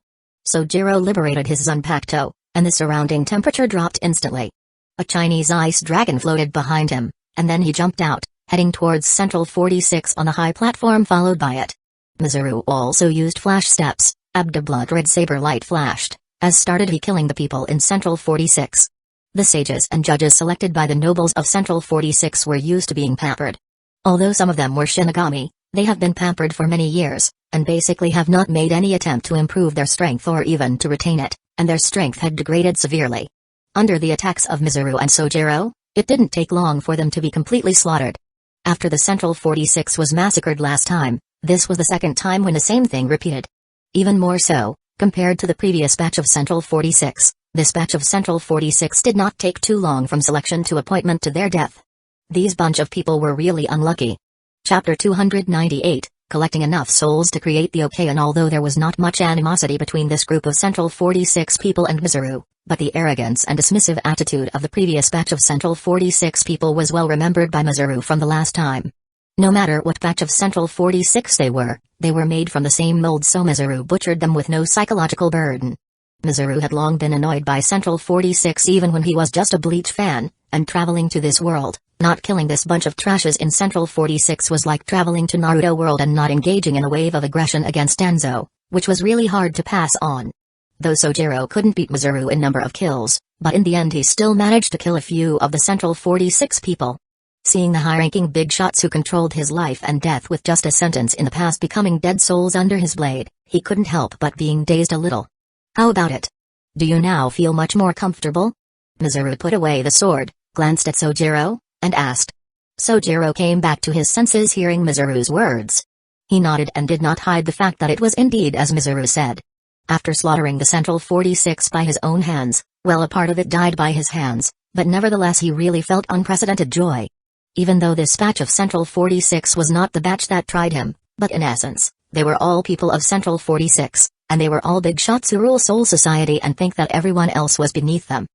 Sojiro liberated his Zanpakuto, and the surrounding temperature dropped instantly. A Chinese ice dragon floated behind him, and then he jumped out, heading towards Central 46 on the high platform followed by it. Mizuru also used flash steps. The blood red saber light flashed, as started he killing the people in Central 46. The sages and judges selected by the nobles of Central 46 were used to being pampered. Although some of them were Shinigami, they have been pampered for many years, and basically have not made any attempt to improve their strength or even to retain it, and their strength had degraded severely. Under the attacks of Mizuru and Sojiro, it didn't take long for them to be completely slaughtered. After the Central 46 was massacred last time, this was the second time when the same thing repeated. Even more so, compared to the previous batch of Central 46, this batch of Central 46 did not take too long from selection to appointment to their death. These bunch of people were really unlucky. Chapter 298, Collecting enough souls to create the OK. And although there was not much animosity between this group of Central 46 people and Mizuru, but the arrogance and dismissive attitude of the previous batch of Central 46 people was well remembered by Mizuru from the last time. No matter what batch of Central 46 they were made from the same mold, so Mizuru butchered them with no psychological burden. Mizuru had long been annoyed by Central 46 even when he was just a Bleach fan, and traveling to this world, not killing this bunch of trashes in Central 46 was like traveling to Naruto world and not engaging in a wave of aggression against Danzō, which was really hard to pass on. Though Sojiro couldn't beat Mizuru in number of kills, but in the end he still managed to kill a few of the Central 46 people. Seeing the high-ranking big shots who controlled his life and death with just a sentence in the past becoming dead souls under his blade, he couldn't help but being dazed a little. "How about it? Do you now feel much more comfortable?" Mizuru put away the sword, glanced at Sojiro, and asked. Sojiro came back to his senses hearing Mizuru's words. He nodded and did not hide the fact that it was indeed as Mizuru said. After slaughtering the Central 46 by his own hands, well, a part of it died by his hands, but nevertheless he really felt unprecedented joy. Even though this batch of Central 46 was not the batch that tried him, but in essence, they were all people of Central 46, and they were all big shots who rule Soul Society and think that everyone else was beneath them.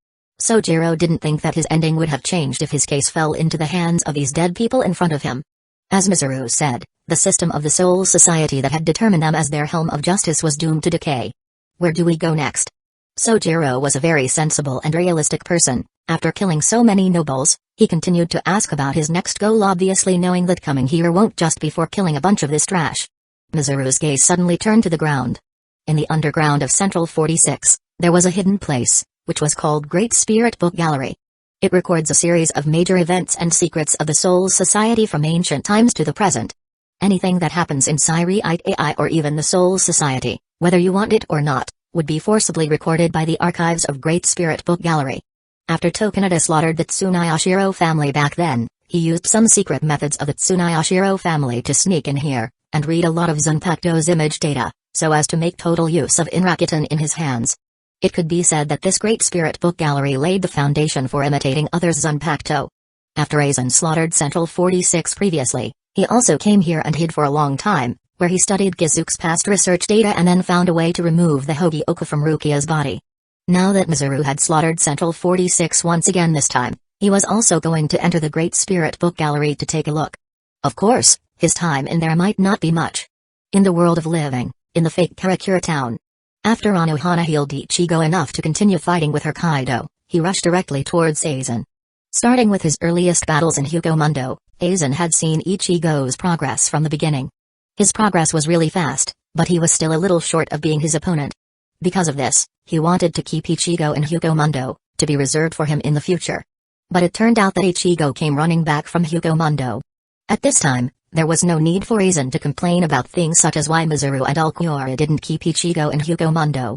Sojiro didn't think that his ending would have changed if his case fell into the hands of these dead people in front of him. As Mizuru said, the system of the Soul Society that had determined them as their helm of justice was doomed to decay. Where do we go next? Sojiro was a very sensible and realistic person. After killing so many nobles, he continued to ask about his next goal, obviously knowing that coming here won't just be for killing a bunch of this trash. Mizuru's gaze suddenly turned to the ground. In the underground of Central 46, there was a hidden place, which was called Great Spirit Book Gallery. It records a series of major events and secrets of the Soul Society from ancient times to the present. Anything that happens in Siri AI or even the Soul Society, whether you want it or not, would be forcibly recorded by the archives of Great Spirit Book Gallery. After Tokunada slaughtered the Tsunayashiro family back then, he used some secret methods of the Tsunayashiro family to sneak in here, and read a lot of Zanpakuto's image data, so as to make total use of Inrakuten in his hands. It could be said that this Great Spirit Book Gallery laid the foundation for imitating others' Zanpakuto. After Aizen slaughtered Central 46 previously, he also came here and hid for a long time, where he studied Gizuku's past research data and then found a way to remove the Hogioka from Rukia's body. Now that Mizuru had slaughtered Central 46 once again this time, he was also going to enter the Great Spirit Book Gallery to take a look. Of course, his time in there might not be much. In the world of living, in the fake Karakura town. After Anohana healed Ichigo enough to continue fighting with her Kaido, he rushed directly towards Aizen. Starting with his earliest battles in Hueco Mundo, Aizen had seen Ichigo's progress from the beginning. His progress was really fast, but he was still a little short of being his opponent. Because of this, he wanted to keep Ichigo in Hueco Mundo, to be reserved for him in the future. But it turned out that Ichigo came running back from Hueco Mundo. At this time, there was no need for Aizen to complain about things such as why Mizuru and Ulquiorra didn't keep Ichigo in Hueco Mundo.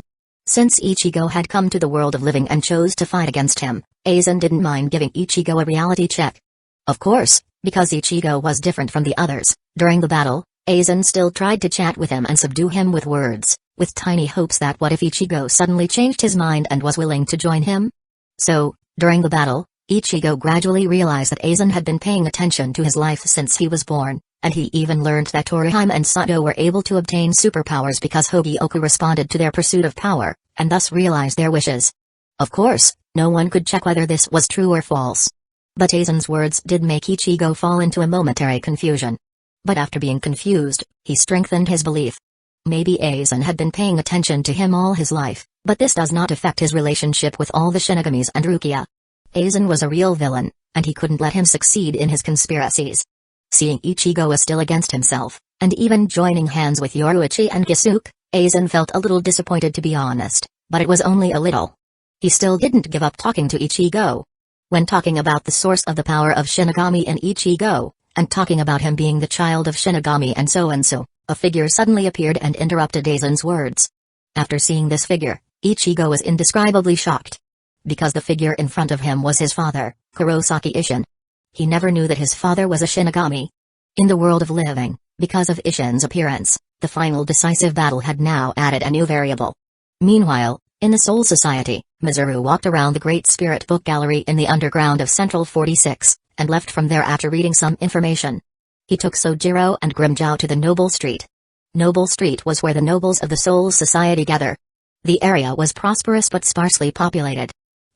Since Ichigo had come to the world of living and chose to fight against him, Aizen didn't mind giving Ichigo a reality check. Of course, because Ichigo was different from the others, during the battle, Aizen still tried to chat with him and subdue him with words, with tiny hopes that what if Ichigo suddenly changed his mind and was willing to join him? So, during the battle, Ichigo gradually realized that Aizen had been paying attention to his life since he was born, and he even learned that Torihime and Sato were able to obtain superpowers because Hogioku responded to their pursuit of power, and thus realized their wishes. Of course, no one could check whether this was true or false. But Aizen's words did make Ichigo fall into a momentary confusion. But after being confused, he strengthened his belief. Maybe Aizen had been paying attention to him all his life, but this does not affect his relationship with all the Shinigamis and Rukia. Aizen was a real villain, and he couldn't let him succeed in his conspiracies. Seeing Ichigo was still against himself, and even joining hands with Yoruichi and Kisuke, Aizen felt a little disappointed to be honest, but it was only a little. He still didn't give up talking to Ichigo. When talking about the source of the power of Shinigami in Ichigo, and talking about him being the child of Shinigami and so, a figure suddenly appeared and interrupted Aizen's words. After seeing this figure, Ichigo was indescribably shocked. Because the figure in front of him was his father, Kurosaki Isshin. He never knew that his father was a Shinigami. In the world of living, because of Isshin's appearance, the final decisive battle had now added a new variable. Meanwhile, in the Soul Society, Mizuru walked around the Great Spirit Book Gallery in the underground of Central 46, and left from there after reading some information. He took Sojiro and Grimjow to the Noble Street. Noble Street was where the nobles of the Soul Society gather. The area was prosperous but sparsely populated.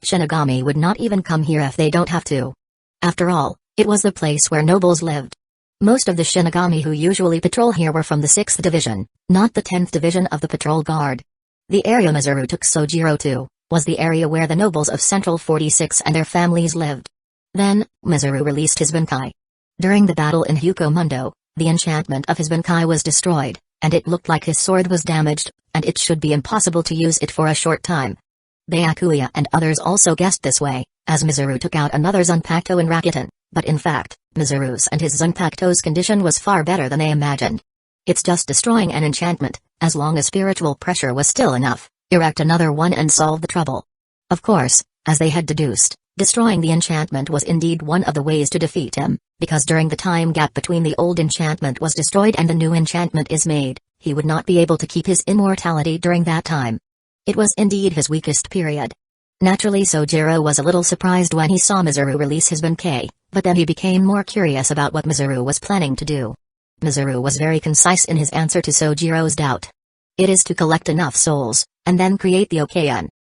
Shinigami would not even come here if they don't have to. After all, it was the place where nobles lived. Most of the Shinigami who usually patrol here were from the 6th Division, not the 10th Division of the Patrol Guard. The area Mizuru took Sojiro to was the area where the nobles of Central 46 and their families lived. Then, Mizuru released his Bankai. During the battle in Hueco Mundo, the enchantment of his Bankai was destroyed, and it looked like his sword was damaged, and it should be impossible to use it for a short time. Byakuya and others also guessed this way, as Mizuru took out another Zanpakuto in Rakuten, but in fact, Mizuru's and his Zanpakuto's condition was far better than they imagined. It's just destroying an enchantment, as long as spiritual pressure was still enough, erect another one and solve the trouble. Of course, as they had deduced, destroying the enchantment was indeed one of the ways to defeat him, because during the time gap between the old enchantment was destroyed and the new enchantment is made, he would not be able to keep his immortality during that time. It was indeed his weakest period. Naturally Sojiro was a little surprised when he saw Mizuru release his Bankai, but then he became more curious about what Mizuru was planning to do. Mizuru was very concise in his answer to Sojiro's doubt. It is to collect enough souls, and then create the Okayan,